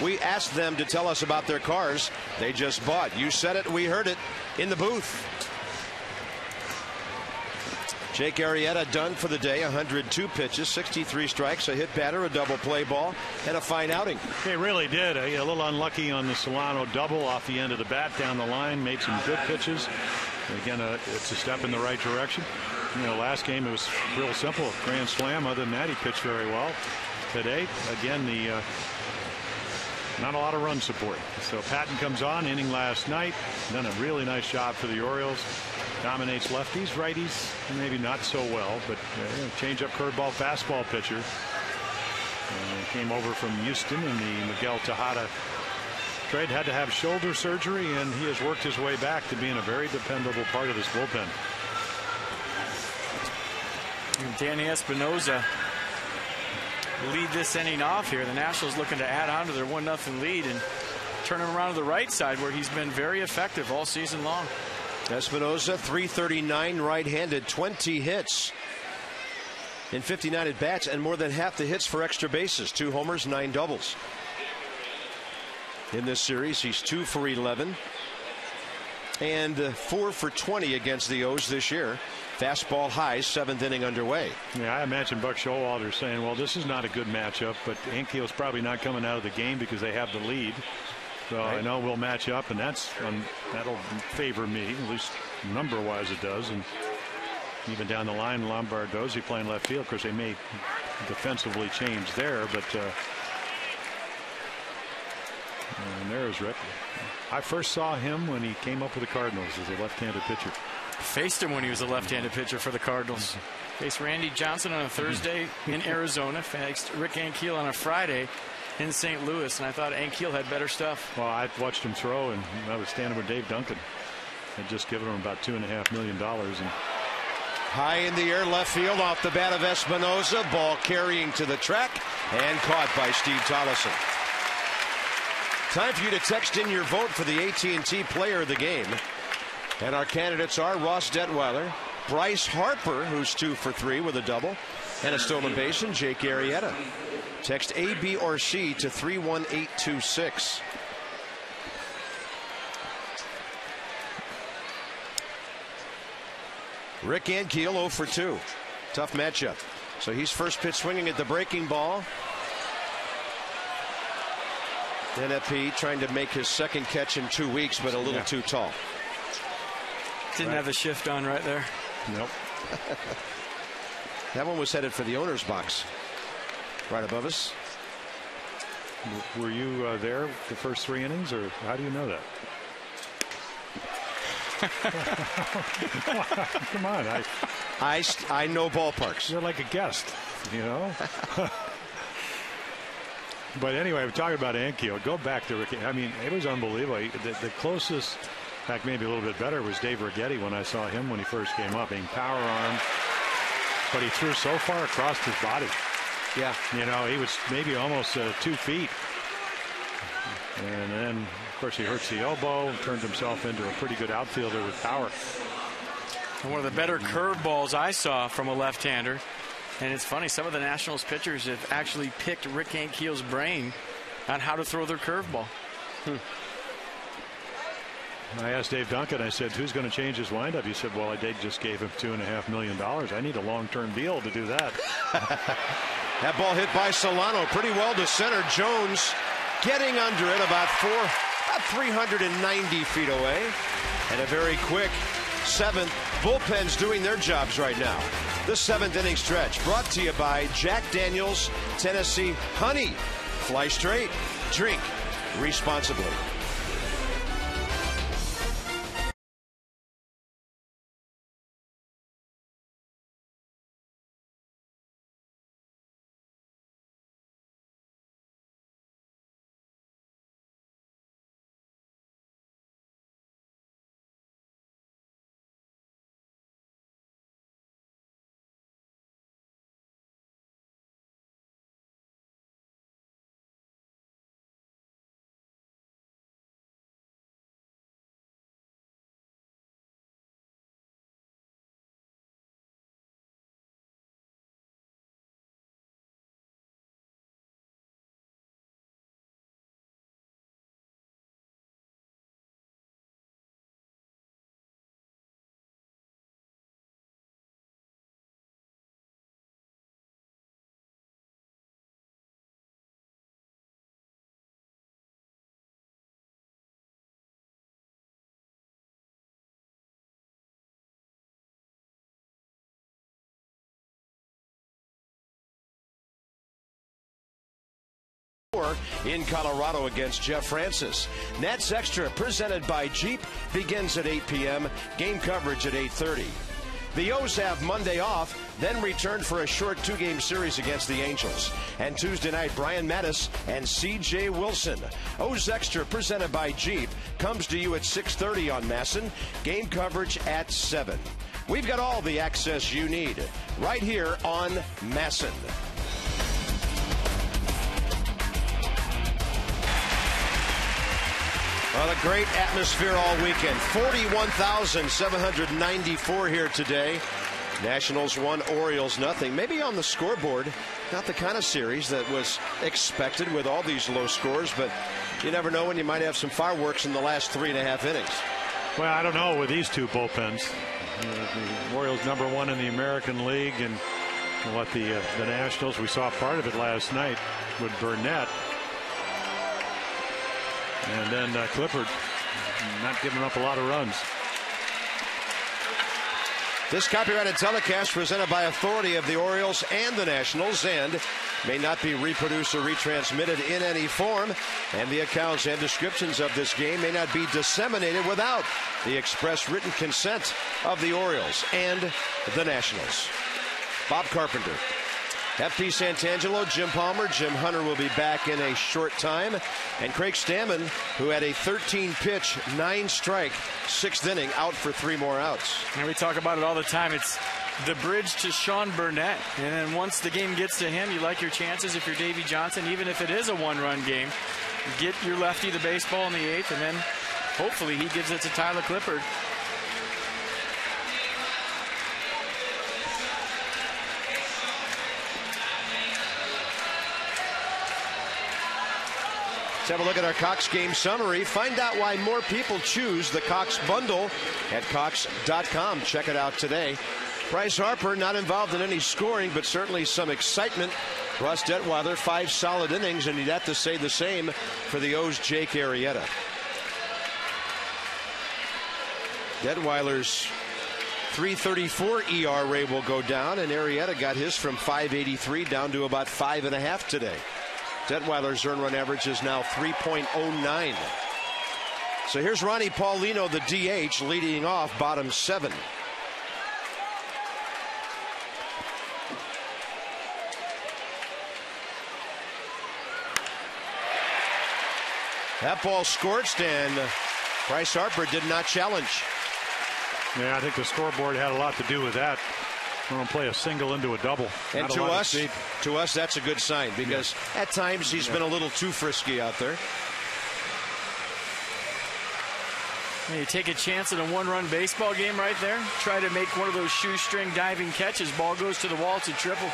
We asked them to tell us about their cars they just bought. You said it, we heard it in the booth. Jake Arrieta done for the day. 102 pitches, 63 strikes, a hit batter, a double play ball, and a fine outing. He really did. A little unlucky on the Solano double off the end of the bat down the line. Made some good pitches. Again, it's a step in the right direction. You know, last game it was real simple, grand slam. Other than that, he pitched very well. Today, again, not a lot of run support. So Patton comes on, inning last night, done a really nice job for the Orioles. Dominates lefties, righties, maybe not so well, but change-up, curveball, fastball pitcher. Came over from Houston in the Miguel Tejada trade. Had to have shoulder surgery, and he has worked his way back to being a very dependable part of this bullpen. Danny Espinosa lead this inning off here. The Nationals looking to add on to their 1-0 lead and turn him around to the right side, where he's been very effective all season long. Espinosa, .339, right-handed, 20 hits in 59 at bats, and more than half the hits for extra bases. 2 homers, 9 doubles. In this series, he's 2 for 11 and 4 for 20 against the O's this year. Fastball highs, 7th inning underway. Yeah, I imagine Buck Showalter saying, well, this is not a good matchup, but Ankiel's probably not coming out of the game because they have the lead. So right. I know we'll match up, and that'll favor me, at least number-wise it does. And even down the line, Lombardozzi playing left field. Of course, they may defensively change there, but and there's Rick. I first saw him when he came up with the Cardinals as a left-handed pitcher. Faced him when he was a left-handed pitcher for the Cardinals. Faced Randy Johnson on a Thursday in Arizona. Faced Rick Ankiel on a Friday in St. Louis, and I thought Ankiel had better stuff. Well, I watched him throw, and I was standing with Dave Duncan. Had just given him about $2.5 million. And high in the air, left field, off the bat of Espinosa. Ball carrying to the track and caught by Steve Tollison. Time for you to text in your vote for the AT&T Player of the Game. And our candidates are Ross Detweiler, Bryce Harper, who's 2 for 3 with a double, and a stolen base, and Jake Arrieta. Text A, B, or C to 31826. Rick Ankiel 0 for 2. Tough matchup. So he's first pitch swinging at the breaking ball. NFP trying to make his second catch in 2 weeks, but a little too tall. Didn't have a shift on right there. Nope. That one was headed for the owner's box right above us. Were you there the first 3 innings, or how do you know that? Come on, I know ballparks. You're like a guest, you know. But anyway, we're talking about Ankiel. Go back to Rick. I mean, it was unbelievable. The closest, in fact, maybe a little bit better, was Dave Righetti when I saw him when he first came up. Being power armed, but he threw so far across his body. Yeah. You know, he was maybe almost 2 feet. And then, of course, he hurts the elbow, turned himself into a pretty good outfielder with power. And one of the better curveballs I saw from a left-hander. And it's funny, some of the Nationals pitchers have actually picked Rick Ankiel's brain on how to throw their curveball. I asked Dave Duncan, I said, who's going to change his windup? He said, well, I just gave him $2.5 million. I need a long-term deal to do that. That ball hit by Solano pretty well to center. Jones getting under it about 390 feet away. And a very quick 7th. Bullpen's doing their jobs right now. The 7th inning stretch brought to you by Jack Daniel's Tennessee Honey. Fly straight, drink responsibly. In Colorado against Jeff Francis. Nats Extra presented by Jeep begins at 8 p.m. Game coverage at 8:30. The O's have Monday off, then return for a short 2-game series against the Angels. And Tuesday night, Brian Mattis and C.J. Wilson. O's Extra presented by Jeep comes to you at 6:30 on Masson. Game coverage at 7. We've got all the access you need right here on Masson. Well, a great atmosphere all weekend. 41,794 here today. Nationals 1, Orioles nothing. Maybe on the scoreboard, not the kind of series that was expected with all these low scores, but you never know when you might have some fireworks in the last 3.5 innings. Well, I don't know with these two bullpens. The Orioles #1 in the American League, and what the Nationals, we saw part of it last night with Burnett. And then Clifford not giving up a lot of runs. This copyrighted telecast presented by authority of the Orioles and the Nationals and may not be reproduced or retransmitted in any form. And the accounts and descriptions of this game may not be disseminated without the express written consent of the Orioles and the Nationals. Bob Carpenter, FP Santangelo, Jim Palmer, Jim Hunter will be back in a short time. And Craig Stammen, who had a 13-pitch, 9-strike, 6th inning, out for 3 more outs. And we talk about it all the time. It's the bridge to Sean Burnett. And then once the game gets to him, you like your chances if you're Davey Johnson, even if it is a 1-run game. Get your lefty the baseball in the 8th, and then hopefully he gives it to Tyler Clifford. Let's have a look at our Cox game summary. Find out why more people choose the Cox bundle at Cox.com. Check it out today. Bryce Harper not involved in any scoring, but certainly some excitement. Russ Detweiler, 5 solid innings, and you'd have to say the same for the O's' Jake Arrieta. Detweiler's .334 ERA will go down, and Arrieta got his from .583 down to about 5.5 today. Detweiler's earned run average is now 3.09. So here's Ronnie Paulino, the DH, leading off bottom 7. That ball scorched, and Bryce Harper did not challenge. Yeah, I think the scoreboard had a lot to do with that. We're going to play a single into a double. And to us, that's a good sign, because at times he's been a little too frisky out there. You take a chance in a one-run baseball game right there. Try to make one of those shoestring diving catches. Ball goes to the wall. It's a triple.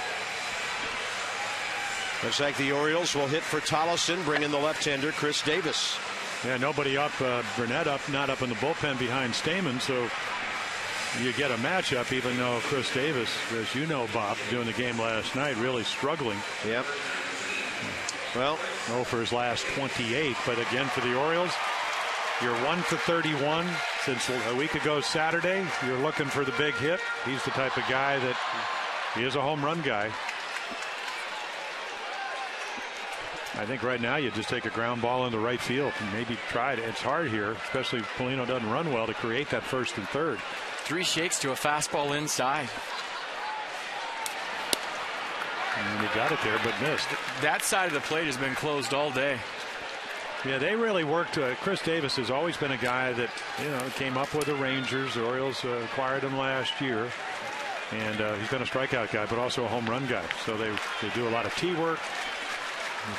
Looks like the Orioles will hit for Tollefson, bring in the left-hander Chris Davis. Yeah, nobody up. Burnett not up in the bullpen behind Stamen, so you get a matchup, even though Chris Davis, as you know, Bob, doing the game last night, really struggling. Yep. Well, 0 for his last 28. But again, for the Orioles, you're 1 for 31 since a week ago Saturday. You're looking for the big hit. He's the type of guy that he is a home run guy. I think right now you just take a ground ball in the right field and maybe try it. It's hard here, especially if Paulino doesn't run well, to create that first and third. 3 shakes to a fastball inside. And he got it there, but missed. That side of the plate has been closed all day. Yeah, they really worked. Chris Davis has always been a guy that, came up with the Rangers. The Orioles acquired him last year. And he's been a strikeout guy, but also a home run guy. So they do a lot of tee work.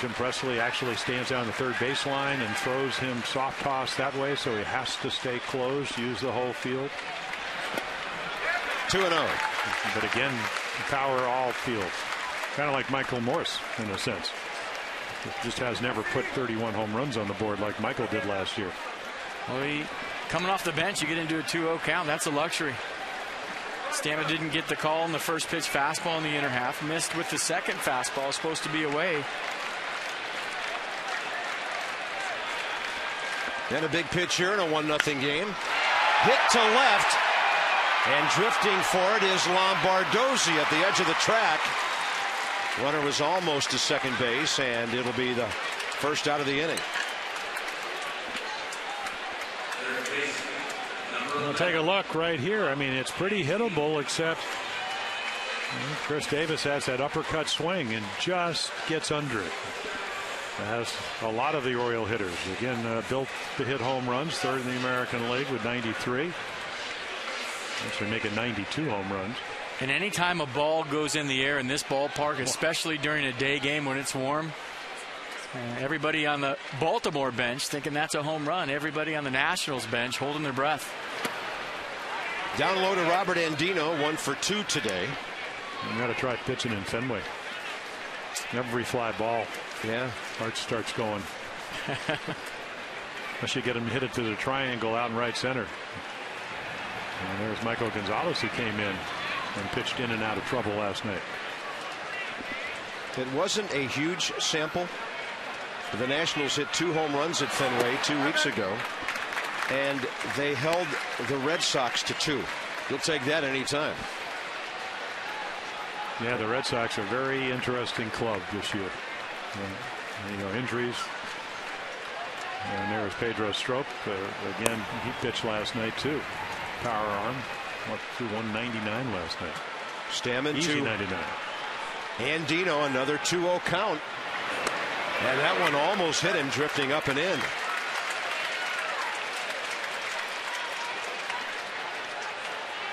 Jim Presley actually stands down the third baseline and throws him soft toss that way, so he has to stay closed, use the whole field. 2-0. But again, power all field. Kind of like Michael Morse in a sense. Just has never put 31 home runs on the board like Michael did last year. Well, coming off the bench, you get into a 2-0 count. That's a luxury. Stammen didn't get the call on the first pitch fastball in the inner half. Missed with the second fastball, supposed to be away. Then a big pitch here in a 1-0 game. Hit to left, and drifting for it is Lombardozzi at the edge of the track. Runner was almost to second base, and it'll be the first out of the inning. We'll take a look right here. I mean, it's pretty hittable, except Chris Davis has that uppercut swing and just gets under it. As a lot of the Oriole hitters, again, built to hit home runs, third in the American League with 93. Actually making 92 home runs. And anytime a ball goes in the air in this ballpark, especially during a day game when it's warm, everybody on the Baltimore bench thinking that's a home run. Everybody on the Nationals bench holding their breath. Down low to Robert Andino, 1 for 2 today. You got to try pitching in Fenway. Every fly ball. Yeah. Heart starts going. Unless you get him hit it to the triangle out in right center. And there's Michael Gonzalez, who came in and pitched in and out of trouble last night. It wasn't a huge sample. The Nationals hit 2 home runs at Fenway 2 weeks ago, and they held the Red Sox to 2. You'll take that anytime. Yeah, the Red Sox are a very interesting club this year. Injuries. And there was Pedro Strop. Again, he pitched last night too. Power arm. What, through 199 last night. Stammen easy to 99. Andino, another 2-0 count. And that one almost hit him, drifting up and in.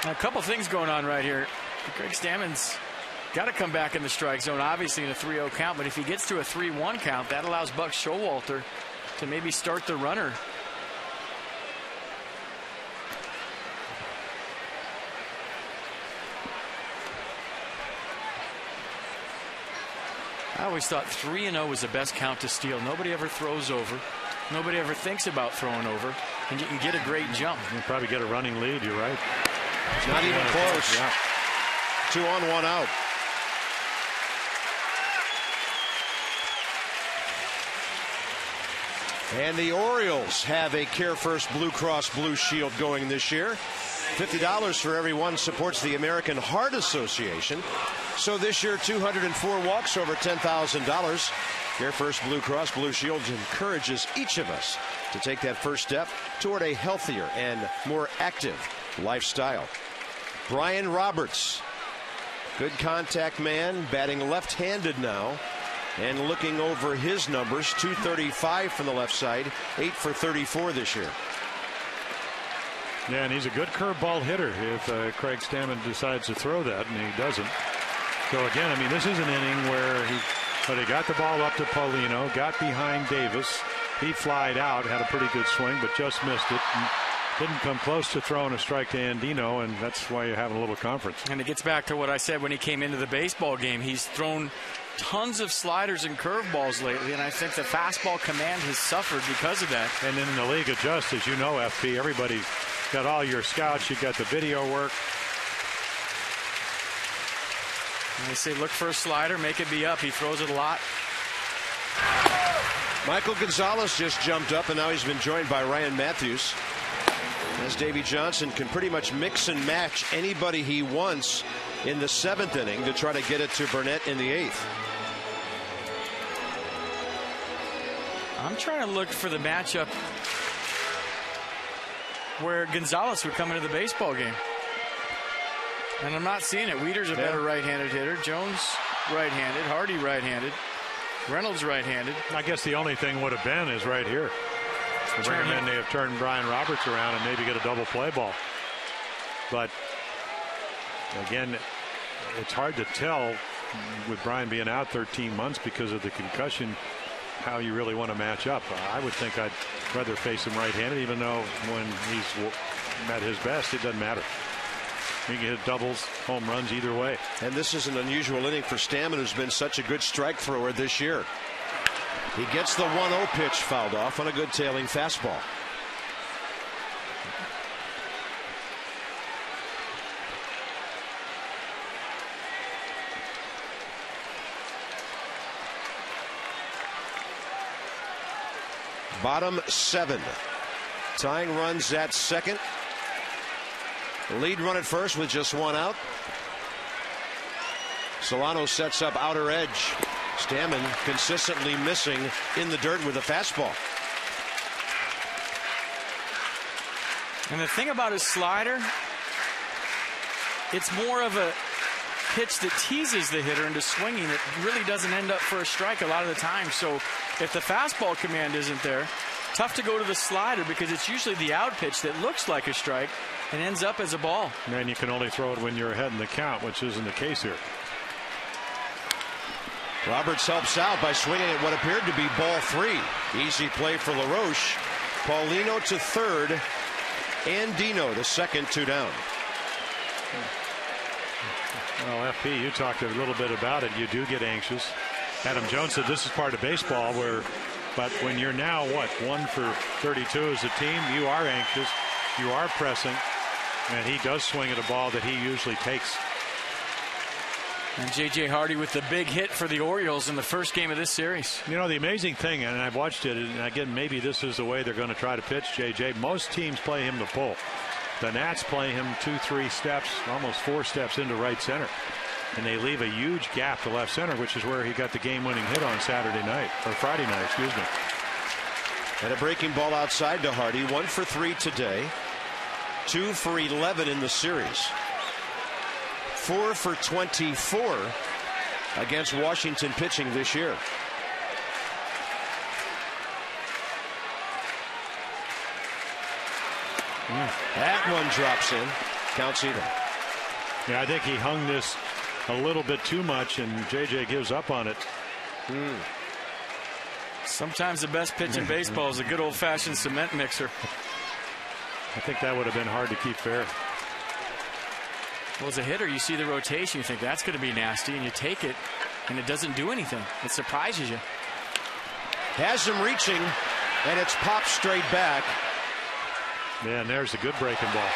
A couple things going on right here. Greg Stammen's got to come back in the strike zone, obviously in a 3-0 count, but if he gets to a 3-1 count, that allows Buck Showalter to maybe start the runner. I always thought 3-0 was the best count to steal. Nobody ever throws over. Nobody ever thinks about throwing over. And you can get a great jump. You can probably get a running lead. You're right. It's not even close. Yeah. 2 on, 1 out. And the Orioles have a Care First Blue Cross Blue Shield going this year. $50 for everyone supports the American Heart Association. So this year, 204 walks, over $10,000. Care First Blue Cross Blue Shield encourages each of us to take that first step toward a healthier and more active lifestyle. Brian Roberts, good contact man, batting left-handed now. And looking over his numbers, 235 from the left side, 8 for 34 this year. Yeah, and he's a good curveball hitter if Craig Stammen decides to throw that, and he doesn't. So again, I mean, this is an inning where he got the ball up to Paulino, got behind Davis. He flied out, had a pretty good swing, but just missed it. And didn't come close to throwing a strike to Andino, and that's why you're having a little conference. And it gets back to what I said when he came into the baseball game. He's thrown tons of sliders and curveballs lately, and I think the fastball command has suffered because of that. And then the league adjusts, as you know, FP. Everybody's got all your scouts. You got the video work. And they say look for a slider, make it be up. He throws it a lot. Michael Gonzalez just jumped up, and now he's been joined by Ryan Matthews. As Davey Johnson can pretty much mix and match anybody he wants in the 7th inning to try to get it to Burnett in the 8th. I'm trying to look for the matchup where Gonzalez would come into the baseball game. And I'm not seeing it. Weeder's a better right-handed hitter. Jones right-handed. Hardy right-handed. Reynolds right-handed. I guess the only thing would have been is right here. To bring him in, they have turned Brian Roberts around and maybe get a double play ball. But again, it's hard to tell with Brian being out 13 months because of the concussion how you really want to match up. I would think I'd rather face him right-handed, even though when he's at his best, it doesn't matter. You can hit doubles, home runs either way. And this is an unusual inning for Stammen, who's been such a good strike thrower this year. He gets the 1-0 pitch fouled off on a good tailing fastball. Bottom 7. Tying runs at second. Lead run at first with just 1 out. Solano sets up outer edge. Stammen consistently missing in the dirt with a fastball. And the thing about his slider, it's more of a pitch that teases the hitter into swinging. It really doesn't end up for a strike a lot of the time. So if the fastball command isn't there, tough to go to the slider because it's usually the out pitch that looks like a strike and ends up as a ball. And you can only throw it when you're ahead in the count, which isn't the case here. Roberts helps out by swinging at what appeared to be ball 3. Easy play for LaRoche. Paulino to third. Andino to second, 2 down. Well, FP, you talked a little bit about it. You do get anxious. Adam Jones said this is part of baseball but when you're now, 1 for 32 as a team, you are anxious. You are pressing. And he does swing at a ball that he usually takes. And J.J. Hardy with the big hit for the Orioles in the first game of this series. You know, the amazing thing, and I've watched it, and again, maybe this is the way they're going to try to pitch J.J. Most teams play him to pull. The Nats play him 2-3 steps, almost 4 steps into right center. And they leave a huge gap to left center, which is where he got the game-winning hit on Friday night, excuse me. And a breaking ball outside to Hardy. 1 for 3 today. 2 for 11 in the series. 4 for 24 against Washington pitching this year. That one drops in. Counts even. Yeah, I think he hung this a little bit too much, and JJ gives up on it. Sometimes the best pitch in baseball is a good old-fashioned cement mixer. I think that would have been hard to keep fair. Well, as a hitter, you see the rotation, you think that's going to be nasty, and you take it, and it doesn't do anything. It surprises you. Has him reaching, and it's popped straight back. Yeah, and there's a good breaking ball.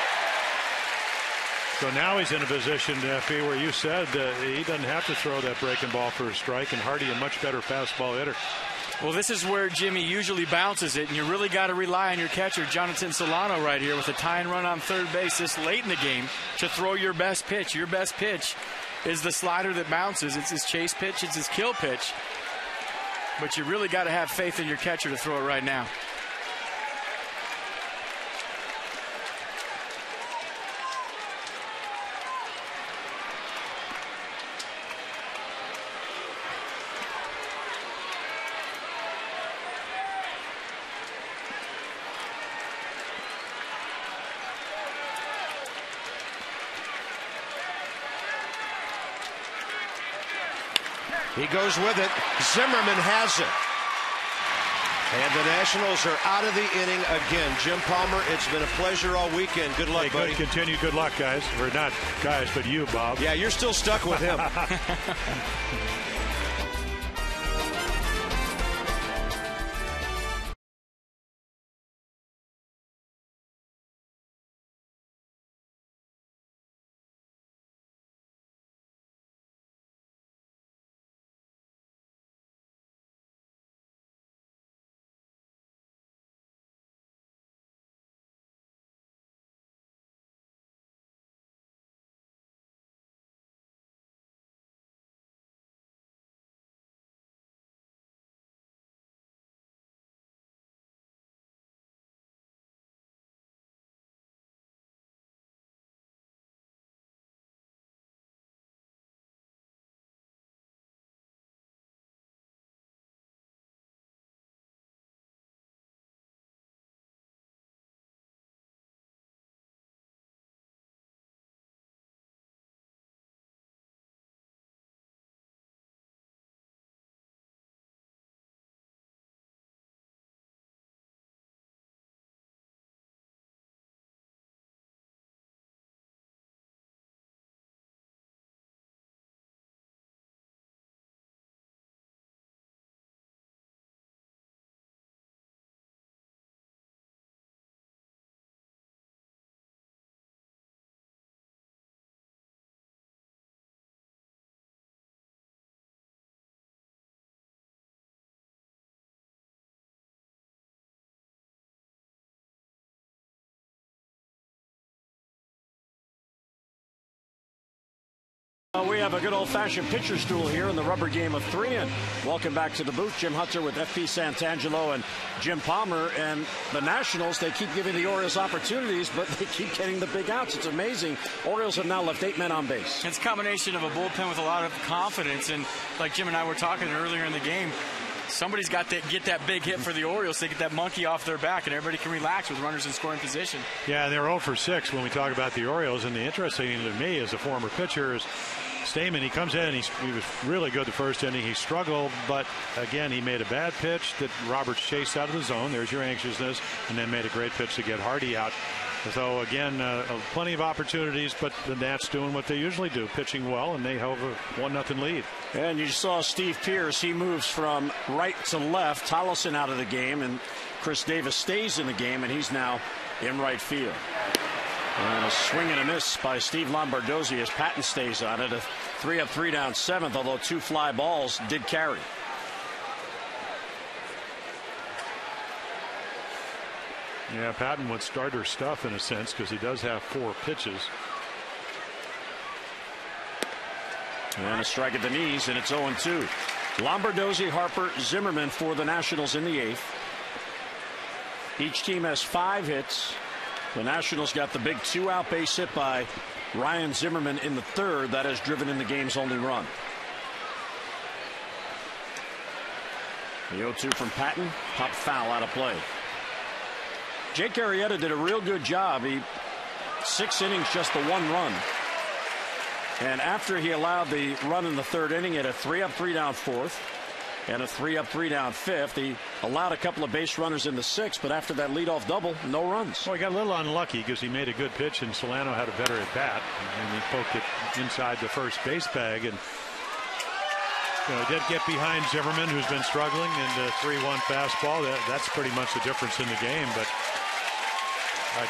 So now he's in a position, FP, where you said he doesn't have to throw that breaking ball for a strike, and Hardy a much better fastball hitter. Well, this is where Jimmy usually bounces it, and you really got to rely on your catcher, Jonathan Solano, right here with a tying run on third base this late in the game to throw your best pitch. Your best pitch is the slider that bounces. It's his chase pitch. It's his kill pitch. But you really got to have faith in your catcher to throw it right now. He goes with it. Zimmerman has it. And the Nationals are out of the inning again. Jim Palmer, it's been a pleasure all weekend. Good luck, buddy. Continue. Good luck, guys. Or not guys, but you, Bob. Yeah, you're still stuck with him. We have a good old-fashioned pitcher's duel here in the rubber game of 3. And welcome back to the booth. Jim Hunter with FP Santangelo and Jim Palmer. And the Nationals, they keep giving the Orioles opportunities, but they keep getting the big outs. It's amazing. Orioles have now left 8 men on base. It's a combination of a bullpen with a lot of confidence. And like Jim and I were talking earlier in the game, somebody's got to get that big hit for the Orioles to get that monkey off their back, and everybody can relax with runners in scoring position. Yeah, they're 0 for 6 when we talk about the Orioles. And the interesting thing to me as a former pitcher is Stamen. He comes in, he was really good the first inning. He struggled, but again, he made a bad pitch that Roberts chased out of the zone. There's your anxiousness, and then made a great pitch to get Hardy out. So again, plenty of opportunities, but the Nats doing what they usually do, pitching well, and they held a 1-0 lead. And you saw Steve Pearce. He moves from right to left. Tollison out of the game, and Chris Davis stays in the game, and he's now in right field. And a swing and a miss by Steve Lombardozzi as Patton stays on it. A 3-up, 3-down 7th, although 2 fly balls did carry. Yeah, Patton would starter stuff in a sense because he does have 4 pitches. And a strike at the knees, and it's 0-2. Lombardozzi, Harper, Zimmerman for the Nationals in the 8th. Each team has 5 hits. The Nationals got the big 2-out base hit by Ryan Zimmerman in the 3rd. That has driven in the game's only run. The 0-2 from Patton. Pop foul out of play. Jake Arrieta did a real good job. 6 innings, just the 1 run. And after he allowed the run in the 3rd inning, he had a 3-up, 3-down 4th. And a 3-up, 3-down 5th. He allowed a couple of base runners in the 6th, but after that leadoff double, no runs. Well, he got a little unlucky because he made a good pitch, and Solano had a better at bat, and he poked it inside the first base bag. And He did get behind Zimmerman, who's been struggling, in the 3-1 fastball. That's pretty much the difference in the game. But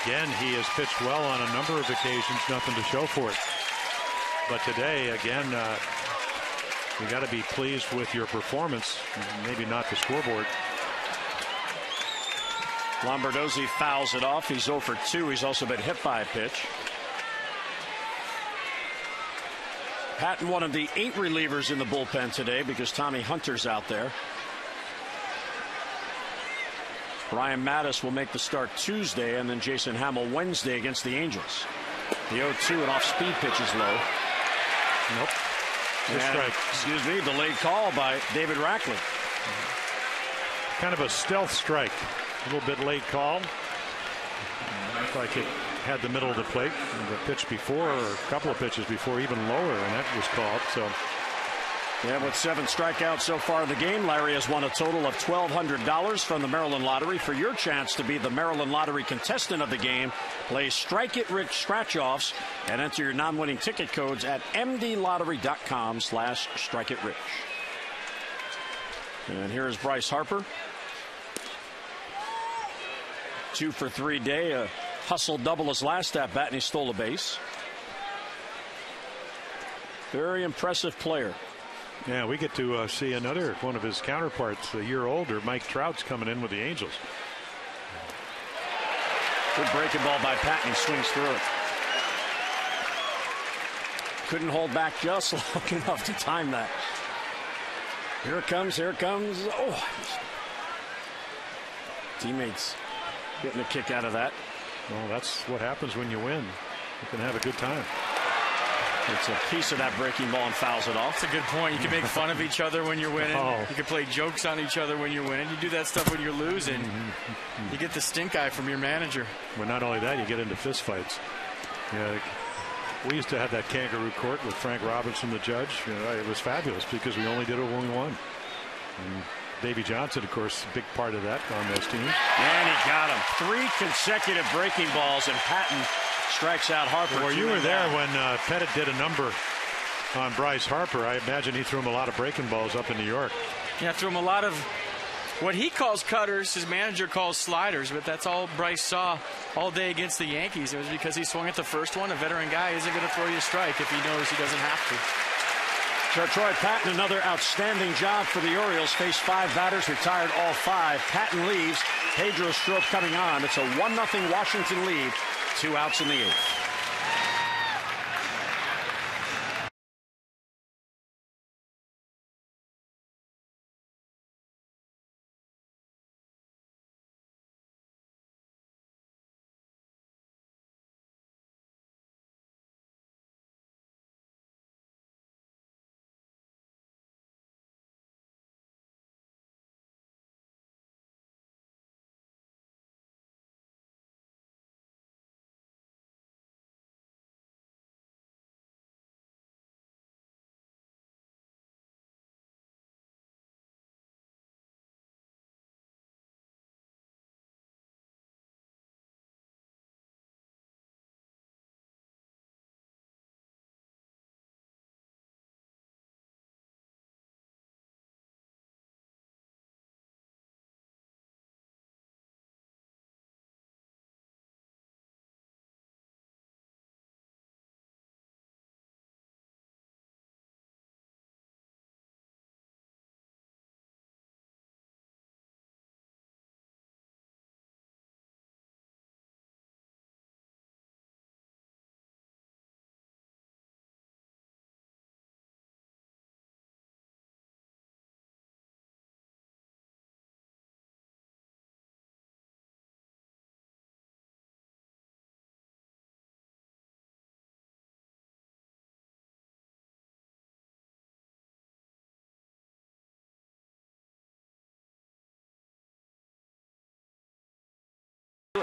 again, he has pitched well on a number of occasions, nothing to show for it. But today, again, you got to be pleased with your performance, maybe not the scoreboard. Lombardozzi fouls it off. He's 0 for 2. He's also been hit by a pitch. Patton, one of the 8 relievers in the bullpen today because Tommy Hunter's out there. Brian Mattis will make the start Tuesday, and then Jason Hamill Wednesday against the Angels. The 0-2 and off-speed pitch is low. Nope. Strike. Excuse me, delayed call by David Rackley. Kind of a stealth strike. A little bit late call. Looked like it had the middle of the plate. The pitch before, or a couple of pitches before, even lower, and that was called. So. Yeah, with 7 strikeouts so far in the game, Larry has won a total of $1,200 from the Maryland Lottery. For your chance to be the Maryland Lottery contestant of the game, play Strike It Rich scratch-offs and enter your non-winning ticket codes at mdlottery.com/strikeItRich. And here is Bryce Harper. 2 for 3 day, a hustle double his last at bat, and he stole a base. Very impressive player. Yeah, we get to see another one of his counterparts, a year older. Mike Trout's coming in with the Angels. Good breaking ball by Patton. He swings through it. Couldn't hold back just long enough to time that. Here it comes. Here it comes. Oh, teammates getting a kick out of that. Well, that's what happens when you win. You can have a good time. It's a piece of that breaking ball and fouls it off. That's a good point. You can make fun of each other when you're winning. Oh. You can play jokes on each other when you're winning. You do that stuff when you're losing. You get the stink eye from your manager. Well, not only that, you get into fist fights. Yeah, we used to have that kangaroo court with Frank Robinson, the judge. You know, it was fabulous because we only did it when we won. And Davey Johnson, of course, a big part of that on those teams. And he got him. 3 consecutive breaking balls, and Patton strikes out Harper. Well, you were there when Pettit did a number on Bryce Harper. I imagine he threw him a lot of breaking balls up in New York. Yeah, threw him a lot of what he calls cutters. His manager calls sliders, but that's all Bryce saw all day against the Yankees. It was because he swung at the first one. A veteran guy isn't going to throw you a strike if he knows he doesn't have to. Troy Patton, another outstanding job for the Orioles. Faced 5 batters, retired all 5. Patton leaves. Pedro Strop coming on. It's a 1-0 Washington lead. 2 outs in the 8th.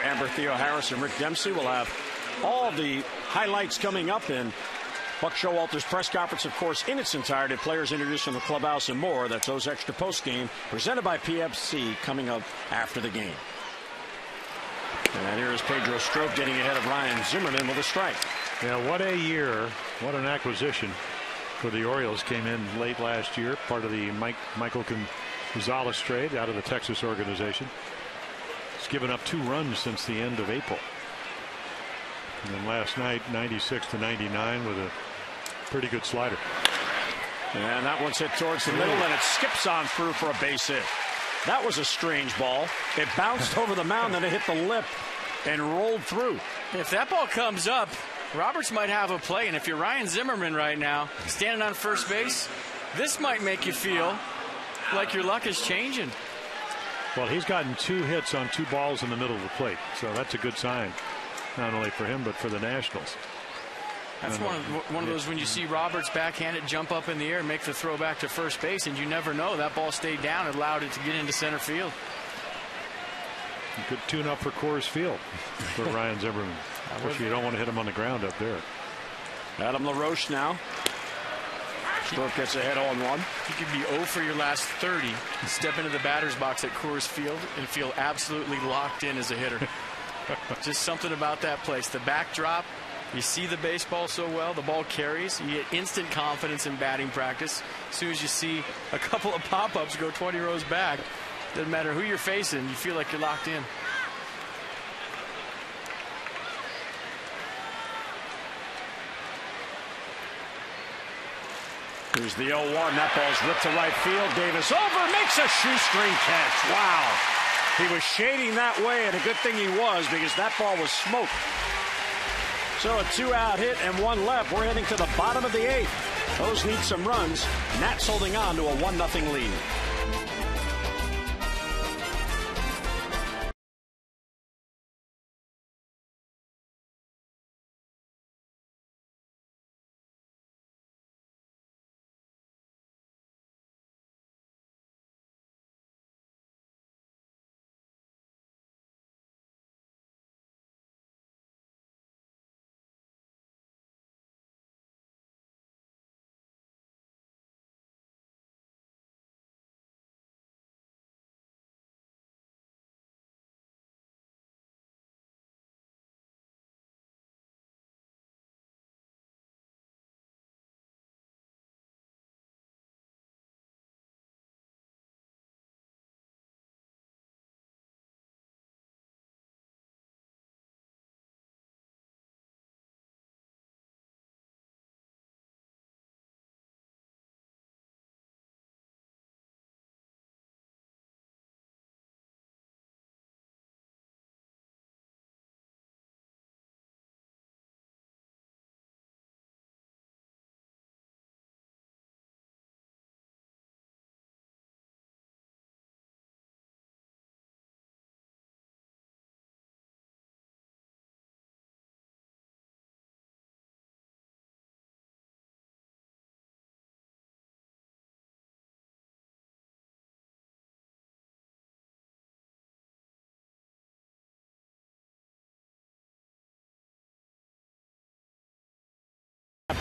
Amber Theo-Harris and Rick Dempsey will have all the highlights coming up in Buck Showalter's press conference, of course, in its entirety. Players introduced from the clubhouse and more. That's those extra post game presented by PFC coming up after the game. And here is Pedro Strop getting ahead of Ryan Zimmerman with a strike. Yeah, what a year. What an acquisition. for the Orioles, came in late last year, part of the Michael Gonzalez trade out of the Texas organization. He's given up 2 runs since the end of April. And then last night, 96 to 99 with a pretty good slider. And that one's hit towards the middle, and it skips on through for a base hit. That was a strange ball. It bounced over the mound, then it hit the lip and rolled through. If that ball comes up, Roberts might have a play. And if you're Ryan Zimmerman right now, standing on first base, this might make you feel like your luck is changing. Well, he's gotten 2 hits on 2 balls in the middle of the plate, so that's a good sign, not only for him but for the Nationals. That's one of those when you see Roberts backhand it, jump up in the air and make the throw back to first base, and you never know. That ball stayed down and allowed it to get into center field. Good tune-up for Coors Field for Ryan Zimmerman. Of course, you don't want to hit him on the ground up there. Adam LaRoche now. Stroke gets ahead 0-1. You could be 0 for your last 30 and step into the batter's box at Coors Field and feel absolutely locked in as a hitter. Just something about that place. The backdrop, you see the baseball so well, the ball carries. You get instant confidence in batting practice. As soon as you see a couple of pop-ups go 20 rows back, doesn't matter who you're facing, you feel like you're locked in. Here's the 0-1. That ball's ripped to right field. Davis over, makes a shoestring catch. Wow. He was shading that way, and a good thing he was, because that ball was smoke. So a 2-out hit and 1 left. We're heading to the bottom of the 8th. Those need some runs. Nats holding on to a 1-0 lead.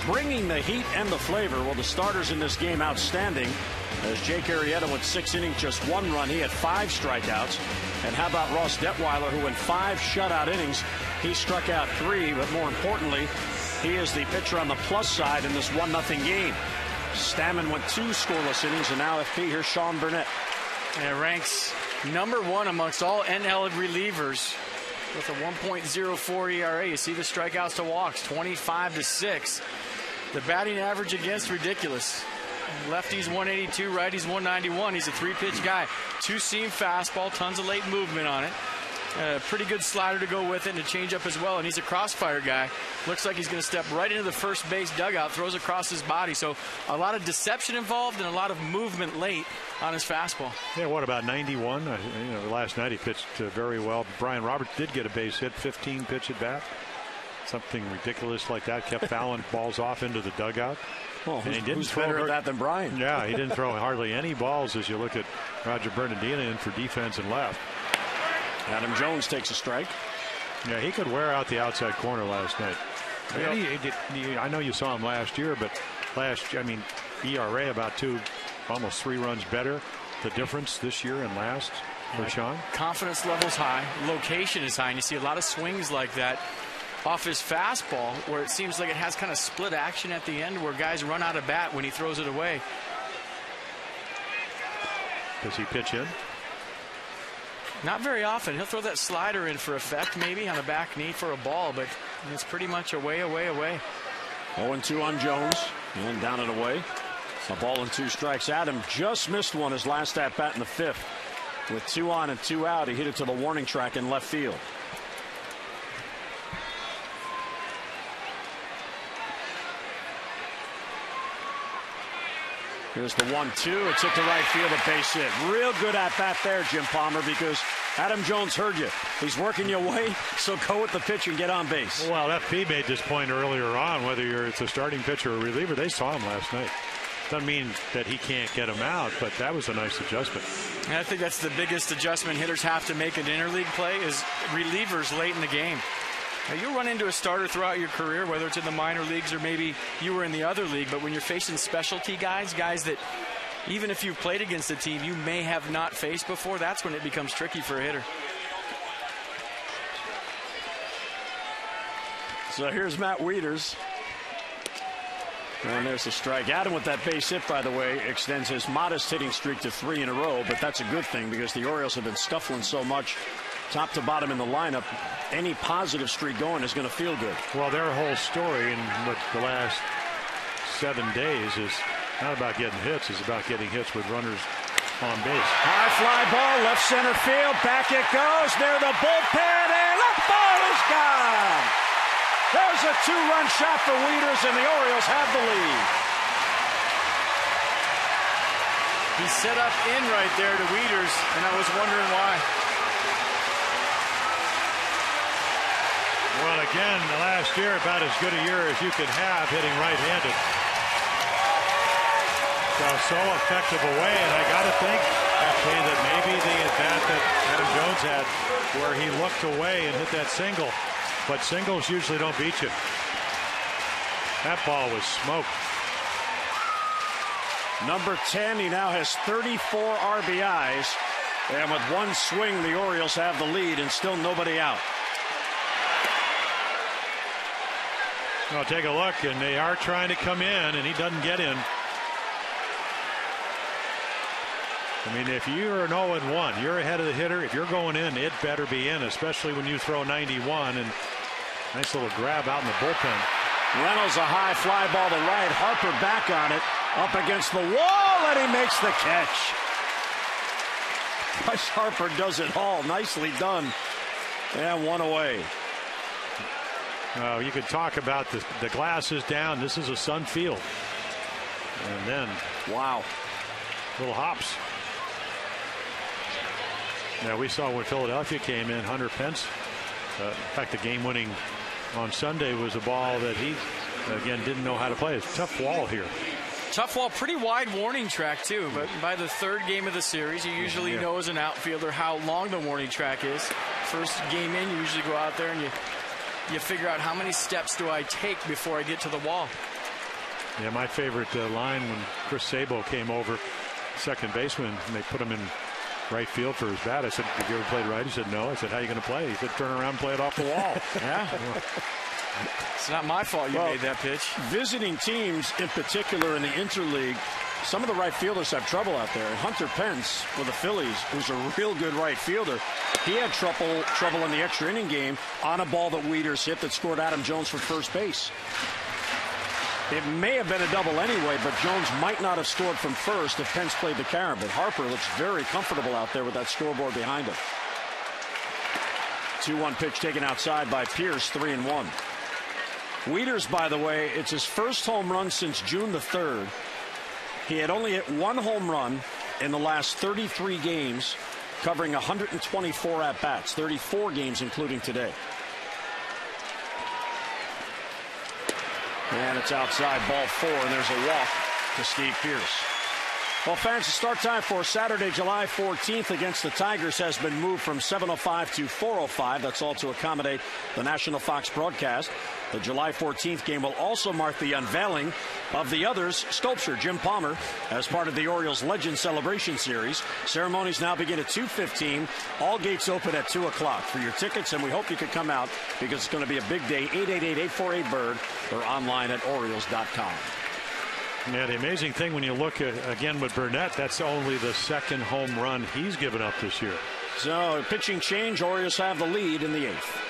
Bringing the heat and the flavor. Well, the starters in this game outstanding. As Jake Arrieta went 6 innings, just 1 run. He had 5 strikeouts. And how about Ross Detweiler, who in 5 shutout innings, he struck out 3. But more importantly, he is the pitcher on the plus side in this 1-0 game. Stammen went 2 scoreless innings, and now FP, here's Sean Burnett. And it ranks #1 amongst all NL relievers with a 1.04 ERA. You see the strikeouts to walks, 25-6. The batting average against, ridiculous. Lefties 182, righties 191. He's a 3-pitch guy. 2-seam fastball, tons of late movement on it. Pretty good slider to go with it, and a changeup as well. And he's a crossfire guy. Looks like he's going to step right into the first base dugout, throws across his body. So a lot of deception involved and a lot of movement late on his fastball. Yeah, what about 91? Last night he pitched very well. Brian Roberts did get a base hit, 15 pitch at bat. Something ridiculous like that, kept fouling balls off into the dugout. Well, who's better at that than Brian? Yeah, he didn't throw hardly any balls as you look at Roger Bernardino in for defense and left. Adam Jones takes a strike. Yeah, he could wear out the outside corner last night. I know you saw him last year, but ERA about 2, almost 3 runs better. The difference this year and last for Sean? Confidence level's high. Location is high. And you see a lot of swings like that. off his fastball, where it seems like it has kind of split action at the end, where guys run out of bat when he throws it away. Does he pitch in? Not very often. He'll throw that slider in for effect, maybe on the back knee for a ball, but it's pretty much away, away, away. 0-2 on Jones, and down and away. A ball and 2 strikes. Adam just missed one his last at bat in the 5th. With 2 on and 2 out, he hit it to the warning track in left field. Here's the 1-2. It's hit to right field, a base hit. Real good at bat there, Jim Palmer, because Adam Jones heard you. He's working you away, so go with the pitch and get on base. Well, FP made this point earlier on, whether it's a starting pitcher or a reliever. They saw him last night. Doesn't mean that he can't get him out, but that was a nice adjustment. And I think that's the biggest adjustment hitters have to make in interleague play is relievers late in the game. Now, you'll run into a starter throughout your career, whether it's in the minor leagues or maybe you were in the other league, but when you're facing specialty guys that even if you've played against a team you may have not faced before, that's when it becomes tricky for a hitter. So here's Matt Wieters. And there's the strike. Adam with that base hit, by the way, extends his modest hitting streak to 3 in a row, but that's a good thing because the Orioles have been scuffling so much top to bottom in the lineup. Any positive streak going is going to feel good. Well, their whole story in the last 7 days is not about getting hits. It's about getting hits with runners on base. High fly ball, left center field. Back it goes near the bullpen, and the ball is gone. There's a 2-run shot for Wieters, and the Orioles have the lead. He set up in right there to Wieters, and I was wondering why. Well, again, last year, about as good a year as you could have hitting right-handed. So effective away, and I got to think, actually, that maybe the at-bat that Adam Jones had, where he looked away and hit that single. But singles usually don't beat you. That ball was smoked. Number 10, he now has 34 RBIs. And with one swing, the Orioles have the lead and still nobody out. Well, take a look, and they are trying to come in, and he doesn't get in. I mean, if you're an 0-1, you're ahead of the hitter. If you're going in, it better be in, especially when you throw 91. And nice little grab out in the bullpen. Reynolds, a high fly ball to right. Harper back on it, up against the wall, and he makes the catch. Bryce Harper does it all. Nicely done. And 1 away. You could talk about the glass is down. This is a sun field. And then, wow, little hops. Now, we saw when Philadelphia came in, Hunter Pence. In fact, the game-winning on Sunday was a ball that he, again, didn't know how to play. It's a tough wall here. Tough wall, pretty wide warning track, too. But by the 3rd game of the series, you usually know as an outfielder how long the warning track is. First game in, you usually go out there and you figure out how many steps do I take before I get to the wall. Yeah, my favorite line when Chris Sabo came over, second baseman, and they put him in right field for his bat. I said, "Have you ever played right?" He said, "No." I said, "How are you going to play?" He said, "Turn around and play it off the wall." Yeah. It's not my fault you made that pitch. Visiting teams, in particular in the interleague, some of the right fielders have trouble out there. Hunter Pence for the Phillies, who's a real good right fielder, he had trouble in the extra inning game on a ball that Wieters hit that scored Adam Jones for first base. It may have been a double anyway, but Jones might not have scored from first if Pence played the carom. But Harper looks very comfortable out there with that scoreboard behind him. 2-1 pitch taken outside by Pierce, 3-1. Wieters, by the way, it's his first home run since June the 3rd. He had only hit 1 home run in the last 33 games, covering 124 at-bats, 34 games including today. And it's outside, ball 4, and there's a walk to Steve Pierce. Well, fans, the start time for Saturday, July 14th against the Tigers has been moved from 7:05 to 4:05. That's all to accommodate the National Fox broadcast. The July 14th game will also mark the unveiling of the others sculpture, Jim Palmer, as part of the Orioles Legend Celebration Series. Ceremonies now begin at 2:15. All gates open at 2 o'clock. For your tickets, and we hope you could come out because it's going to be a big day. 888-848-BIRD or online at Orioles.com. Yeah, the amazing thing when you look again with Burnett, that's only the second home run he's given up this year. So pitching change, Orioles have the lead in the 8th.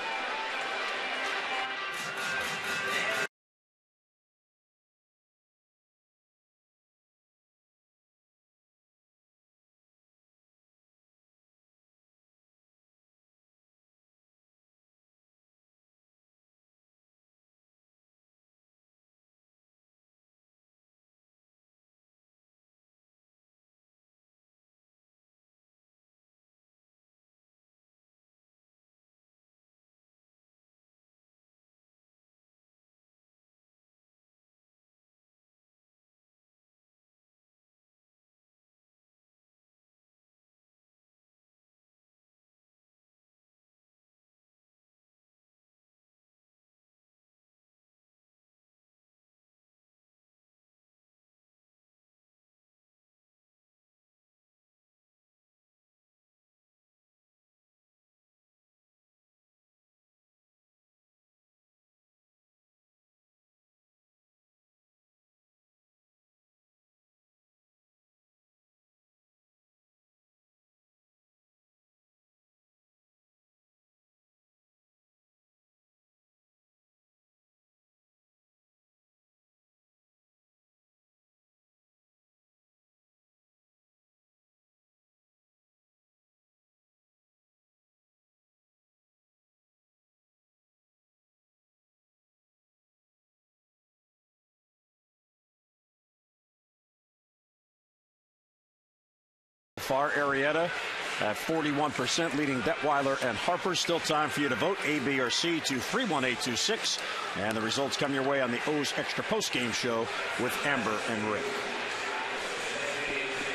Far Arrieta at 41%, leading Detweiler and Harper. Still time for you to vote A, B, or C to 31826. And the results come your way on the O's Extra Post-Game Show with Amber and Rick.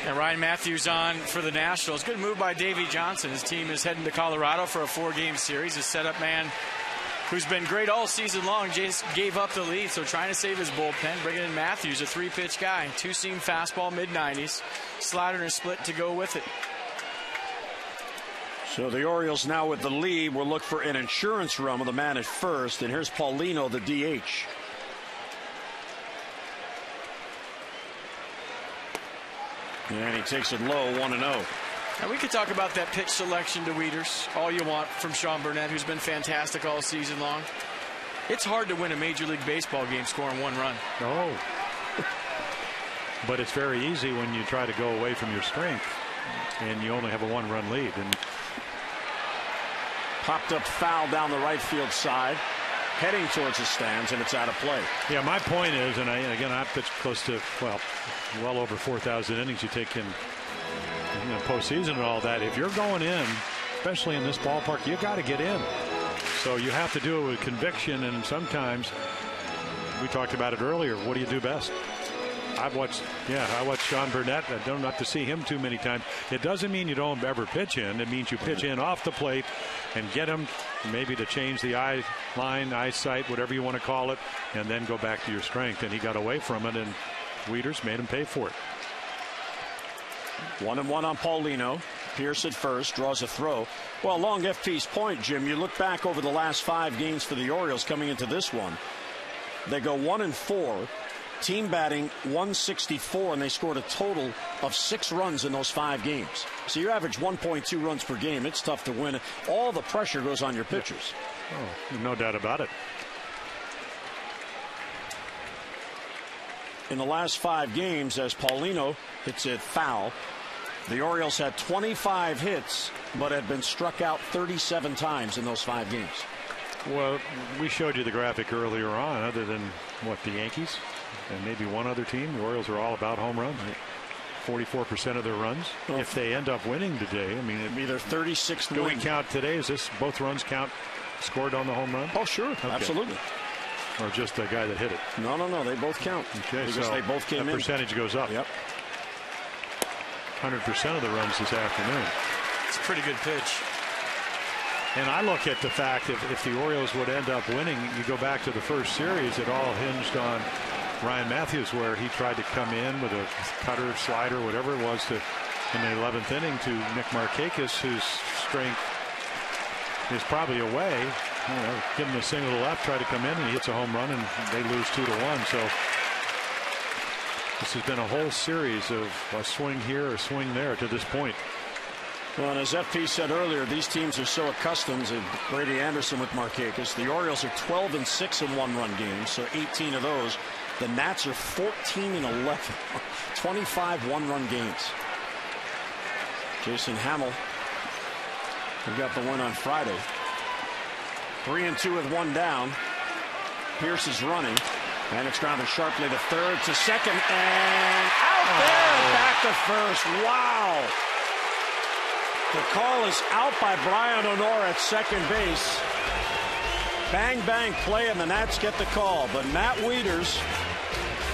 And Ryan Matthews on for the Nationals. Good move by Davey Johnson. His team is heading to Colorado for a 4-game series. His setup man, who's been great all season long, just gave up the lead, so trying to save his bullpen, bringing in Matthews, a 3-pitch guy. 2-seam fastball, mid-90s. Slider and a split to go with it. So the Orioles now with the lead will look for an insurance run with a man at first. And here's Paulino, the DH. And he takes it low, 1-0. Now we could talk about that pitch selection to Wieters all you want from Sean Burnett, who's been fantastic all season long. It's hard to win a Major League Baseball game scoring 1 run. No. But it's very easy when you try to go away from your strength and you only have a 1-run lead. And popped up foul down the right field side, heading towards the stands, and it's out of play. Yeah, my point is, and I've pitched close to, well over 4,000 innings you take in postseason and all that. If you're going in, especially in this ballpark, you got to get in. So you have to do it with conviction, and sometimes we talked about it earlier. What do you do best? I watched Sean Burnett. I don't have to see him too many times. It doesn't mean you don't ever pitch in. It means you pitch in off the plate and get him maybe to change the eye line, eyesight, whatever you want to call it, and then go back to your strength. And he got away from it, and Wieters made him pay for it. 1-1 on Paulino. Pierce at first, draws a throw. Well, along FP's point, Jim, you look back over the last 5 games for the Orioles coming into this one. They go 1-4. Team batting 164, and they scored a total of 6 runs in those 5 games. So you average 1.2 runs per game. It's tough to win. All the pressure goes on your pitchers. Oh, no doubt about it. In the last 5 games, as Paulino hits it foul, the Orioles had 25 hits, but had been struck out 37 times in those 5 games. Well, we showed you the graphic earlier on. Other than the Yankees and maybe one other team, the Orioles are all about home runs. 44% of their runs. Well, if they end up winning today, I mean, it'd be their 36th do win. We count today? Is this both runs count scored on the home run? Oh, sure. Okay. Absolutely. Or just the guy that hit it? No. They both count. Okay, because so they both came in. Percentage goes up. Yep. 100% of the runs this afternoon. It's a pretty good pitch. And I look at the fact if the Orioles would end up winning, you go back to the first series, it all hinged on Ryan Matthews, where he tried to come in with a cutter, slider, whatever it was, in the 11th inning to Nick Markakis, whose strength is probably away. Give him a single to left, try to come in, and he hits a home run, and they lose 2-1. So this has been a whole series of a swing here, a swing there to this point. Well, and as FP said earlier, these teams are so accustomed to Brady Anderson with Markakis. The Orioles are 12-6 in one-run games, so 18 of those. The Nats are 14-11, 25 one-run games. Jason Hamill, who got the win on Friday. 3-2 with one down. Pierce is running, and it's grounded sharply to third, to second, and out there, back to first. Wow. The call is out by Brian O'Nora at second base. Bang, bang play, and the Nats get the call. But Matt Wieters,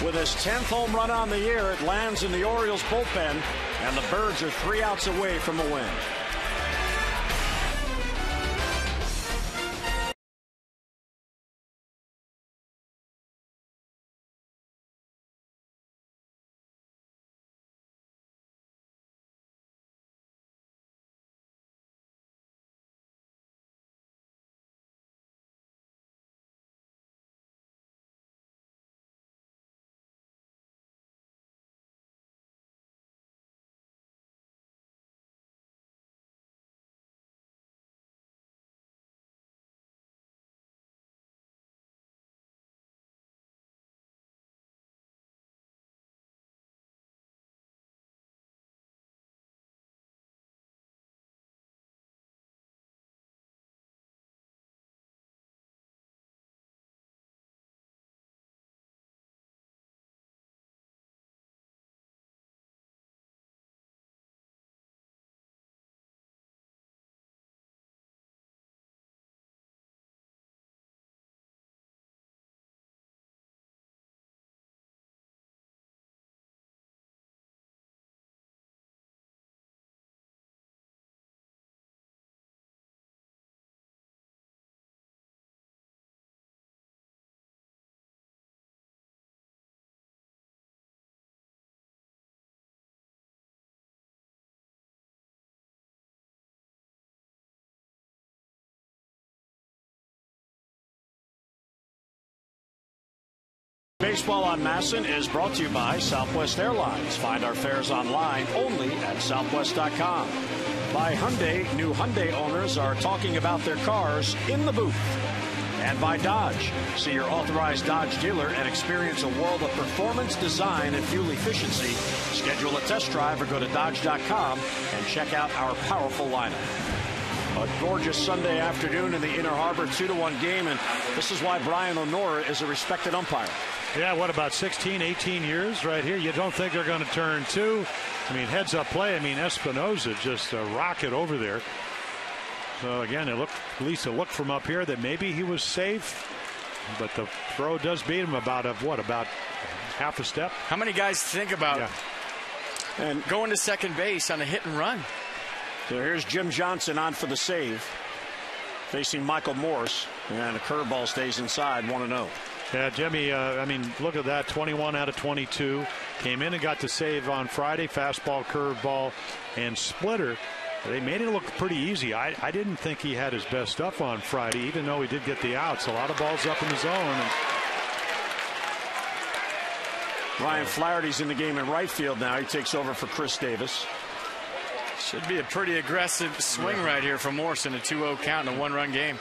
with his 10th home run on the year, it lands in the Orioles bullpen, and the Birds are 3 outs away from a win. Baseball on Masson is brought to you by Southwest Airlines. Find our fares online only at southwest.com. By Hyundai, new Hyundai owners are talking about their cars in the booth. And by Dodge. See your authorized Dodge dealer and experience a world of performance, design, and fuel efficiency. Schedule a test drive or go to Dodge.com and check out our powerful lineup. A gorgeous Sunday afternoon in the Inner Harbor 2-1 game, and this is why Brian O'Nora is a respected umpire. Yeah, what about 16, 18 years right here? You don't think they're going to turn two? I mean, heads-up play. I mean, Espinoza just a rocket over there. So, again, at least it looked from up here that maybe he was safe. But the throw does beat him about half a step. How many guys think about and going to second base on a hit and run? So here's Jim Johnson on for the save, facing Michael Morse, and a curveball stays inside, 1-0. Yeah, Jimmy, I mean, look at that, 21 out of 22. Came in and got the save on Friday, fastball, curveball, and splitter. They made it look pretty easy. I didn't think he had his best stuff on Friday, even though he did get the outs. A lot of balls up in the zone. And Ryan Flaherty's in the game in right field now. He takes over for Chris Davis. Should be a pretty aggressive swing right here from Morse in a 2-0 count in a one-run game.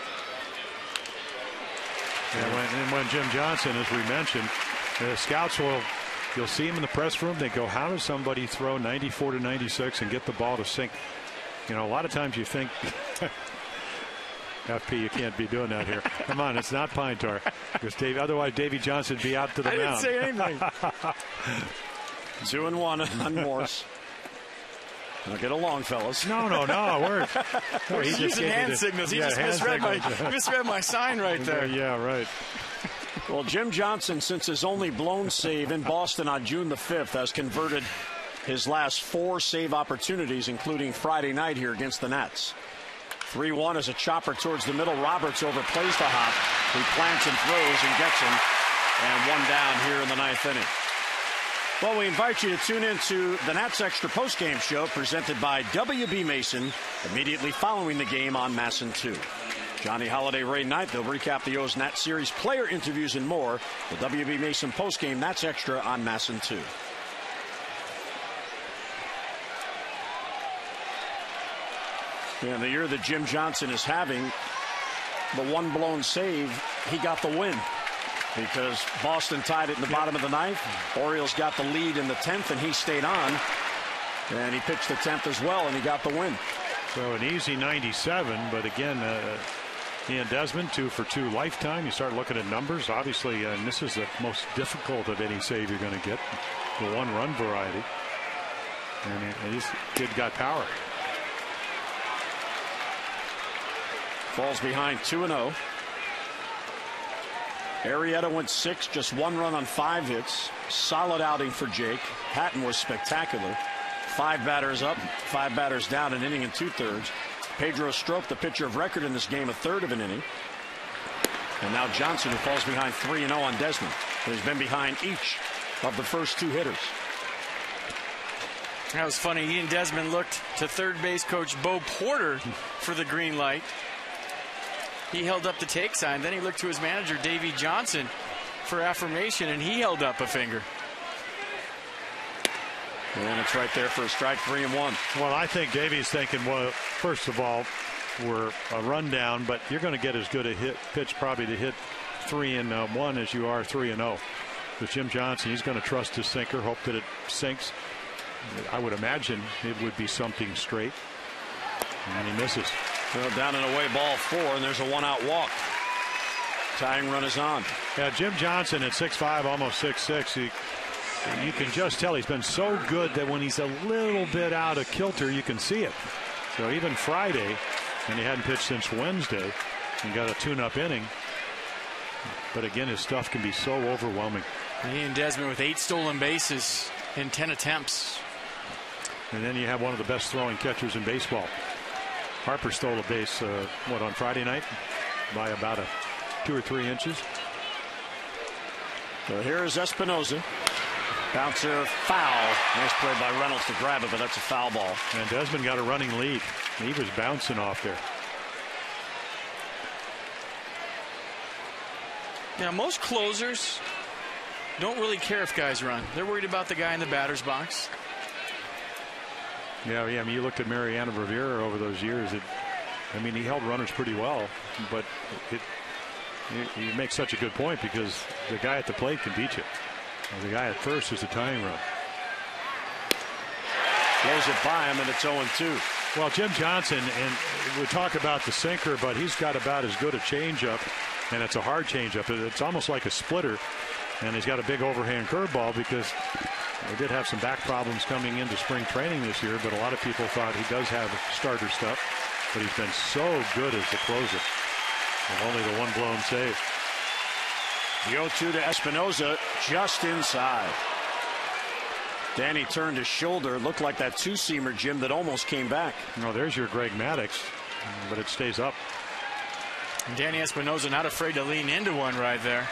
And when Jim Johnson, as we mentioned, the scouts you'll see him in the press room. They go, how does somebody throw 94 to 96 and get the ball to sink? You know, a lot of times you think, FP, you can't be doing that here. Come on, it's not pine tar. Because otherwise Davey Johnson would be out to the mound. I didn't say anything. 2-1 on Morse. Now get along, fellas. No. We're using hand signals. He just misread my sign right there. Yeah, right. Well, Jim Johnson, since his only blown save in Boston on June the 5th, has converted his last 4 save opportunities, including Friday night here against the Nats. 3-1 as a chopper towards the middle. Roberts overplays the hop. He plants and throws and gets him. And one down here in the ninth inning. Well, we invite you to tune in to the Nats Extra postgame show presented by WB Mason immediately following the game on Masson 2. Johnny Holiday, Ray Knight, they'll recap the O's Nats series, player interviews, and more. The WB Mason postgame Nats Extra on Masson 2. And the year that Jim Johnson is having, the one blown save, he got the win. Because Boston tied it in the bottom of the ninth. Orioles got the lead in the 10th, and he stayed on. And he pitched the 10th as well, and he got the win. So an easy 97, but again, Ian Desmond, 2 for 2 lifetime. You start looking at numbers, obviously, and this is the most difficult of any save you're going to get, the one-run variety. And this kid got power. Falls behind 2-0. Arrieta went 6, just 1 run on 5 hits. Solid outing for Jake. Patton was spectacular. 5 batters up, 5 batters down, an inning and 2/3. Pedro Strop, the pitcher of record in this game, 1/3 of an inning. And now Johnson, who falls behind 3-0 on Desmond. He's been behind each of the first 2 hitters. That was funny. Ian Desmond looked to third base coach Bo Porter for the green light. He held up the take sign. Then he looked to his manager, Davey Johnson, for affirmation, and he held up a finger. And it's right there for a strike, 3-1. Well, I think Davey's thinking, well, first of all, we're a rundown, but you're going to get as good a pitch probably to hit 3-1 as you are 3-0. With Jim Johnson, he's going to trust his sinker, hope that it sinks. I would imagine it would be something straight. And he misses. Well, down and away, ball 4, and there's a 1-out walk. Tying run is on. Yeah, Jim Johnson at 6'5", almost 6'6", you can just tell he's been so good that when he's a little bit out of kilter, you can see it. So even Friday, and he hadn't pitched since Wednesday, and got a tune-up inning. But again, his stuff can be so overwhelming. Ian Desmond with 8 stolen bases in 10 attempts. And then you have one of the best throwing catchers in baseball. Harper stole a base, on Friday night by about 2 or 3 inches. So here is Espinoza. Bouncer, foul. Nice play by Reynolds to grab it, but that's a foul ball. And Desmond got a running lead. He was bouncing off there. Now, most closers don't really care if guys run. They're worried about the guy in the batter's box. Yeah. I mean, you looked at Mariano Rivera over those years. He held runners pretty well, but you make such a good point because the guy at the plate can beat you. And the guy at first is a tying run. Blows it by him, and it's 0-2. Well, Jim Johnson, and we talk about the sinker, but he's got about as good a changeup, and it's a hard changeup. It's almost like a splitter, and he's got a big overhand curveball because they did have some back problems coming into spring training this year, but a lot of people thought he does have starter stuff, but he's been so good as the closer. And only the one blown save. The 0-2 to Espinoza, just inside. Danny turned his shoulder. Looked like that two-seamer, Jim, that almost came back. No, there's your Greg Maddux, but it stays up. And Danny Espinoza not afraid to lean into one right there.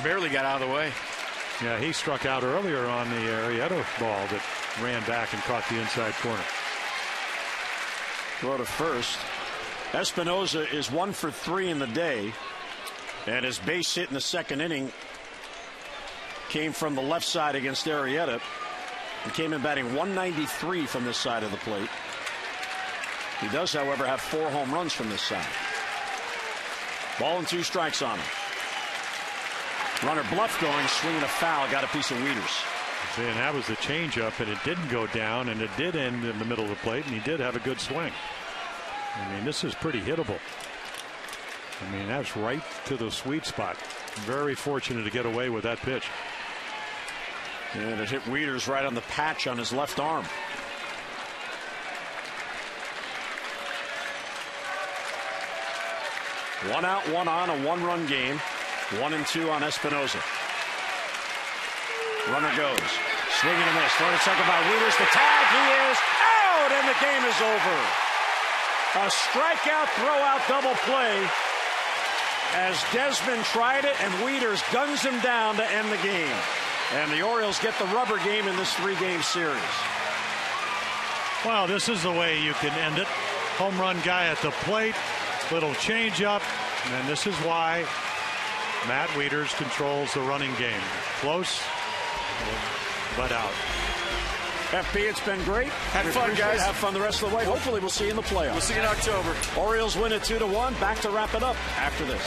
Barely got out of the way. Yeah, he struck out earlier on the Arrieta ball that ran back and caught the inside corner. Go to first. Espinoza is 1 for 3 in the day. And his base hit in the second inning came from the left side against Arrieta. He came in batting 193 from this side of the plate. He does, however, have 4 home runs from this side. Ball and 2 strikes on him. Runner bluff going, swinging a foul, got a piece of Wieters. See, and that was the changeup, and it didn't go down, and it did end in the middle of the plate, and he did have a good swing. I mean, this is pretty hittable. I mean, that's right to the sweet spot. Very fortunate to get away with that pitch. And it hit Wieters right on the patch on his left arm. One out, one on, a 1-run game. 1-2 on Espinoza. Runner goes. Swing and a miss. Thrown at second by Wieters. The tag. He is out, and the game is over. A strikeout, throw-out double play as Desmond tried it, and Wieters guns him down to end the game. And the Orioles get the rubber game in this 3-game series. Well, this is the way you can end it. Home run guy at the plate, little change-up, and this is why Matt Wieters controls the running game. Close, but out. FP, it's been great. Have fun, guys. Have fun the rest of the way. Hopefully we'll see you in the playoffs. We'll see you in October. Orioles win it 2-1. Back to wrap it up after this.